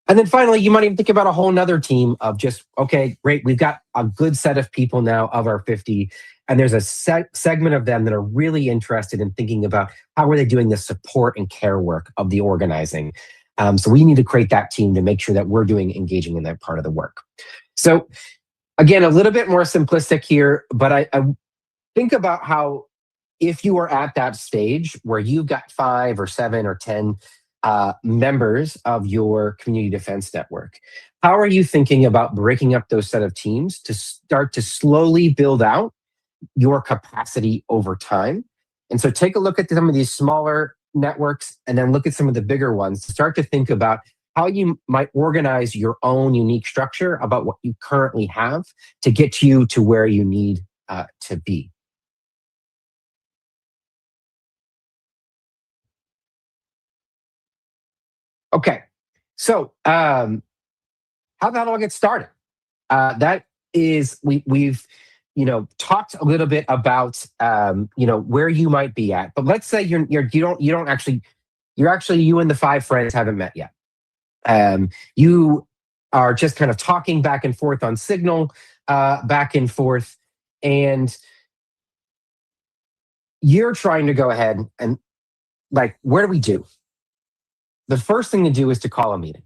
And then finally, you might even think about a whole nother team of just, okay, great, we've got a good set of people now of our 50, and there's a segment of them that are really interested in thinking about how are they doing the support and care work of the organizing. So we need to create that team to make sure that we're engaging in that part of the work. So again, a little bit more simplistic here, but I think about how if you are at that stage where you've got 5 or 7 or 10 members of your community defense network, how are you thinking about breaking up those set of teams to start to slowly build out your capacity over time? And so take a look at some of these smaller networks and then look at some of the bigger ones to start to think about how you might organize your own unique structure about what you currently have to get you to where you need to be. Okay, so how that all get started? That is, we've talked a little bit about where you might be at, but let's say you and the 5 friends haven't met yet. You are just kind of talking back and forth on Signal, back and forth, and you're trying to go ahead and, like, where do we do? The first thing to do is to call a meeting,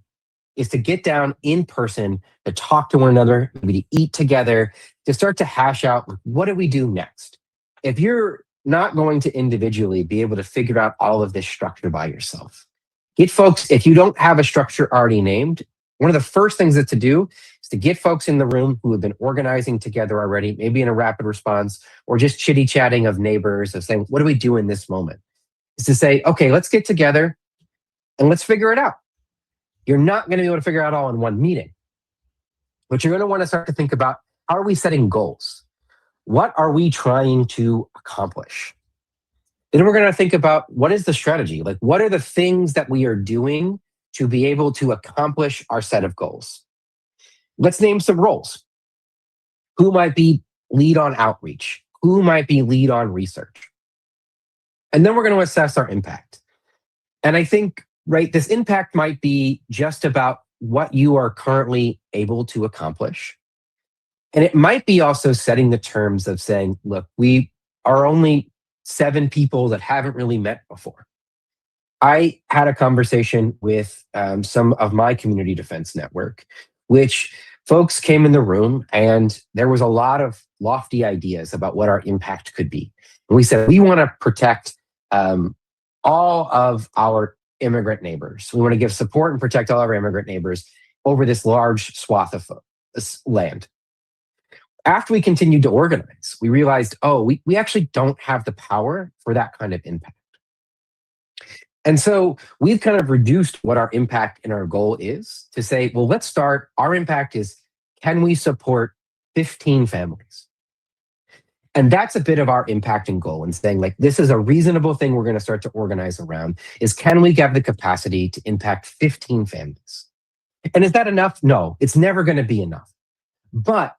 is to get down in person, to talk to one another, maybe to eat together, to start to hash out, what do we do next? If you're not going to individually be able to figure out all of this structure by yourself, get folks, if you don't have a structure already named, one of the first things that to do is to get folks in the room who have been organizing together already, maybe in a rapid response, or just chitty-chatting of neighbors, of saying, what do we do in this moment? Is to say, okay, let's get together and let's figure it out. You're not going to be able to figure out all in one meeting, but you're going to want to start to think about, how are we setting goals? What are we trying to accomplish? Then we're going to think about, what is the strategy? Like, what are the things that we are doing to be able to accomplish our set of goals? Let's name some roles. Who might be lead on outreach? Who might be lead on research? And then we're going to assess our impact. And I think, right, this impact might be just about what you are currently able to accomplish. And it might be also setting the terms of saying, look, we are only 7 people that haven't really met before. I had a conversation with some of my community defense network, which folks came in the room and there was a lot of lofty ideas about what our impact could be. And we said, we want to protect all of our immigrant neighbors. We want to give support and protect all our immigrant neighbors over this large swath of this land. After we continued to organize, we realized, we actually don't have the power for that kind of impact. And so we've kind of reduced what our impact and our goal is to say, well, let's start. Our impact is, can we support 15 families? And that's a bit of our impact and goal, and saying, like, this is a reasonable thing we're going to start to organize around, is, can we have the capacity to impact 15 families? And is that enough? No, it's never going to be enough. But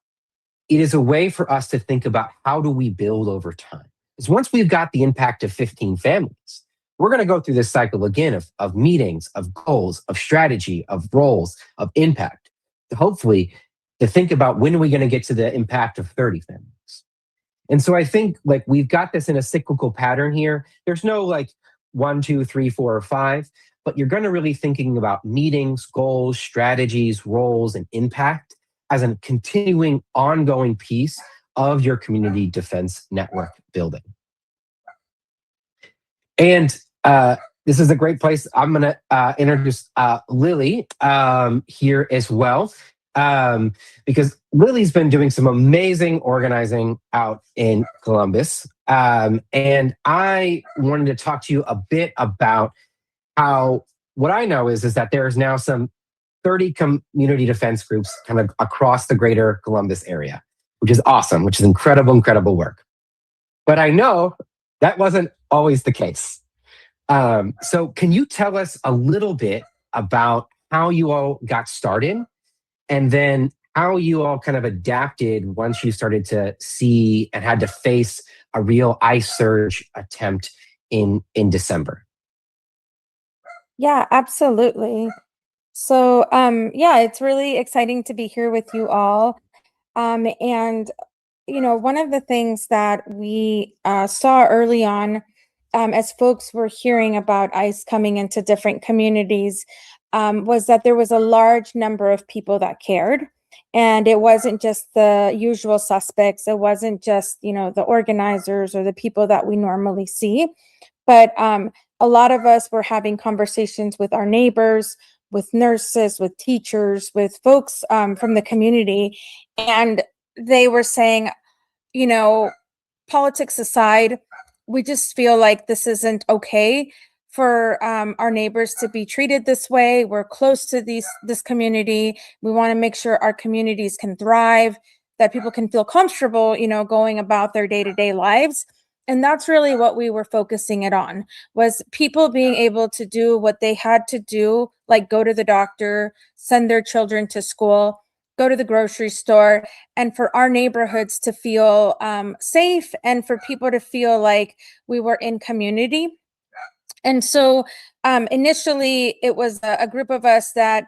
it is a way for us to think about, how do we build over time? Because once we've got the impact of 15 families, we're going to go through this cycle again of meetings, of goals, of strategy, of roles, of impact, to hopefully to think about, when are we going to get to the impact of 30 families? And so I think, like, we've got this in a cyclical pattern here. There's no like 1, 2, 3, 4, or 5, but you're going to really thinking about meetings, goals, strategies, roles, and impact as a continuing, ongoing piece of your community defense network building. And this is a great place. I'm going to introduce Lily here as well, because Lily's been doing some amazing organizing out in Columbus. And I wanted to talk to you a bit about how, what I know is that there's now some 30 community defense groups kind of across the greater Columbus area, which is awesome, which is incredible, incredible work. But I know that wasn't always the case. So can you tell us a little bit about how you all got started, and then how you all kind of adapted once you started to see and had to face a real ICE surge attempt in December? Yeah, absolutely. So, yeah, it's really exciting to be here with you all. And, one of the things that we saw early on, as folks were hearing about ICE coming into different communities, was that there was a large number of people that cared. And it wasn't just the usual suspects. It wasn't just, the organizers or the people that we normally see. But a lot of us were having conversations with our neighbors, with nurses, with teachers, with folks from the community. And they were saying, politics aside, we just feel like this isn't okay for our neighbors to be treated this way. We're close to this community. We want to make sure our communities can thrive, that people can feel comfortable, going about their day-to-day lives. And that's really what we were focusing it on, was people being able to do what they had to do, like go to the doctor, send their children to school, go to the grocery store, and for our neighborhoods to feel safe, and for people to feel like we were in community. And so initially it was a group of us that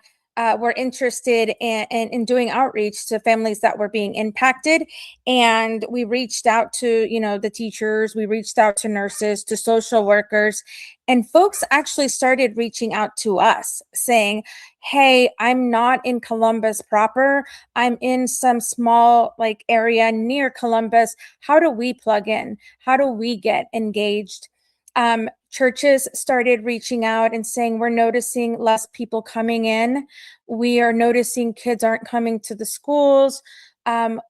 were interested in doing outreach to families that were being impacted. And we reached out to, the teachers, we reached out to nurses, to social workers, and folks actually started reaching out to us saying, hey, I'm not in Columbus proper. I'm in some small area near Columbus. How do we plug in? How do we get engaged? Churches started reaching out and saying, we're noticing less people coming in. We are noticing kids aren't coming to the schools.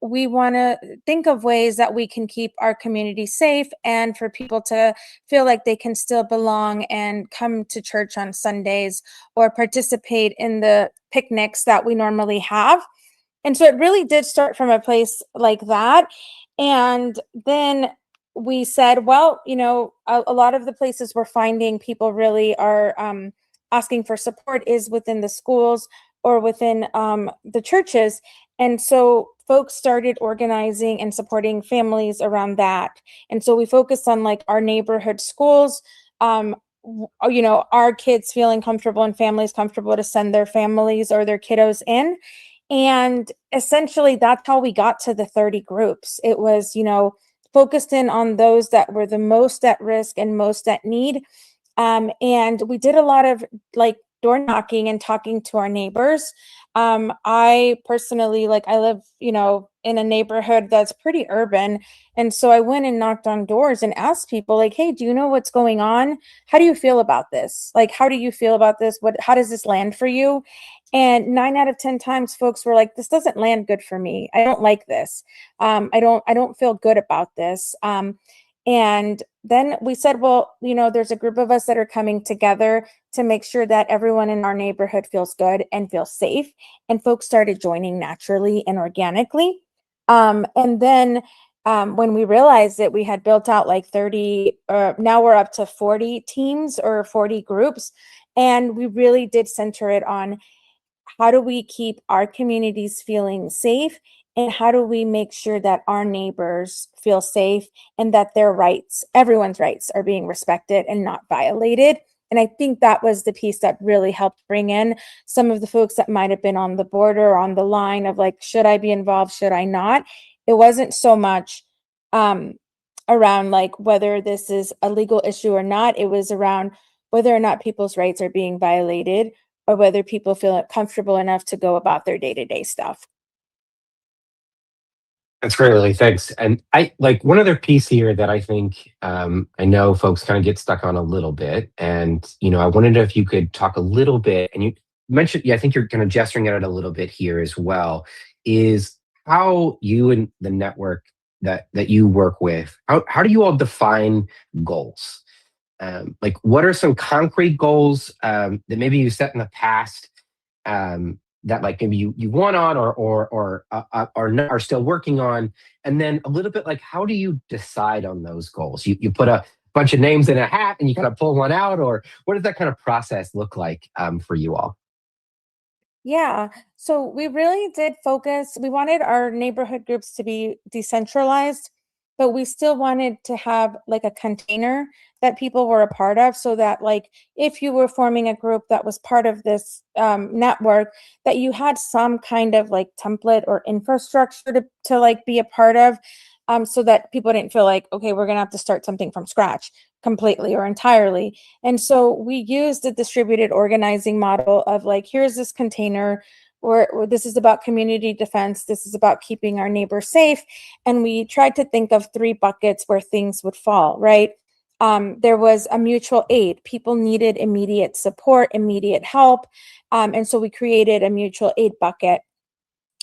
We want to think of ways that we can keep our community safe and for people to feel like they can still belong and come to church on Sundays or participate in the picnics that we normally have. And so it really did start from a place like that. And then we said, well, a lot of the places we're finding people really are asking for support is within the schools or within the churches. And so folks started organizing and supporting families around that. And so we focused on our neighborhood schools, our kids feeling comfortable and families comfortable to send their families or their kiddos in. And essentially that's how we got to the 30 groups. It was, focused in on those that were the most at risk and most at need. And we did a lot of door knocking and talking to our neighbors. I personally, I live, in a neighborhood that's pretty urban. And so I went and knocked on doors and asked people hey, do you know what's going on? How do you feel about this? How do you feel about this? How does this land for you? And 9 out of 10 times folks were like, this doesn't land good for me. I don't like this. I don't feel good about this. And then we said, well, there's a group of us that are coming together to make sure that everyone in our neighborhood feels good and feels safe. And folks started joining naturally and organically. And then when we realized that we had built out 30, now we're up to 40 teams or 40 groups. And we really did center it on how do we keep our communities feeling safe, and how do we make sure that our neighbors feel safe and that their rights, everyone's rights, are being respected and not violated. And I think that was the piece that really helped bring in some of the folks that might have been on the border, on the line of should I be involved, should I not? It wasn't so much around whether this is a legal issue or not. It was around whether or not people's rights are being violated, or whether people feel comfortable enough to go about their day-to-day stuff. That's great, Lily. Thanks. And I one other piece here that I think I know folks kind of get stuck on a little bit. And, I wondered if you could talk a little bit, and you mentioned, I think you're kind of gesturing at it a little bit here as well, is how you and the network that you work with, how do you all define goals? What are some concrete goals that maybe you set in the past that maybe you won on or are still working on? And then a little bit how do you decide on those goals? You put a bunch of names in a hat and you kind of pull one out, or what does that kind of process look like for you all? Yeah, so we really did focus. We wanted our neighborhood groups to be decentralized, but we still wanted to have a container that people were a part of, so that if you were forming a group that was part of this network, that you had some kind of template or infrastructure to be a part of, so that people didn't feel okay, we're gonna have to start something from scratch completely or entirely. And so we used the distributed organizing model of here's this container where this is about community defense, this is about keeping our neighbors safe. And we tried to think of 3 buckets where things would fall, right? There was a mutual aid. People needed immediate support, immediate help. And so we created a mutual aid bucket.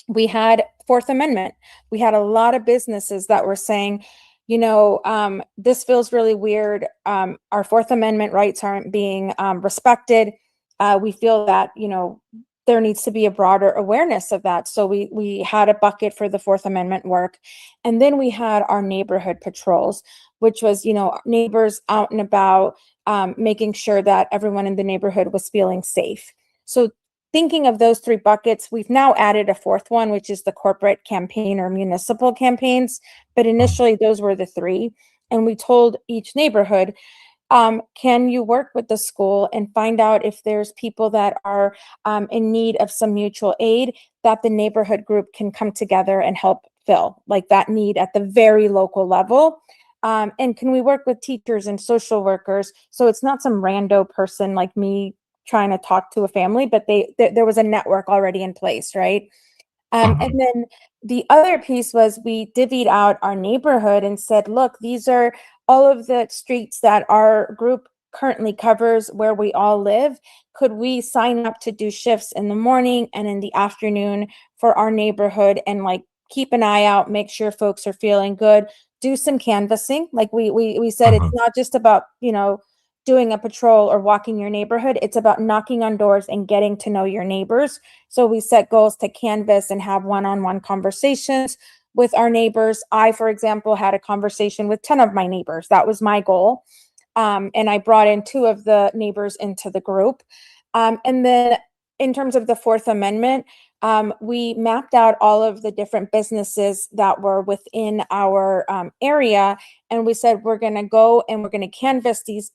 We had Fourth Amendment. We had a lot of businesses that were saying, this feels really weird. Our Fourth Amendment rights aren't being respected. We feel that, there needs to be a broader awareness of that. So we had a bucket for the Fourth Amendment work. And then we had our neighborhood patrols, which was, neighbors out and about, making sure that everyone in the neighborhood was feeling safe. So thinking of those three buckets, we've now added a fourth one, which is the corporate campaign or municipal campaigns. But initially, those were the three. And we told each neighborhood, can you work with the school and find out if there's people that are in need of some mutual aid that the neighborhood group can come together and help fill, like that need at the very local level? And can we work with teachers and social workers? So it's not some rando person like me trying to talk to a family, but there was a network already in place, right? And then the other piece was we divvied out our neighborhood and said, look, these are all of the streets that our group currently covers where we all live. Could we sign up to do shifts in the morning and in the afternoon for our neighborhood and like keep an eye out, make sure folks are feeling good, do some canvassing. Like we said, it's not just about, doing a patrol or walking your neighborhood. It's about knocking on doors and getting to know your neighbors. So we set goals to canvass and have one-on-one conversations with our neighbors. I, for example, had a conversation with 10 of my neighbors. That was my goal. And I brought in 2 of the neighbors into the group. And then in terms of the Fourth Amendment, we mapped out all of the different businesses that were within our area. And we said, we're going to go and we're going to canvass these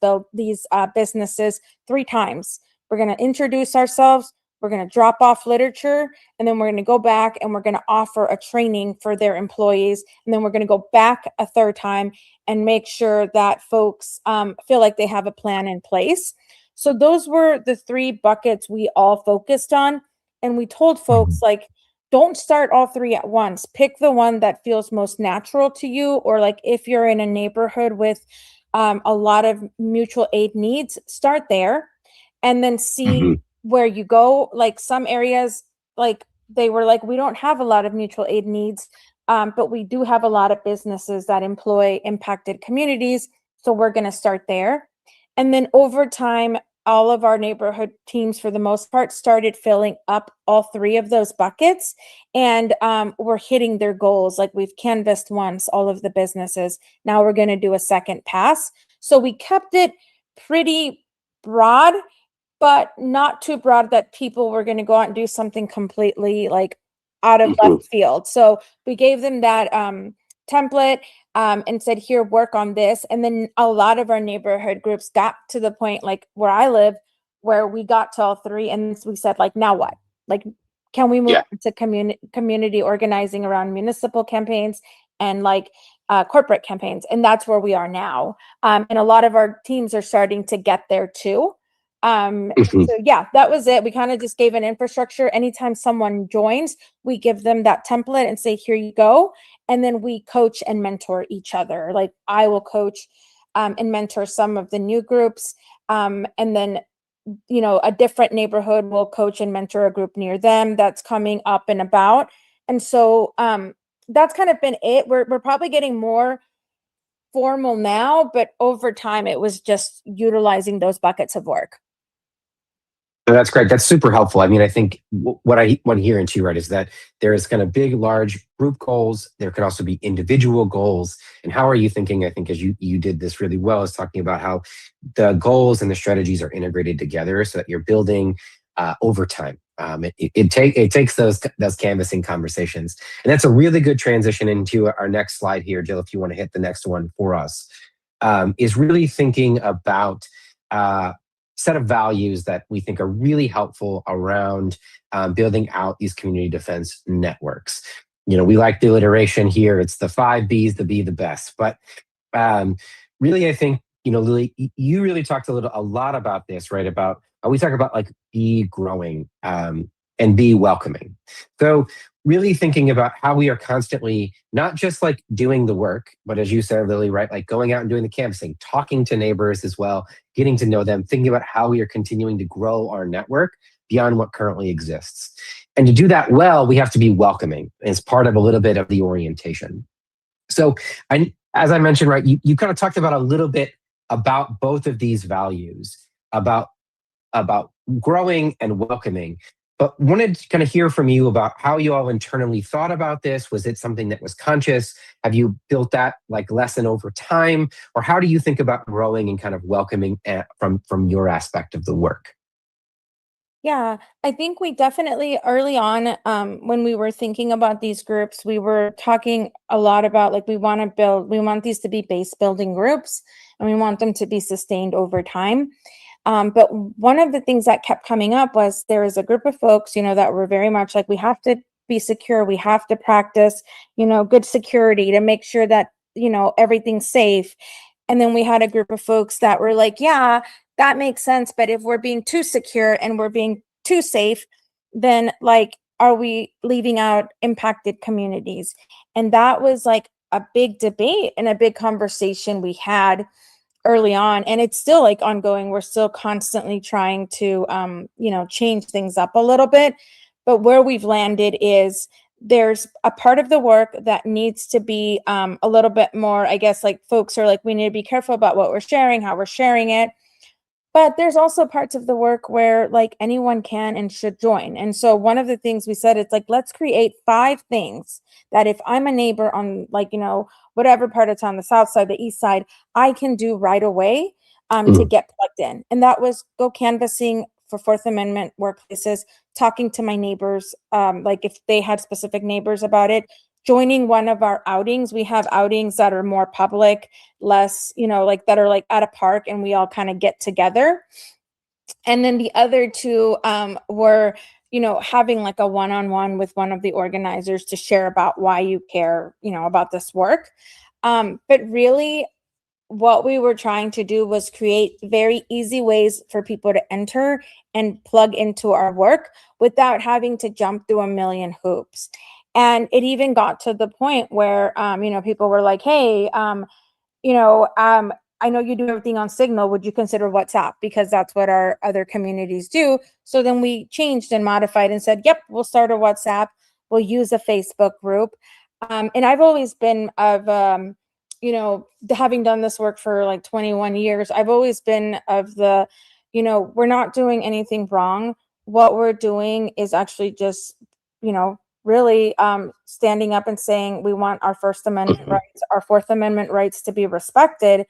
businesses 3 times. We're going to introduce ourselves. We're going to drop off literature, and then we're going to go back and we're going to offer a training for their employees. And then we're going to go back a 3rd time and make sure that folks feel like they have a plan in place. So those were the 3 buckets we all focused on. And we told folks, like, don't start all 3 at once. Pick the one that feels most natural to you, or like if you're in a neighborhood with a lot of mutual aid needs, start there and then see where you go. Like some areas, like they were like, we don't have a lot of mutual aid needs, but we do have a lot of businesses that employ impacted communities. So we're going to start there. And then over time, all of our neighborhood teams, for the most part, started filling up all 3 of those buckets, and we're hitting their goals. Like we've canvassed once all of the businesses. Now we're going to do a second pass. So we kept it pretty broad, but not too broad that people were going to go out and do something completely like out of left field. So we gave them that template and said, here, work on this. And then a lot of our neighborhood groups got to the point, like where I live, where we got to all 3. And we said, like, now what? Like, can we move to community organizing around municipal campaigns and like corporate campaigns? And that's where we are now. And a lot of our teams are starting to get there too. So yeah, that was it. We kind of just gave an infrastructure. Anytime someone joins, we give them that template and say, here you go. And then we coach and mentor each other. Like I will coach and mentor some of the new groups. And then, a different neighborhood will coach and mentor a group near them that's coming up and about. And so that's kind of been it. We're probably getting more formal now, but over time it was just utilizing those buckets of work. That's great. That's super helpful. I mean, I think what I'm hearing too, right, is that there is kind of big, large group goals. There can also be individual goals. And how are you thinking? I think as you did this really well, is talking about how the goals and the strategies are integrated together so that you're building over time. It takes those canvassing conversations. And that's a really good transition into our next slide here, Jill, if you want to hit the next one for us, is really thinking about set of values that we think are really helpful around building out these community defense networks. We like the alliteration here. It's the 5 B's, the be the best. But really, I think, Lily, you really talked a lot about this, right? About we talk about like be growing and be welcoming. So really thinking about how we are constantly not just like doing the work, but as you said, Lily, right? Like going out and doing the canvassing, talking to neighbors as well, getting to know them, thinking about how we are continuing to grow our network beyond what currently exists. And to do that well, we have to be welcoming as part of a little bit of the orientation. So as I mentioned, right, you kind of talked about a little bit about both of these values, about growing and welcoming. But wanted to kind of hear from you about how you all internally thought about this. Was it something that was conscious? Have you built that like lesson over time? Or how do you think about growing and kind of welcoming from your aspect of the work? Yeah, I think we definitely early on, when we were thinking about these groups, we were talking a lot about like we want these to be base building groups, and we want them to be sustained over time. But one of the things that kept coming up was there is a group of folks, that were very much like, we have to be secure, we have to practice, good security to make sure that, everything's safe. And then we had a group of folks that were like, yeah, that makes sense. But if we're being too secure and we're being too safe, then like, are we leaving out impacted communities? And that was like a big debate and a big conversation we had early on, and it's still like ongoing. We're still constantly trying to change things up a little bit, but where we've landed is there's a part of the work that needs to be a little bit more, I guess, like folks are like, we need to be careful about what we're sharing, how we're sharing it. But there's also parts of the work where like anyone can and should join. And so one of the things we said, it's like, let's create 5 things that if I'm a neighbor on like, whatever part of town, the south side, the east side, I can do right away to get plugged in. And that was go canvassing for Fourth Amendment workplaces, talking to my neighbors, like if they had specific neighbors about it, joining one of our outings. We have outings that are more public, less, like that are like at a park and we all kind of get together. And then the other 2 were, having like a one-on-one with one of the organizers to share about why you care, about this work. But really what we were trying to do was create very easy ways for people to enter and plug into our work without having to jump through a million hoops. And it even got to the point where, people were like, hey, I know you do everything on Signal. Would you consider WhatsApp? Because that's what our other communities do. So then we changed and modified and said, yep, we'll start a WhatsApp. We'll use a Facebook group. And I've always been of, having done this work for like 21 years, I've always been of the, we're not doing anything wrong. What we're doing is actually just, really standing up and saying we want our First Amendment rights, our Fourth Amendment rights to be respected.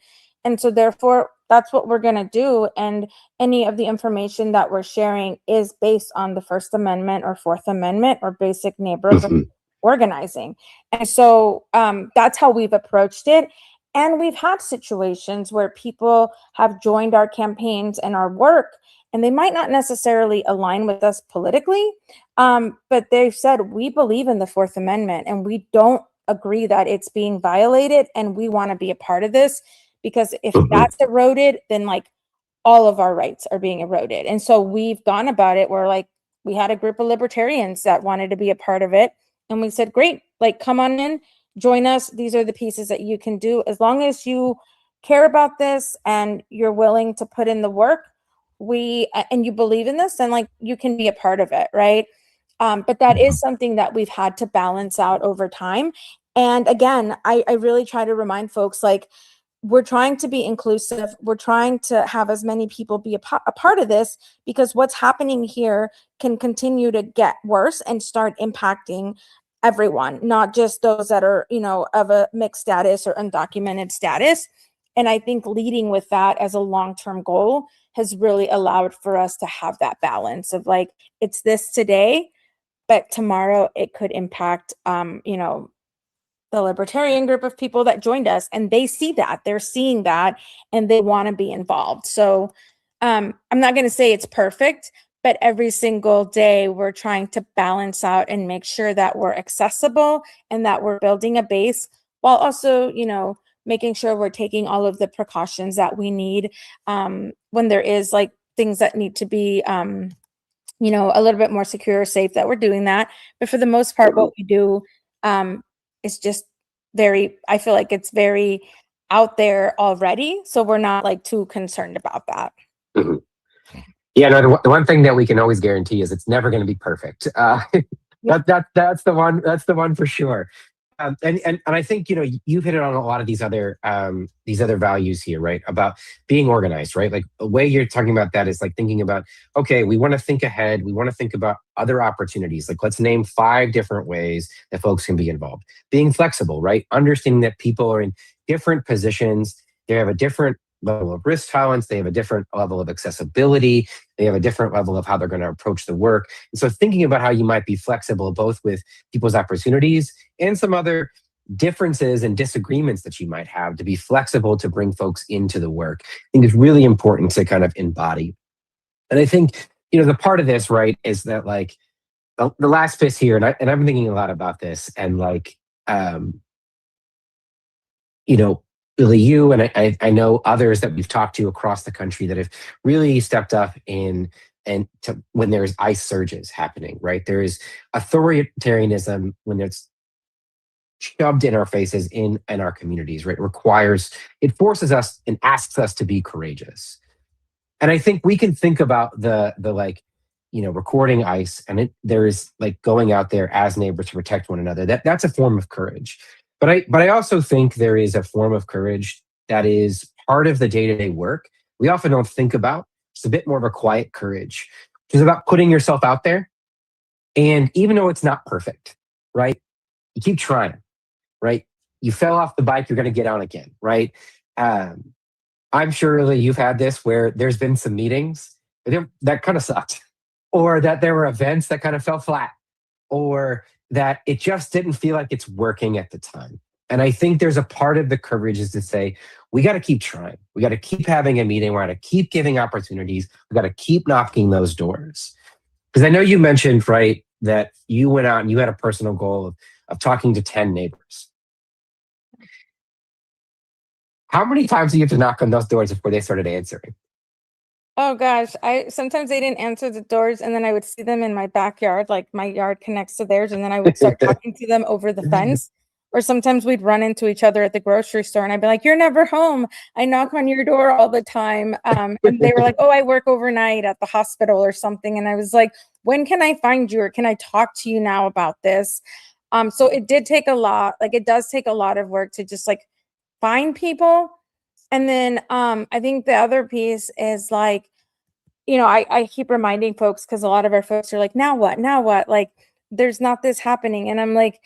And so therefore, that's what we're going to do. And any of the information that we're sharing is based on the First Amendment or Fourth Amendment or basic neighborhood organizing. And so that's how we've approached it. And we've had situations where people have joined our campaigns and our work, and they might not necessarily align with us politically, but they've said, we believe in the Fourth Amendment and we don't agree that it's being violated, and we want to be a part of this, because if that's eroded, then like all of our rights are being eroded. And so we've gone about it where like we had a group of libertarians that wanted to be a part of it, and we said, great, like come on in, join us. These are the pieces that you can do. As long as you care about this and you're willing to put in the work, and you believe in this, then like you can be a part of it, right? But that is something that we've had to balance out over time. And again, I really try to remind folks, like, we're trying to be inclusive. We're trying to have as many people be a part of this, because what's happening here can continue to get worse and start impacting everyone, not just those that are, of a mixed status or undocumented status. And I think leading with that as a long-term goal has really allowed for us to have that balance of like, it's this today, but tomorrow it could impact, the libertarian group of people that joined us, and they see that, they're seeing that, and they want to be involved. So I'm not going to say it's perfect, but every single day we're trying to balance out and make sure that we're accessible and that we're building a base, while also, making sure we're taking all of the precautions that we need when there is like things that need to be, a little bit more secure or safe, that we're doing that. But for the most part, what we do is just I feel like it's very out there already. So we're not like too concerned about that. Yeah, no, the one thing that we can always guarantee is it's never going to be perfect. That's the one for sure. And I think, you've hit it on a lot of these other values here, right? About being organized, right? Like the way you're talking about that is like thinking about, okay, we want to think ahead. We want to think about other opportunities. Like let's name 5 different ways that folks can be involved. Being flexible, right? Understanding that people are in different positions. They have a different level of risk tolerance. They have a different level of accessibility. They have a different level of how they're going to approach the work. And so thinking about how you might be flexible, both with people's opportunities and some other differences and disagreements that you might have, to be flexible to bring folks into the work, I think is really important to kind of embody. And I think, the part of this, right, is that like the last piece here, and I've been thinking a lot about this, and like, Billy, you and I know others that we've talked to across the country that have really stepped up when there's ICE surges happening, right? There is authoritarianism when it's shoved in our faces in our communities, right? It forces us and asks us to be courageous. And I think we can think about the recording ICE, and there is like going out there as neighbors to protect one another. That's a form of courage. But I also think there is a form of courage that is part of the day-to-day work we often don't think about. It's a bit more of a quiet courage, which is about putting yourself out there. And even though it's not perfect, right? You keep trying, right? You fell off the bike, you're going to get on again, right? I'm sure that you've had this where there's been some meetings that kind of sucked, or that there were events that kind of fell flat, or that it just didn't feel like it's working at the time. And I think there's a part of the courage is to say, we got to keep trying. We got to keep having a meeting. We got to keep giving opportunities. We got to keep knocking those doors. Because I know you mentioned, right, that you went out and you had a personal goal of talking to 10 neighbors. How many times do you have to knock on those doors before they started answering? Oh gosh, sometimes they didn't answer the doors, and then I would see them in my backyard, like my yard connects to theirs, and then I would start talking to them over the fence. Or sometimes we'd run into each other at the grocery store, and I'd be like, "You're never home. I knock on your door all the time." And they were like, "Oh, I work overnight at the hospital or something." And I was like, "When can I find you, or can I talk to you now about this?" So it did take a lot. Like it does take a lot of work to just like find people. And then I think the other piece is like, I keep reminding folks, because a lot of our folks are like, now what? Now what? Like, there's not this happening. And I'm like,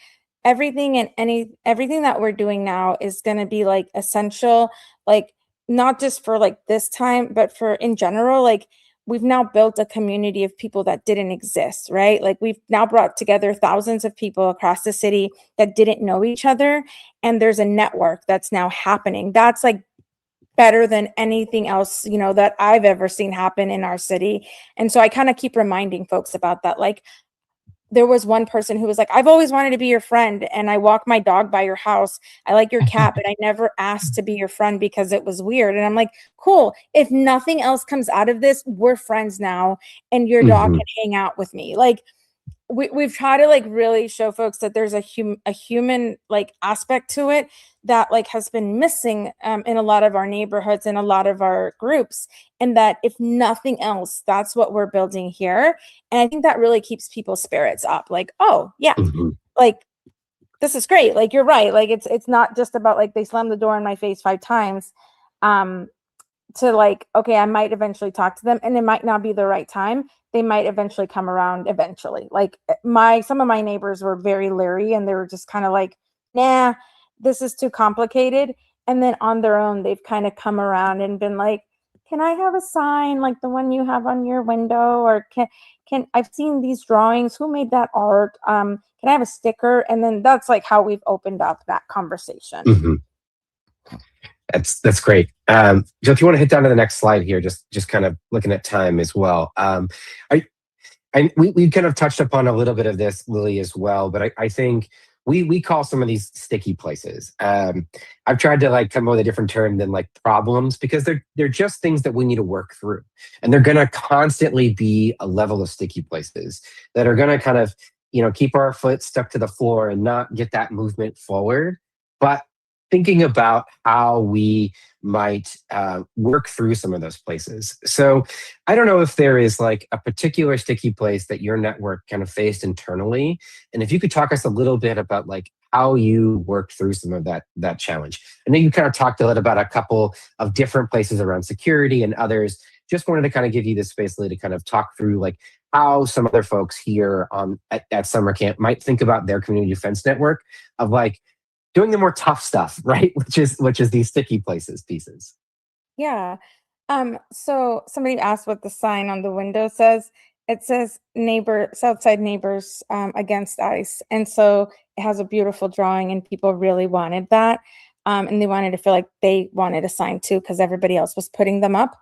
everything that we're doing now is going to be like essential, like not just for like this time, but for in general. Like we've now built a community of people that didn't exist, right? Like we've now brought together thousands of people across the city that didn't know each other. And there's a network that's now happening. That's like better than anything else, that I've ever seen happen in our city. And so I kind of keep reminding folks about that. Like there was one person who was like, "I've always wanted to be your friend, and I walk my dog by your house. I like your cat, but I never asked to be your friend because it was weird." And I'm like, cool. If nothing else comes out of this, we're friends now, and your dog can hang out with me. Like we've tried to like really show folks that there's a human like aspect to it that like has been missing in a lot of our neighborhoods and a lot of our groups. And that if nothing else, that's what we're building here. And I think that really keeps people's spirits up. Like, oh yeah, like this is great. Like you're right. Like it's not just about like they slammed the door in my face 5 times. To like, okay, I might eventually talk to them, and it might not be the right time. They might eventually come around eventually. Like some of my neighbors were very leery, and they were just kind of like, nah, this is too complicated. And then on their own, they've kind of come around and been like, can I have a sign like the one you have on your window? Or can I've seen these drawings. Who made that art? Can I have a sticker? And then that's like how we've opened up that conversation. That's great. So if you want to hit down to the next slide here, just kind of looking at time as well. We kind of touched upon a little bit of this, Lily, as well, but I think we call some of these sticky places. I've tried to like come up with a different term than like problems, because they're just things that we need to work through. And they're going to constantly be a level of sticky places that are going to kind of, keep our foot stuck to the floor and not get that movement forward. But thinking about how we might work through some of those places. So I don't know if there is like a particular sticky place that your network kind of faced internally. And if you could talk us a little bit about like how you worked through some of that challenge. I know you kind of talked a little about a couple of different places around security and others. Just wanted to kind of give you this space, Lee, to kind of talk through like how some other folks here at summer camp might think about their community defense network of like doing the more tough stuff, right? Which is these sticky pieces. Yeah. So somebody asked what the sign on the window says. It says Southside Neighbors Against ICE. And so it has a beautiful drawing and people really wanted that. And they wanted to feel like they wanted a sign too, because everybody else was putting them up.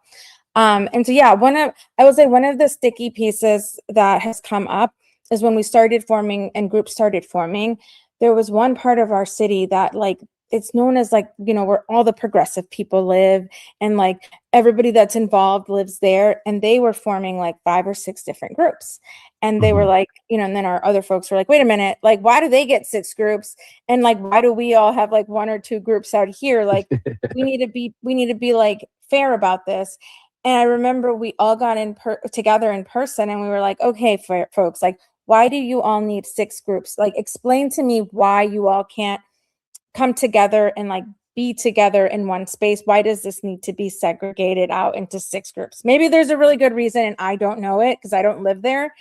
And so, yeah, I would say one of the sticky pieces that has come up is when we started forming and groups started forming, there was one part of our city that like, it's known as like, you know, where all the progressive people live and like everybody that's involved lives there. And they were forming like 5 or 6 different groups. And they were like, you know, and then our other folks were like, wait a minute, like, why do they get 6 groups? And like, why do we all have like 1 or 2 groups out here? Like, we need to be like fair about this. And I remember we all got together in person and we were like, okay, folks, like, why do you all need 6 groups? Like, explain to me why you all can't come together and like be together in one space. Why does this need to be segregated out into 6 groups? Maybe there's a really good reason and I don't know it because I don't live there.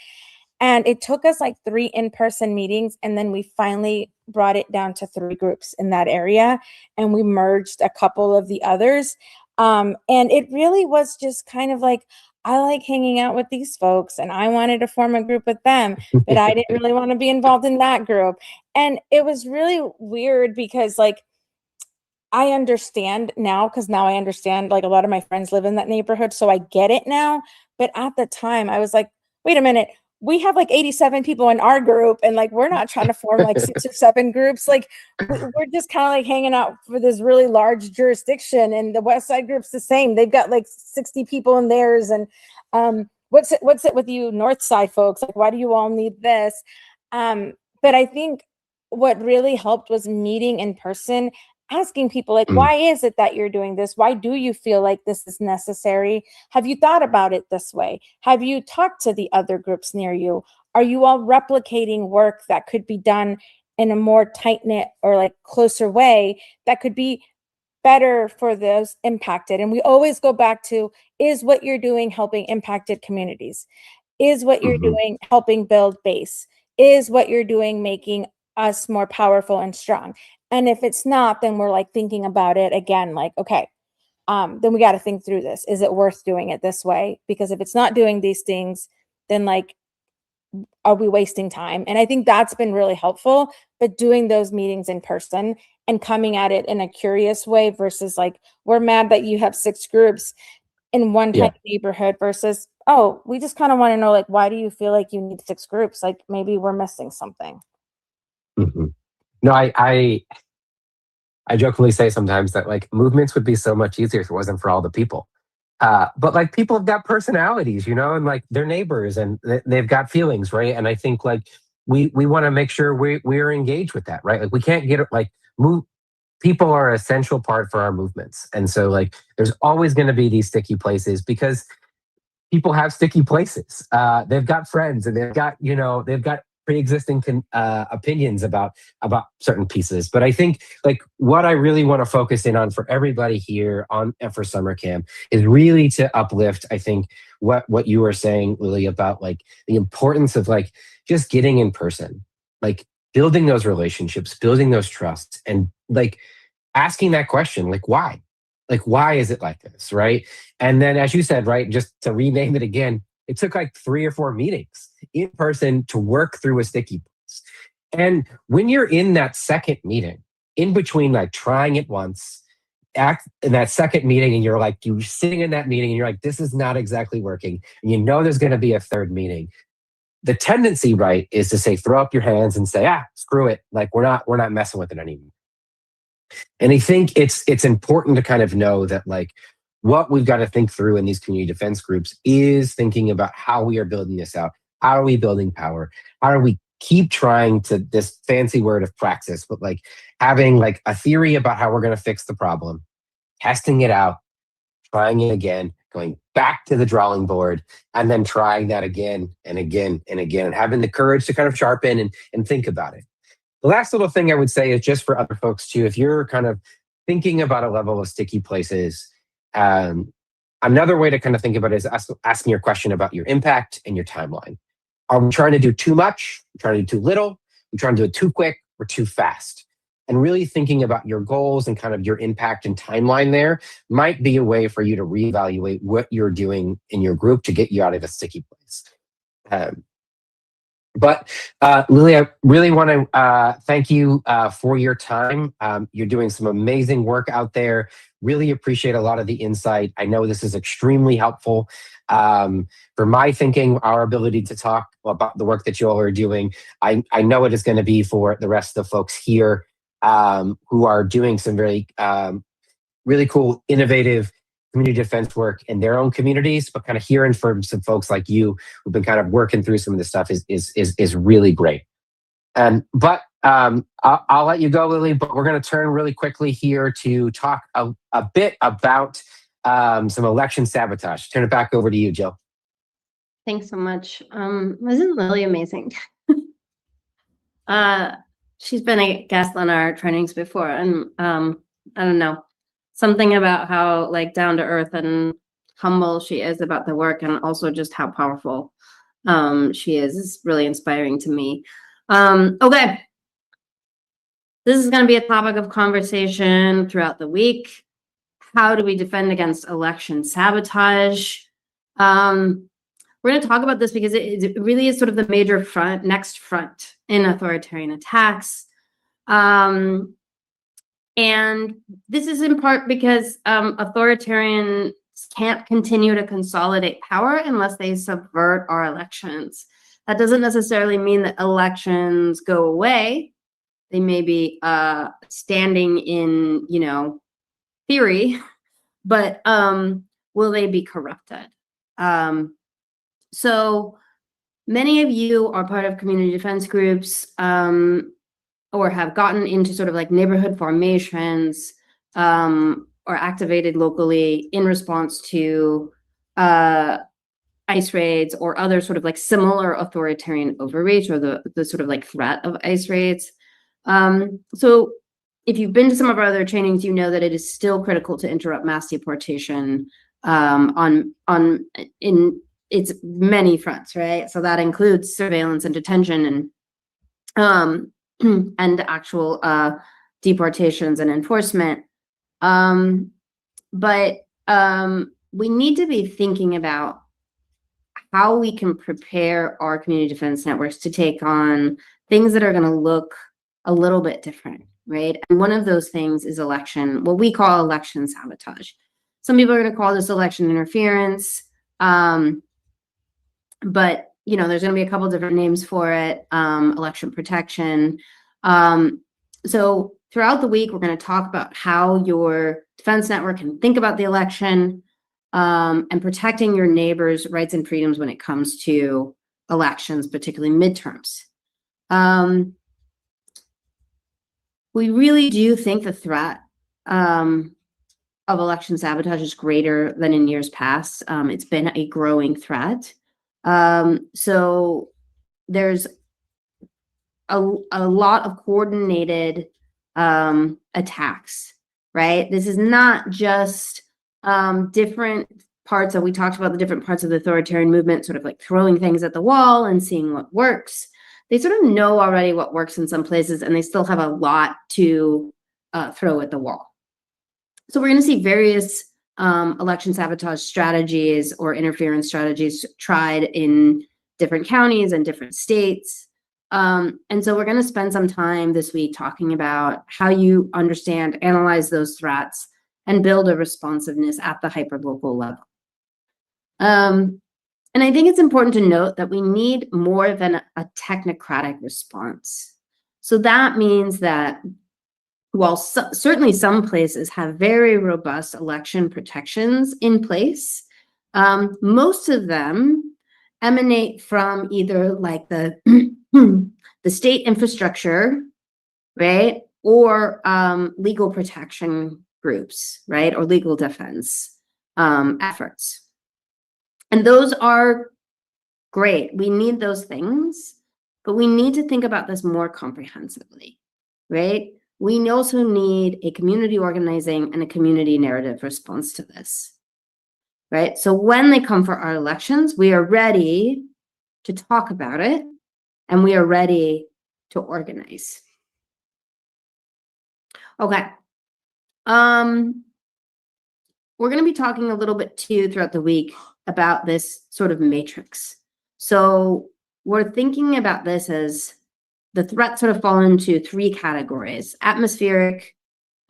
And it took us like 3 in-person meetings. And then we finally brought it down to 3 groups in that area. And we merged a couple of the others. And it really was just kind of like, I like hanging out with these folks and I wanted to form a group with them, but I didn't really want to be involved in that group. And it was really weird because like, I understand now because now I understand like a lot of my friends live in that neighborhood. So I get it now. But at the time I was like, wait a minute, we have like 87 people in our group and like, we're not trying to form like 6 or 7 groups. Like we're just kind of like hanging out for this really large jurisdiction and the West Side group's the same. They've got like 60 people in theirs. And what's it with you North Side folks? Like, why do you all need this? But I think what really helped was meeting in person, asking people like, why is it that you're doing this? Why do you feel like this is necessary? Have you thought about it this way? Have you talked to the other groups near you? Are you all replicating work that could be done in a more tight-knit or like closer way that could be better for those impacted? And we always go back to, is what you're doing helping impacted communities? Is what you're doing helping build base? Is what you're doing making us more powerful and strong? And if it's not, then we're like thinking about it again, like, okay, then we got to think through this. Is it worth doing it this way? Because if it's not doing these things, then like, are we wasting time? And I think that's been really helpful, but doing those meetings in person and coming at it in a curious way versus like, we're mad that you have 6 groups in one type of neighborhood versus, oh, we just kind of want to know, like, why do you feel like you need 6 groups? Like maybe we're missing something. No, I jokingly say sometimes that like movements would be so much easier if it wasn't for all the people. But like people have got personalities, you know, and like they're neighbors and they've got feelings, right? And I think like we want to make sure we're engaged with that, right? Like we can't get like people are an essential part for our movements. And so like there's always going to be these sticky places because people have sticky places. They've got friends and they've got pre-existing opinions about certain pieces. But I think like what I really want to focus in on for everybody here for summer camp is really to uplift, I think, what you were saying, Lily, about like the importance of like just getting in person, like building those relationships, building those trusts, and like asking that question, like why? Like why is it like this, right? And then as you said, right, just to rename it again, it took like 3 or 4 meetings in person to work through a sticky place. And when you're in that second meeting, in between like trying it once, act in that second meeting, and you're sitting in that meeting and you're like, this is not exactly working. And you know there's going to be a third meeting. The tendency, right, is to say, throw up your hands and say, screw it. Like we're not messing with it anymore. And I think it's important to kind of know that like, what we've got to think through in these community defense groups is thinking about how we are building this out. How are we building power? How are we keep trying to, this fancy word of praxis, but like having like a theory about how we're going to fix the problem, testing it out, trying it again, going back to the drawing board, and then trying that again and again and again, and having the courage to kind of sharpen and think about it. The last little thing I would say is just for other folks too, if you're kind of thinking about a level of sticky places, another way to kind of think about it is asking your question about your impact and your timeline. Are we trying to do too much? Are we trying to do too little? Are we trying to do it too quick or too fast? And really thinking about your goals and kind of your impact and timeline there might be a way for you to reevaluate what you're doing in your group to get you out of a sticky place. But Lily, I really want to thank you for your time. You're doing some amazing work out there. Really appreciate a lot of the insight. I know this is extremely helpful for my thinking, our ability to talk about the work that you all are doing. I know it is going to be for the rest of the folks here who are doing some very really cool, innovative community defense work in their own communities, but kind of hearing from some folks like you who've been kind of working through some of this stuff is really great. But I'll let you go, Lily, but we're going to turn really quickly here to talk a bit about some election sabotage. Turn it back over to you, Jill. Thanks so much. Wasn't Lily amazing? She's been a guest on our trainings before, and I don't know, something about how like down to earth and humble she is about the work, and also just how powerful she is really inspiring to me. Okay, this is going to be a topic of conversation throughout the week. How do we defend against election sabotage? We're going to talk about this because it really is sort of the major next front in authoritarian attacks. And this is in part because authoritarians can't continue to consolidate power unless they subvert our elections. That doesn't necessarily mean that elections go away. They may be standing in, theory, but will they be corrupted? So many of you are part of community defense groups or have gotten into sort of like neighborhood formations or activated locally in response to ICE raids or other sort of like similar authoritarian overreach or the sort of like threat of ICE raids. So if you've been to some of our other trainings, you know that it is still critical to interrupt mass deportation in its many fronts, right? So that includes surveillance and detention and actual deportations and enforcement. But we need to be thinking about how we can prepare our community defense networks to take on things that are going to look a little bit different, right? And one of those things is what we call election sabotage. Some people are going to call this election interference. But there's going to be a couple different names for it. Election protection. So throughout the week, we're going to talk about how your defense network can think about the election and protecting your neighbors' rights and freedoms when it comes to elections, particularly midterms. We really do think the threat of election sabotage is greater than in years past. It's been a growing threat. So there's a lot of coordinated attacks, right? This is not just different parts we talked about the different parts of the authoritarian movement, sort of like throwing things at the wall and seeing what works. They sort of know already what works in some places, and they still have a lot to throw at the wall. So we're going to see various election sabotage strategies or interference strategies tried in different counties and different states. And so we're going to spend some time this week talking about how you understand, analyze those threats, and build a responsiveness at the hyperlocal level. And I think it's important to note that we need more than a technocratic response. So that means that while certainly some places have very robust election protections in place, most of them emanate from either like the the state infrastructure, right? Or legal protection groups, right? Or legal defense efforts. And those are great. We need those things, but we need to think about this more comprehensively, right? We also need a community organizing and a community narrative response to this, right? So when they come for our elections, we are ready to talk about it and we are ready to organize. Okay. We're going to be talking a little bit too throughout the week about this sort of matrix. So we're thinking about this as the threats sort of fall into three categories. Atmospheric,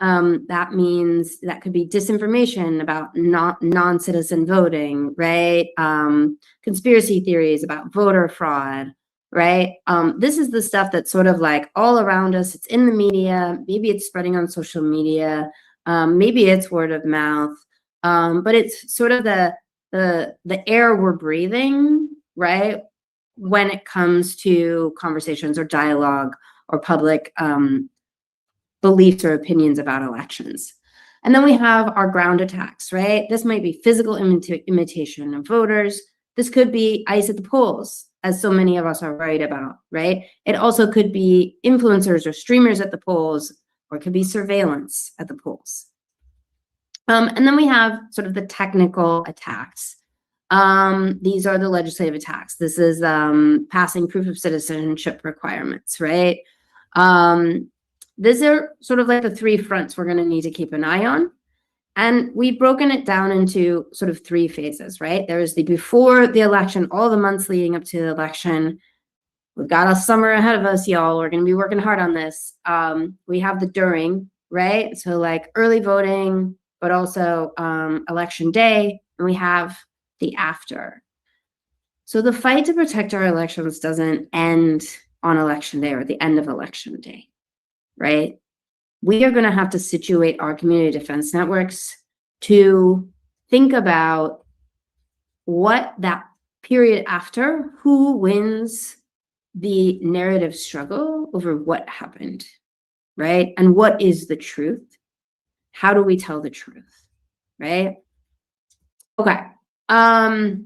that means that could be disinformation about non-citizen voting, right? Conspiracy theories about voter fraud, right? This is the stuff that's sort of like all around us. It's in the media. Maybe it's spreading on social media. Maybe it's word of mouth. But it's sort of the air we're breathing, right? When it comes to conversations or dialogue or public beliefs or opinions about elections. And then we have our ground attacks, right? This might be physical imitation of voters. This could be ICE at the polls, as so many of us are worried about, right? It also could be influencers or streamers at the polls, or it could be surveillance at the polls. And then we have sort of the technical attacks. These are the legislative attacks. This is passing proof of citizenship requirements, right? These are sort of like the three fronts we're going to need to keep an eye on. And we've broken it down into sort of three phases, right? There's the before the election, all the months leading up to the election. We've got a summer ahead of us, y'all. We're going to be working hard on this. We have the during, right? So like early voting, but also election day. And we have the after. So the fight to protect our elections doesn't end on election day or the end of election day, right? We are going to have to situate our community defense networks to think about what that period after, who wins the narrative struggle over what happened, right? And what is the truth? How do we tell the truth, right? Okay. I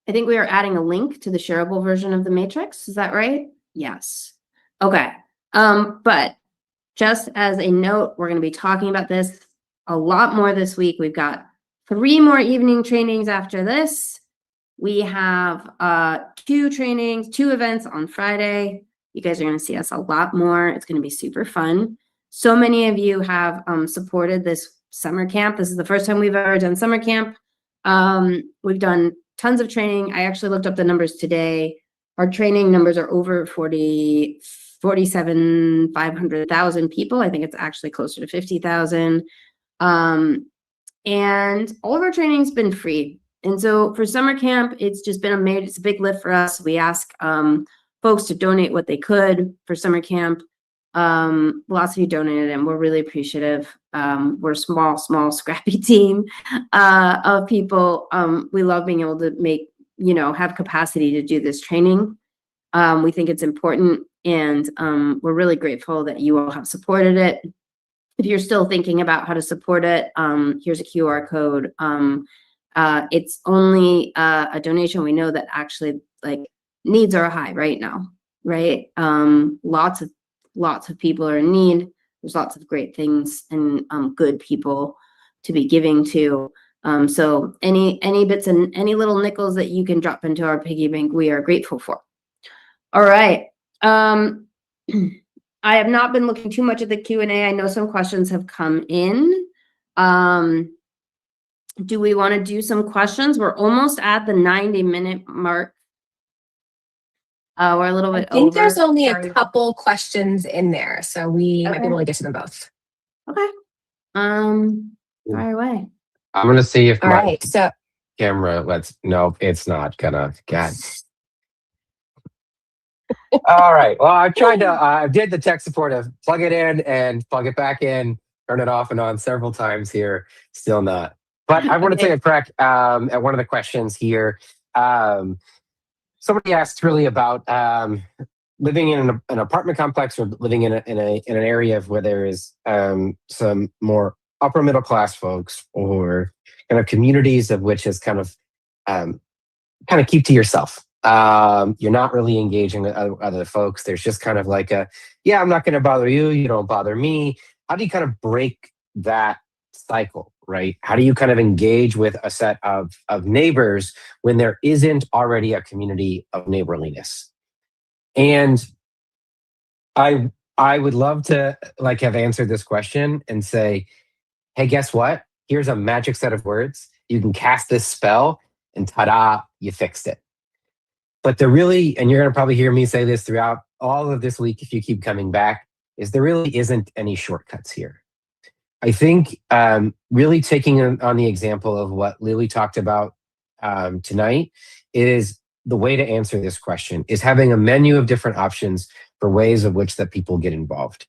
think we are adding a link to the shareable version of the matrix. Is that right? Yes. Okay. But just as a note, we're going to be talking about this a lot more this week. We've got 3 more evening trainings after this. We have 2 events on Friday. You guys are going to see us a lot more. It's going to be super fun. So many of you have supported this summer camp. This is the first time we've ever done summer camp. We've done tons of training. I actually looked up the numbers today. Our training numbers are over 500,000 people. I think it's actually closer to 50,000. And all of our training's been free. And so for summer camp, it's just been it's a big lift for us. We ask folks to donate what they could for summer camp. Lots of you donated and we're really appreciative. We're a small, scrappy team of people. We love being able to have capacity to do this training. We think it's important and we're really grateful that you all have supported it. If you're still thinking about how to support it, here's a QR code. It's only a donation. We know that actually needs are high right now, right? Lots of people are in need. There's lots of great things and good people to be giving to. So any bits and any little nickels that you can drop into our piggy bank, we are grateful for. All right. I have not been looking too much at the Q&A. I know some questions have come in. Do we want to do some questions? We're almost at the 90-minute mark. We're a little bit over. I think there's only a couple questions in there, so we might be able to get to them both. Okay. Fire away. I'm going to see if All my right, so camera lets. Nope, it's not gonna. God. All right. Well, I tried to. I did the tech support of plug it in and plug it back in, turn it off and on several times here. Still not. But I want to take a crack at one of the questions here. somebody asked really about living in an apartment complex or living in an area where there is some more upper middle class folks, or kind of communities of which is kind of keep to yourself. You're not really engaging with other folks. There's just kind of like yeah, I'm not going to bother you. You don't bother me. How do you kind of break that cycle, right? How do you kind of engage with a set of neighbors when there isn't already a community of neighborliness? And I would love to have answered this question and say, hey, guess what? Here's a magic set of words. You can cast this spell and ta-da, you fixed it. But there really, and you're going to probably hear me say this throughout all of this week if you keep coming back, is there really isn't any shortcuts here. I think really taking on the example of what Lily talked about tonight is the way to answer this question, is having a menu of different options for ways of which that people get involved.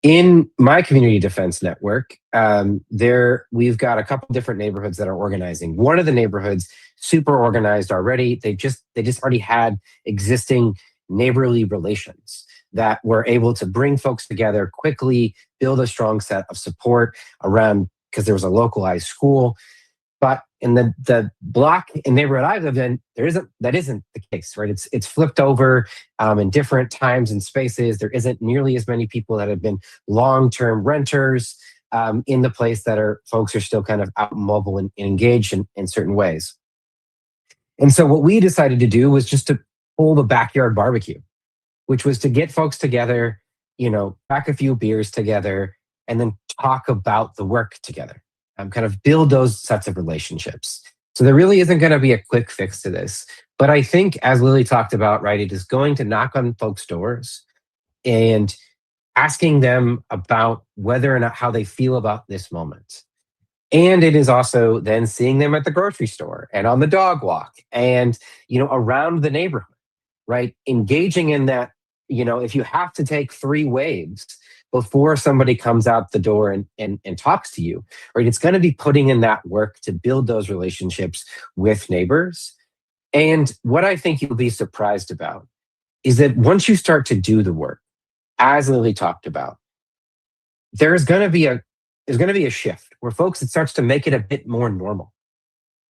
In my community defense network, we've got a couple different neighborhoods that are organizing. One of the neighborhoods, super organized already. They just already had existing neighborly relations that were able to bring folks together quickly, build a strong set of support around, because there was a localized school. But in the block and neighborhood I live in, that isn't the case, right? It's flipped over in different times and spaces. There isn't nearly as many people that have been long-term renters in the place folks are still kind of out mobile and engaged in certain ways. And so what we decided to do was just to hold a backyard barbecue, which was to get folks together, crack a few beers together, and then talk about the work together. Kind of build those sets of relationships. So there really isn't going to be a quick fix to this. But I think, as Lily talked about, right, it is going to knock on folks' doors and asking them about whether or not how they feel about this moment. And it is also then seeing them at the grocery store and on the dog walk and, around the neighborhood, right? Engaging in that, if you have to take 3 waves before somebody comes out the door and talks to you, right? It's going to be putting in that work to build those relationships with neighbors. And what I think you'll be surprised about is that once you start to do the work, as Lily talked about, there's going to be a shift where folks, it starts to make it a bit more normal.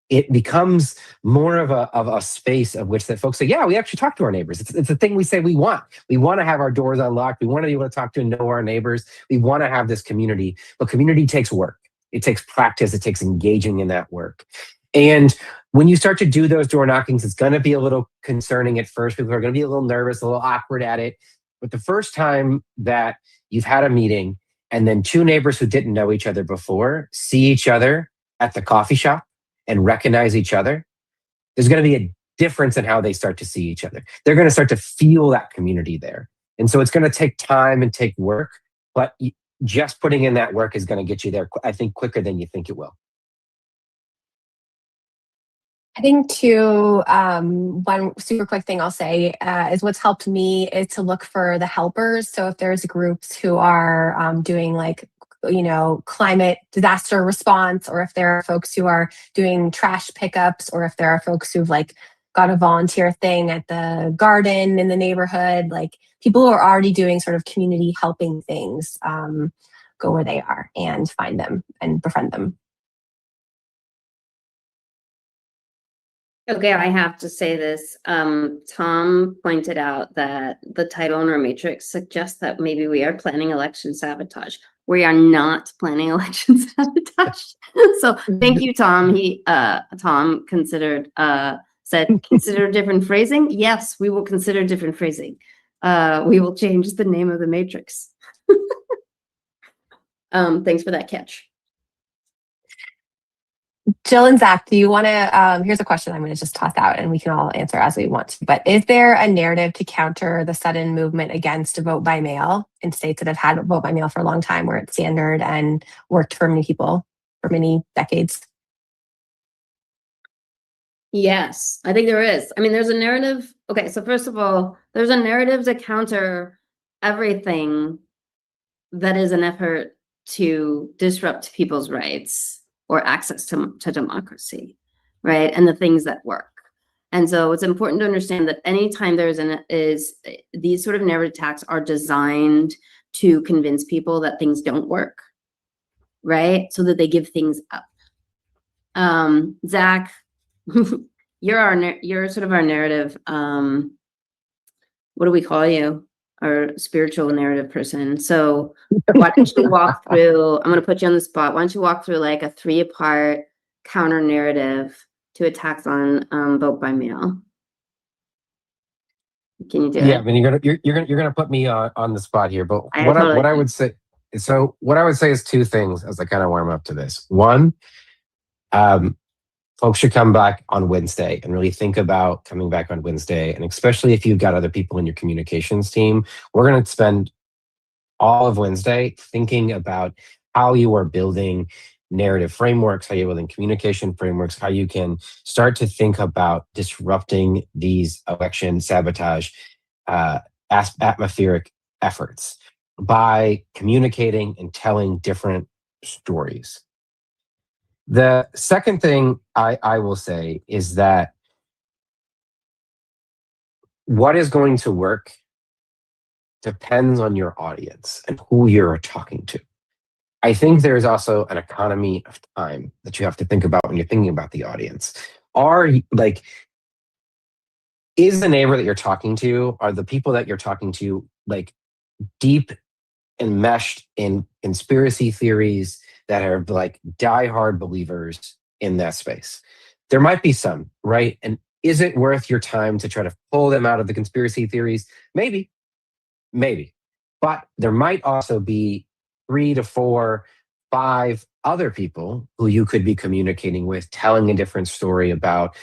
It becomes more of a space of which that folks say, yeah, we actually talk to our neighbors. It's a thing we say we want. We want to have our doors unlocked. We want to be able to talk to and know our neighbors. We want to have this community. But community takes work. It takes practice. It takes engaging in that work. And when you start to do those door knockings, it's going to be a little concerning at first. People are going to be a little nervous, a little awkward at it. But the first time that you've had a meeting and then 2 neighbors who didn't know each other before see each other at the coffee shop and recognize each other, there's going to be a difference in how they start to see each other. They're going to start to feel that community there. And so it's going to take time and take work, but just putting in that work is going to get you there, I think, quicker than you think it will. I think too, one super quick thing I'll say is what's helped me is to look for the helpers. So if there's groups who are doing climate disaster response, or if there are folks who are doing trash pickups, or if there are folks who've got a volunteer thing at the garden in the neighborhood, people who are already doing sort of community helping things, go where they are and find them and befriend them. Okay, I have to say this. Tom pointed out that the title in our matrix suggests that maybe we are planning election sabotage. We are not planning election sabotage. So thank you, Tom. Tom said consider different phrasing. Yes, we will consider different phrasing. We will change the name of the matrix. Thanks for that catch. Jill and Zach, do you want to, here's a question I'm going to just toss out and we can all answer as we want to, but is there a narrative to counter the sudden movement against vote by mail in states that have had vote by mail for a long time, where it's standard and worked for many people for many decades? Yes, I think there is. I mean, there's a narrative. Okay, so first of all, there's a narrative to counter everything that is an effort to disrupt people's rights or access to democracy, right? And the things that work. And so it's important to understand that anytime these sort of narrative attacks are designed to convince people that things don't work, right? So that they give things up. Zach, you're sort of our narrative, what do we call you? Our spiritual narrative person. So why don't you walk through, I'm going to put you on the spot. Why don't you walk through like a 3-part counter narrative to attacks on vote by mail? Can you do it? Yeah, I mean, you're gonna put me on the spot here, but what I would say, is two things as I kind of warm up to this. One, folks should come back on Wednesday and really think about coming back on Wednesday, and especially if you've got other people in your communications team, we're going to spend all of Wednesday thinking about how you are building narrative frameworks, how you're building communication frameworks, how you can start to think about disrupting these election sabotage atmospheric efforts by communicating and telling different stories. The second thing I will say is that what is going to work depends on your audience and who you're talking to. I think there's also an economy of time that you have to think about when you're thinking about the audience. Is the neighbor that you're talking to, are the people that you're talking to like deep enmeshed in conspiracy theories that are like diehard believers in that space? There might be some, right? And is it worth your time to try to pull them out of the conspiracy theories? Maybe. But there might also be 3 to 4, 5 other people who you could be communicating with, telling a different story about,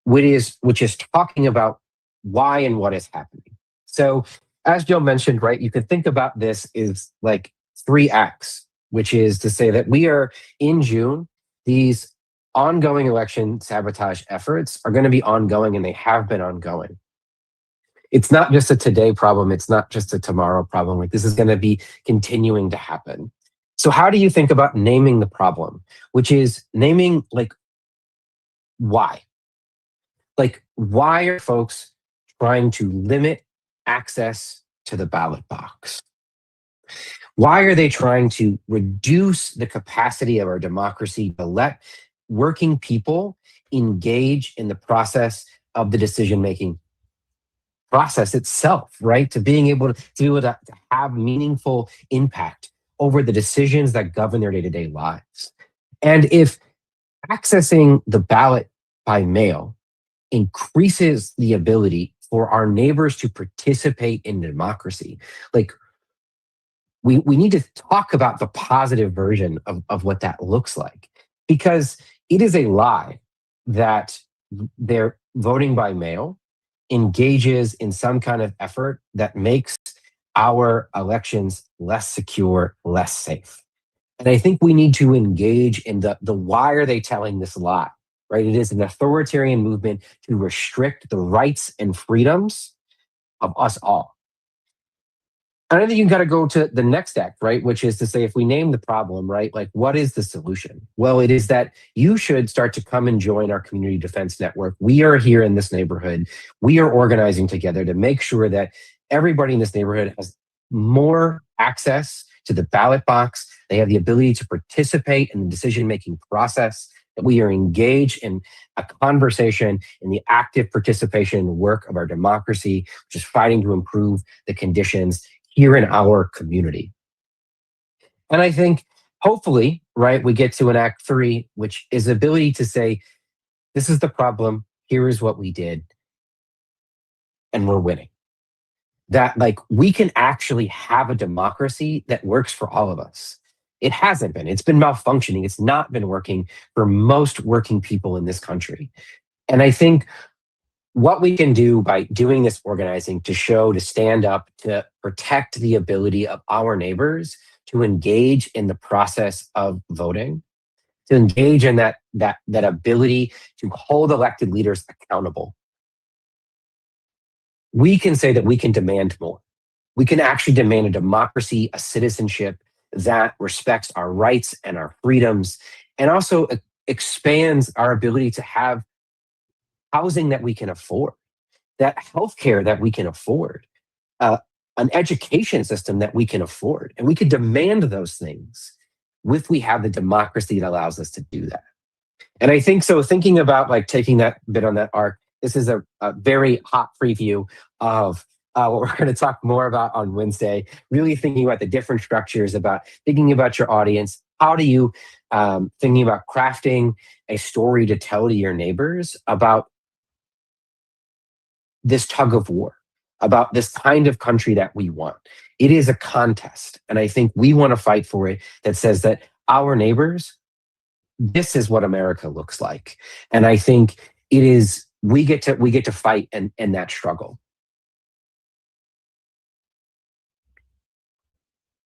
which is talking about why and what is happening. So as Joe mentioned, right, you could think about this as like 3 acts, which is to say that we are in June, these ongoing election sabotage efforts are going to be ongoing, and they have been ongoing. It's not just a today problem. It's not just a tomorrow problem. Like, this is going to be continuing to happen. So how do you think about naming the problem, which is naming like why? Like, why are folks trying to limit access to the ballot box? Why are they trying to reduce the capacity of our democracy to let working people engage in the process of the decision-making process itself, right? To being able to have meaningful impact over the decisions that govern their day-to-day lives. And if accessing the ballot by mail increases the ability for our neighbors to participate in democracy, like we need to talk about the positive version of what that looks like, because it is a lie that their voting by mail engages in some kind of effort that makes our elections less secure, less safe. And I think we need to engage in the why are they telling this lie, right? It is an authoritarian movement to restrict the rights and freedoms of us all. And I think you got to go to the next act, right? Which is to say, if we name the problem, right, like what is the solution? Well, it is that you should start to come and join our community defense network. We are here in this neighborhood. We are organizing together to make sure that everybody in this neighborhood has more access to the ballot box. They have the ability to participate in the decision-making process, that we are engaged in a conversation in the active participation in the work of our democracy, which is fighting to improve the conditions here in our community. And I think hopefully, right, we get to an act 3, which is the ability to say, this is the problem, here is what we did, and we're winning. That like we can actually have a democracy that works for all of us. It hasn't been. It's been malfunctioning. It's not been working for most working people in this country. And I think what we can do by doing this organizing to show, to stand up, to protect the ability of our neighbors to engage in the process of voting, to engage in that ability to hold elected leaders accountable. We can say that we can demand more. We can actually demand a democracy, a citizenship that respects our rights and our freedoms, and also expands our ability to have housing that we can afford, that healthcare that we can afford, an education system that we can afford. And we could demand those things if we have the democracy that allows us to do that. And I think so, thinking about like taking that bit on that arc, this is a very hot preview of what we're going to talk more about on Wednesday, really thinking about the different structures, about thinking about your audience. How do you, thinking about crafting a story to tell to your neighbors about this tug of war, about this kind of country that we want. It is a contest. And I think we want to fight for it that says that our neighbors, this is what America looks like. And I think it is, we get to fight in that struggle.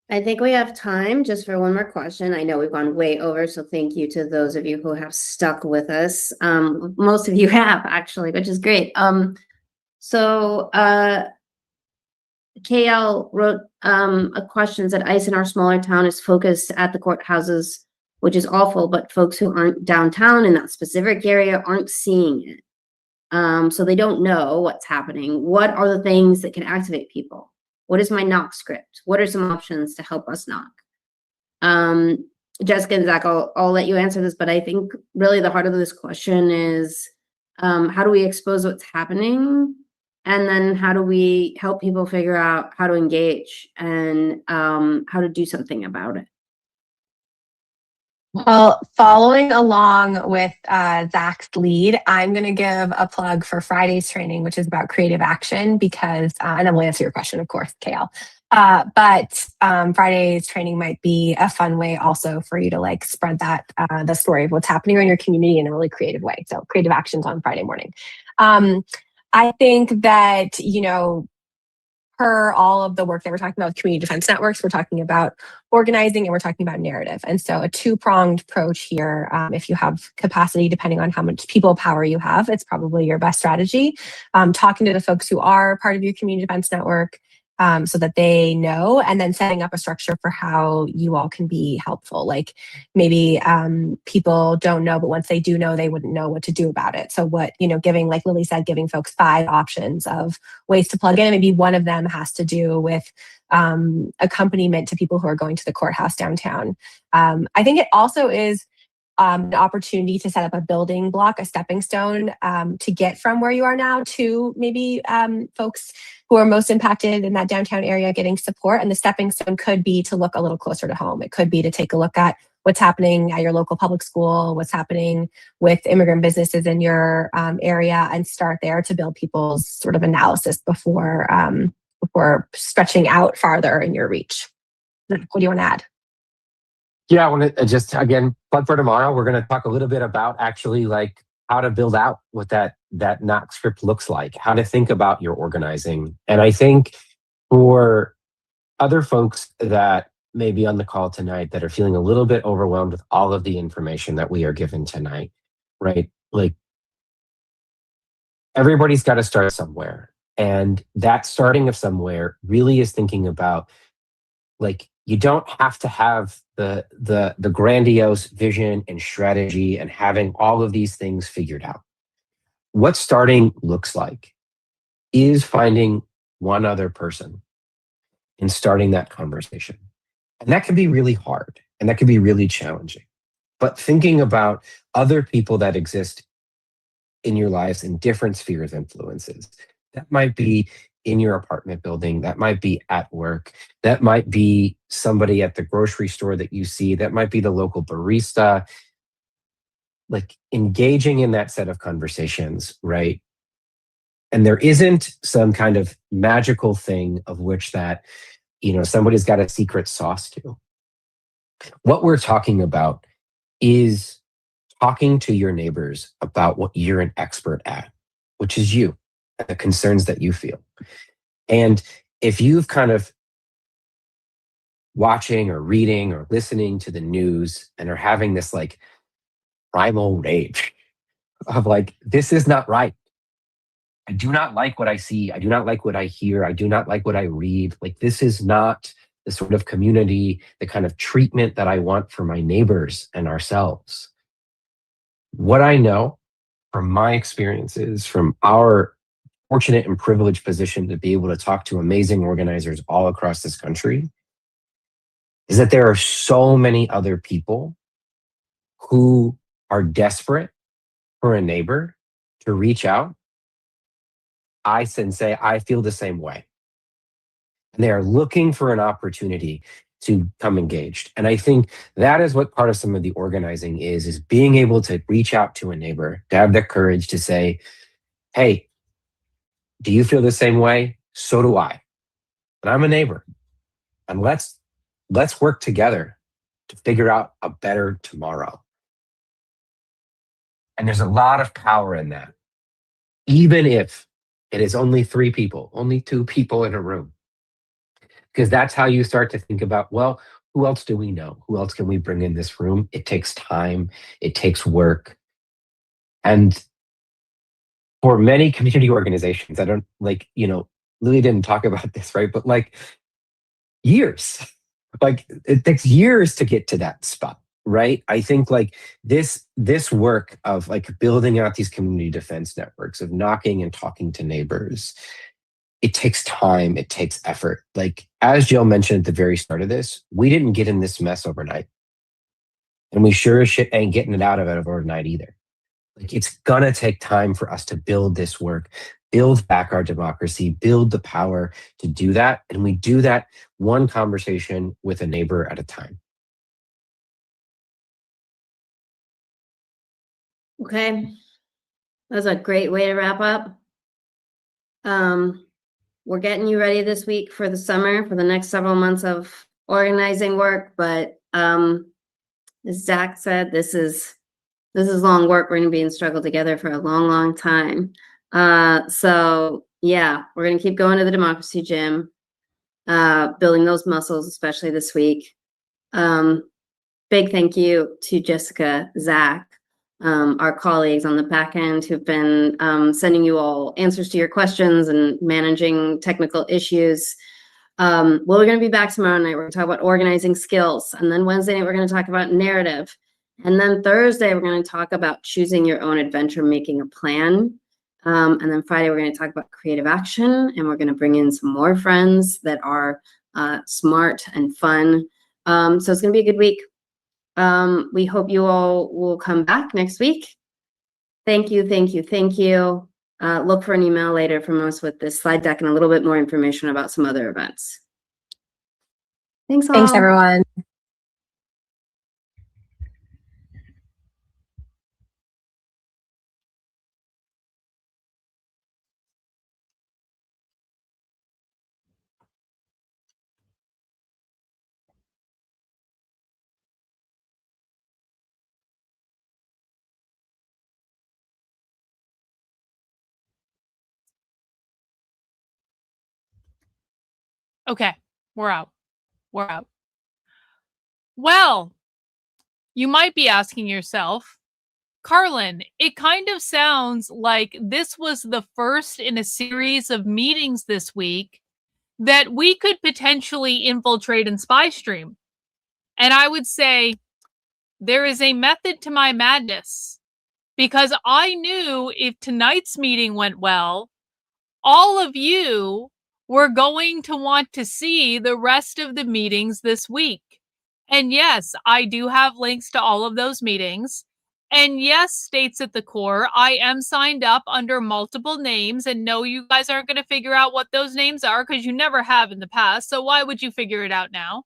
I think we have time just for one more question. I know we've gone way over, so thank you to those of you who have stuck with us. Most of you have, actually, which is great. KL wrote a question that ICE in our smaller town is focused at the courthouses, which is awful, but folks who aren't downtown in that specific area aren't seeing it. So they don't know what's happening. What are the things that can activate people? What is my knock script? What are some options to help us knock? Jessica and Zach, I'll let you answer this, but I think really the heart of this question is how do we expose what's happening? And then how do we help people figure out how to engage and how to do something about it? Well, following along with Zach's lead, I'm going to give a plug for Friday's training, which is about creative action, because, and then we'll answer your question, of course, KL. But Friday's training might be a fun way also for you to like spread that, the story of what's happening in your community in a really creative way. So creative actions on Friday morning. I think that, you know, per all of the work that we're talking about with community defense networks, we're talking about organizing and we're talking about narrative. And so a two-pronged approach here, if you have capacity, depending on how much people power you have, it's probably your best strategy. Talking to the folks who are part of your community defense network so that they know, and then setting up a structure for how you all can be helpful. Like maybe people don't know, but once they do know, they wouldn't know what to do about it. So what, you know, giving, like Lily said, giving folks 5 options of ways to plug in. Maybe one of them has to do with accompaniment to people who are going to the courthouse downtown. I think it also is an opportunity to set up a building block, a stepping stone to get from where you are now to maybe folks who are most impacted in that downtown area getting support. And the stepping stone could be to look a little closer to home. It could be to take a look at what's happening at your local public school, what's happening with immigrant businesses in your area, and start there to build people's sort of analysis before stretching out farther in your reach. What do you want to add? Yeah, I want to just, again, plug for tomorrow. We're going to talk a little bit about actually like how to build out what that knock script looks like, how to think about your organizing. And I think for other folks that may be on the call tonight that are feeling a little bit overwhelmed with all of the information that we are given tonight, right? Like everybody's got to start somewhere. And that starting of somewhere really is thinking about, like, you don't have to have the grandiose vision and strategy and having all of these things figured out. What starting looks like is finding one other person and starting that conversation. And that can be really hard and that can be really challenging. But thinking about other people that exist in your lives in different spheres of influences, that might be in your apartment building, that might be at work, that might be somebody at the grocery store that you see, that might be the local barista. Like engaging in that set of conversations, right? And there isn't some kind of magical thing of which that, you know, somebody's got a secret sauce to. What we're talking about is talking to your neighbors about what you're an expert at, which is you, the concerns that you feel. And if you've kind of watching or reading or listening to the news and are having this like primal rage of like, this is not right. I do not like what I see. I do not like what I hear. I do not like what I read. Like, this is not the sort of community, the kind of treatment that I want for my neighbors and ourselves. What I know from my experiences, from our fortunate and privileged position to be able to talk to amazing organizers all across this country, is that there are so many other people who are desperate for a neighbor to reach out. I can say I feel the same way. And they are looking for an opportunity to come engaged. And I think that is what part of some of the organizing is being able to reach out to a neighbor, to have the courage to say, hey, do you feel the same way? So do I. And I'm a neighbor. And let's work together to figure out a better tomorrow. And there's a lot of power in that. Even if it is only 3 people, only 2 people in a room. Because that's how you start to think about, well, who else do we know? Who else can we bring in this room? It takes time. It takes work. And for many community organizations, I don't Lily didn't talk about this, right? But years, it takes years to get to that spot, right? I think this work of building out these community defense networks, of knocking and talking to neighbors, it takes time, it takes effort. As Jill mentioned at the very start of this, we didn't get in this mess overnight. And we sure as shit ain't getting it out of it overnight either. It's gonna take time for us to build this work, build back our democracy, build the power to do that. And we do that one conversation with a neighbor at a time. Okay. That's a great way to wrap up. We're getting you ready this week for the summer, for the next several months of organizing work. But as Zach said, this is long work. We're going to be in struggle together for a long, long time. So yeah, we're going to keep going to the democracy gym, building those muscles, especially this week. Big thank you to Jessica, Zach, our colleagues on the back end who've been sending you all answers to your questions and managing technical issues. Well, we're going to be back tomorrow night. We're going to talk about organizing skills. And then Wednesday night, we're going to talk about narrative. And then Thursday, we're going to talk about choosing your own adventure, making a plan. And then Friday, we're going to talk about creative action. And we're going to bring in some more friends that are smart and fun. So it's going to be a good week. We hope you all will come back next week. Thank you, thank you, thank you. Look for an email later from us with this slide deck and a little bit more information about some other events. Thanks all. Thanks, everyone. Okay, we're out. We're out. Well, you might be asking yourself, Karlyn, it kind of sounds like this was the first in a series of meetings this week that we could potentially infiltrate and spy stream. And I would say there is a method to my madness, because I knew if tonight's meeting went well, all of you were going to want to see the rest of the meetings this week. And yes, I do have links to all of those meetings. And yes, States at the Core, I am signed up under multiple names, and no, you guys aren't going to figure out what those names are because you never have in the past. So why would you figure it out now?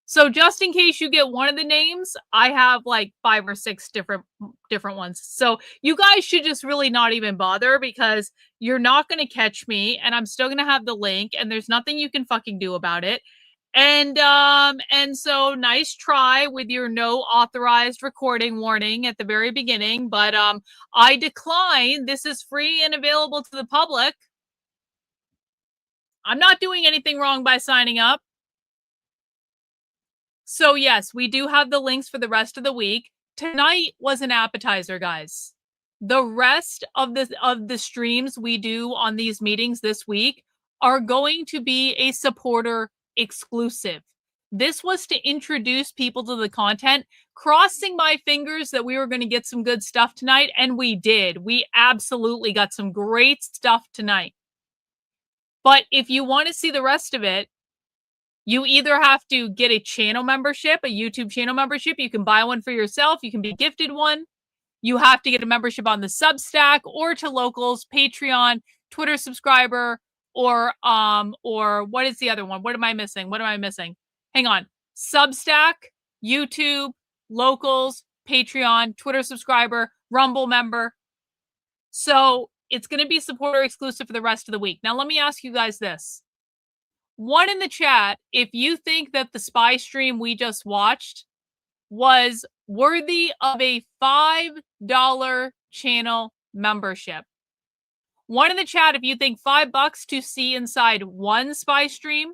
So just in case you get one of the names, I have 5 or 6 different ones. So you guys should just really not even bother, because you're not going to catch me, and I'm still going to have the link, and there's nothing you can fucking do about it. And so nice try with your no authorized recording warning at the very beginning, but I decline. This is free and available to the public. I'm not doing anything wrong by signing up. So yes, we do have the links for the rest of the week. Tonight was an appetizer, guys. The rest of the streams we do on these meetings this week are going to be a supporter exclusive. This was to introduce people to the content, crossing my fingers that we were going to get some good stuff tonight, and we did. We absolutely got some great stuff tonight. But if you want to see the rest of it, you either have to get a channel membership, a YouTube channel membership. You can buy one for yourself. You can be gifted one. You have to get a membership on the Substack or to Locals, Patreon, Twitter subscriber, or what is the other one? What am I missing? Hang on. Substack, YouTube, Locals, Patreon, Twitter subscriber, Rumble member. So it's going to be supporter exclusive for the rest of the week. Now, let me ask you guys this. One in the chat, if you think that the spy stream we just watched was worthy of a $5 channel membership. One in the chat, if you think $5 to see inside one spy stream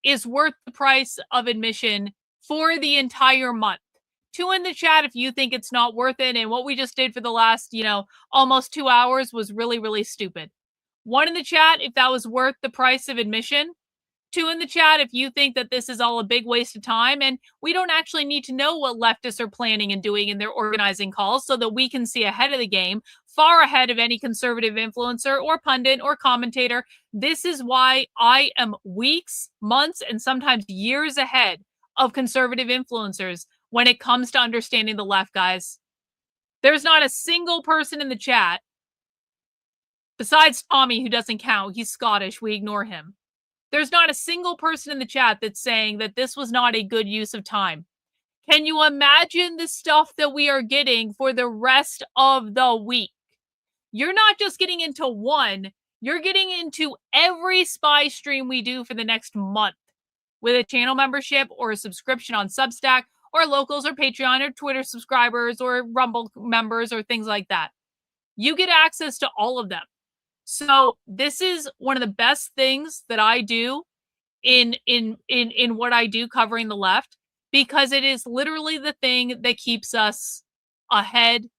is worth the price of admission for the entire month. 2 in the chat if you think it's not worth it and what we just did for the last, almost 2 hours was really, really stupid. 1 in the chat if that was worth the price of admission. 2 in the chat if you think that this is all a big waste of time and we don't actually need to know what leftists are planning and doing in their organizing calls so that we can see ahead of the game, far ahead of any conservative influencer or pundit or commentator. This is why I am weeks, months, and sometimes years ahead of conservative influencers when it comes to understanding the left, guys. There's not a single person in the chat, besides Tommy, who doesn't count. He's Scottish. We ignore him. There's not a single person in the chat that's saying that this was not a good use of time. Can you imagine the stuff that we are getting for the rest of the week? You're not just getting into one, you're getting into every spy stream we do for the next month with a channel membership or a subscription on Substack or Locals or Patreon or Twitter subscribers or Rumble members or things like that. You get access to all of them. So this is one of the best things that I do in what I do covering the left, because it is literally the thing that keeps us ahead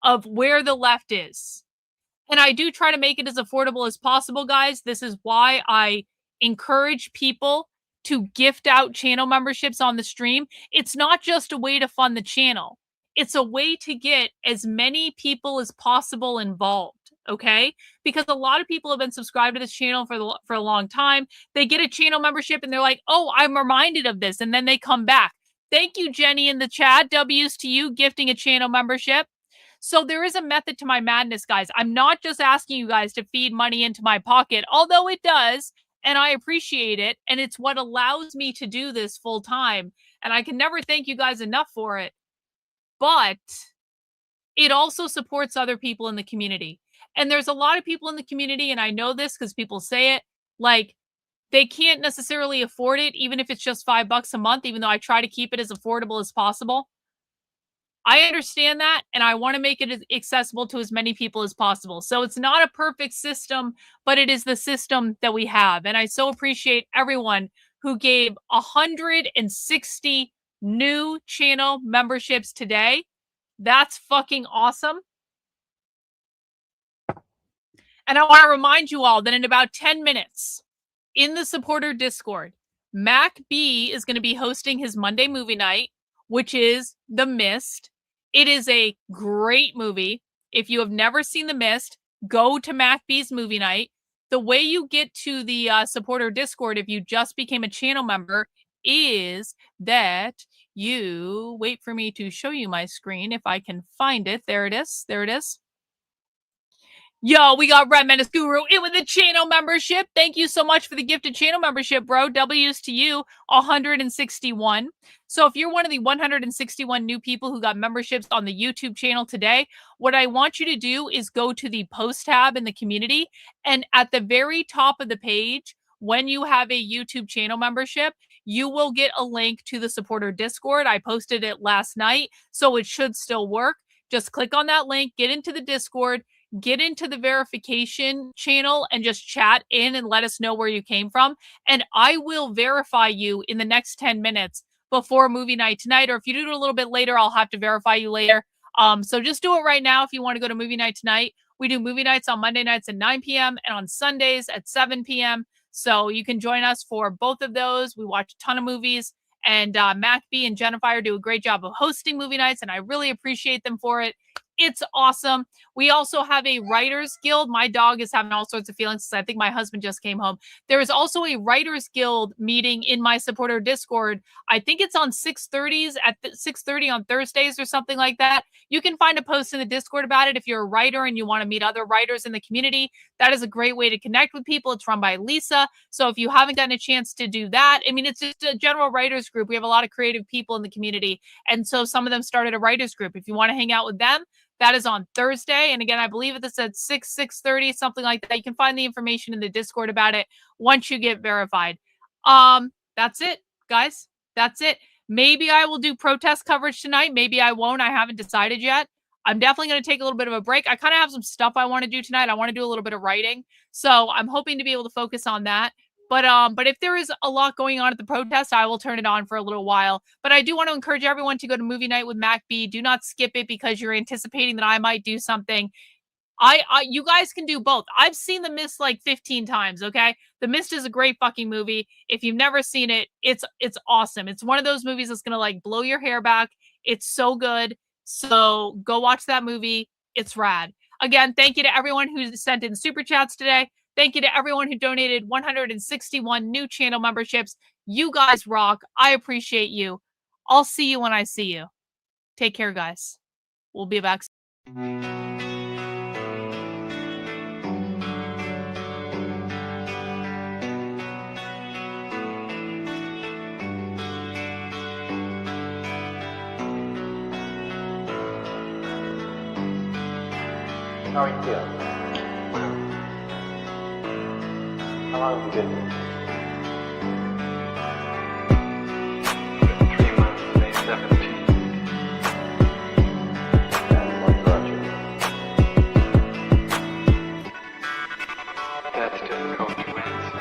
of where the left is. And I do try to make it as affordable as possible, guys. This is why I encourage people to gift out channel memberships on the stream. It's not just a way to fund the channel. It's a way to get as many people as possible involved. Okay, because a lot of people have been subscribed to this channel for a long time. They get a channel membership and they're like, oh, I'm reminded of this. And then they come back. Thank you, Jenny, in the chat. W's to you, gifting a channel membership. So there is a method to my madness, guys. I'm not just asking you guys to feed money into my pocket, although it does, and I appreciate it. And it's what allows me to do this full time. And I can never thank you guys enough for it. But it also supports other people in the community. And there's a lot of people in the community, and I know this because people say it, like they can't necessarily afford it, even if it's just $5 a month, even though I try to keep it as affordable as possible. I understand that, and I want to make it accessible to as many people as possible. So it's not a perfect system, but it is the system that we have. And I so appreciate everyone who gave 160 new channel memberships today. That's fucking awesome. And I want to remind you all that in about 10 minutes in the supporter Discord, Mac B is going to be hosting his Monday movie night, which is The Mist. It is a great movie. If you have never seen The Mist, go to Mac B's movie night. The way you get to the supporter Discord, if you just became a channel member, is that you wait for me to show you my screen if I can find it. There it is. There it is. Yo, we got Red Menace Guru in with a channel membership. Thank you so much for the gifted channel membership, bro. W's to you, 161. So if you're one of the 161 new people who got memberships on the YouTube channel today, what I want you to do is go to the post tab in the community. And at the very top of the page, when you have a YouTube channel membership, you will get a link to the supporter Discord. I posted it last night, so it should still work. Just click on that link, get into the Discord, get into the verification channel and just chat in and let us know where you came from. And I will verify you in the next 10 minutes before movie night tonight. Or if you do it a little bit later, I'll have to verify you later. So just do it right now if you want to go to movie night tonight. We do movie nights on Monday nights at 9 p.m. and on Sundays at 7 p.m. So you can join us for both of those. We watch a ton of movies. And Mac B and Jennifer do a great job of hosting movie nights, and I really appreciate them for it. It's awesome. We also have a writers guild. My dog is having all sorts of feelings. I think my husband just came home. There is also a writers guild meeting in my supporter Discord. I think it's on 6:30s at 6:30 on Thursdays or something like that. You can find a post in the Discord about it if you're a writer and you want to meet other writers in the community. That is a great way to connect with people. It's run by Lisa. So if you haven't gotten a chance to do that, I mean, it's just a general writers group. We have a lot of creative people in the community. And so some of them started a writers group. If you want to hang out with them, that is on Thursday. And again, I believe it's at 6:30, something like that. You can find the information in the Discord about it once you get verified. That's it, guys. That's it. Maybe I will do protest coverage tonight. Maybe I won't. I haven't decided yet. I'm definitely going to take a little bit of a break. I kind of have some stuff I want to do tonight. I want to do a little bit of writing. So I'm hoping to be able to focus on that. But if there is a lot going on at the protest, I will turn it on for a little while. But I do want to encourage everyone to go to movie night with Mac B. Do not skip it because you're anticipating that I might do something. You guys can do both. I've seen The Mist like 15 times, okay? The Mist is a great fucking movie. If you've never seen it, it's awesome. It's one of those movies that's going to like blow your hair back. It's so good. So go watch that movie. It's rad. Again, thank you to everyone who sent in super chats today. Thank you to everyone who donated 161 new channel memberships. You guys rock. I appreciate you. I'll see you when I see you. Take care, guys. We'll be back soon. How are you feeling? How long have you been here? 3 months, May 17th. And what brought you? That's difficult to answer.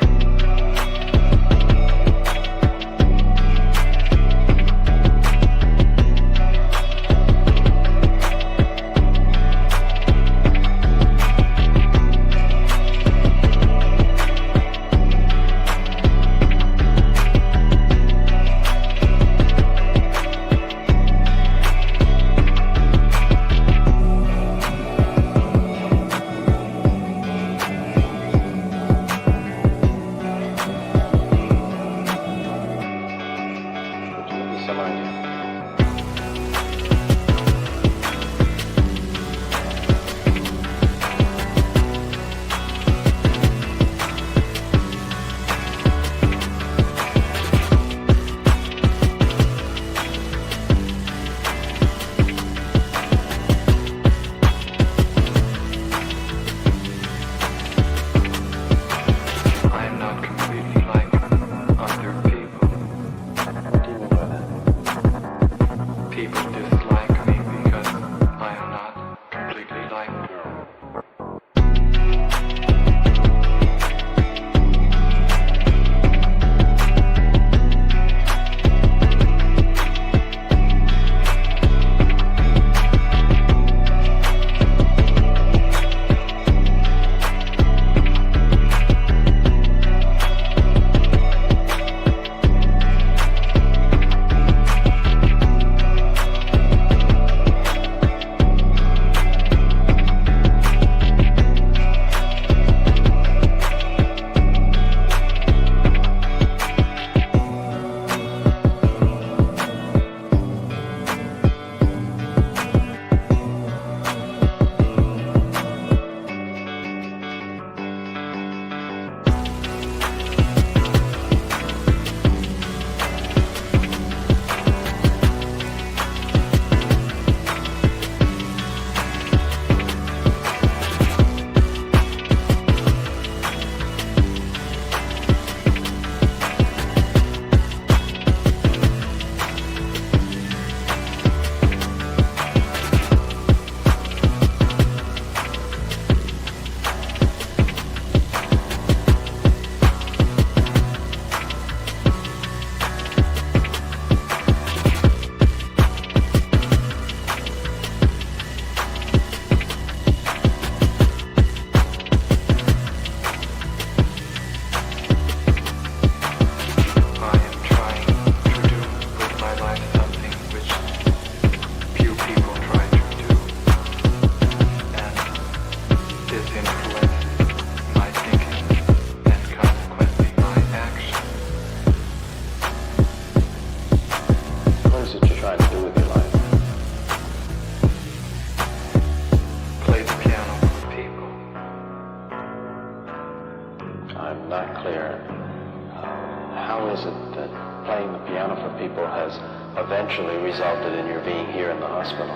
How is it that playing the piano for people has eventually resulted in your being here in the hospital?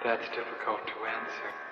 That's difficult to answer.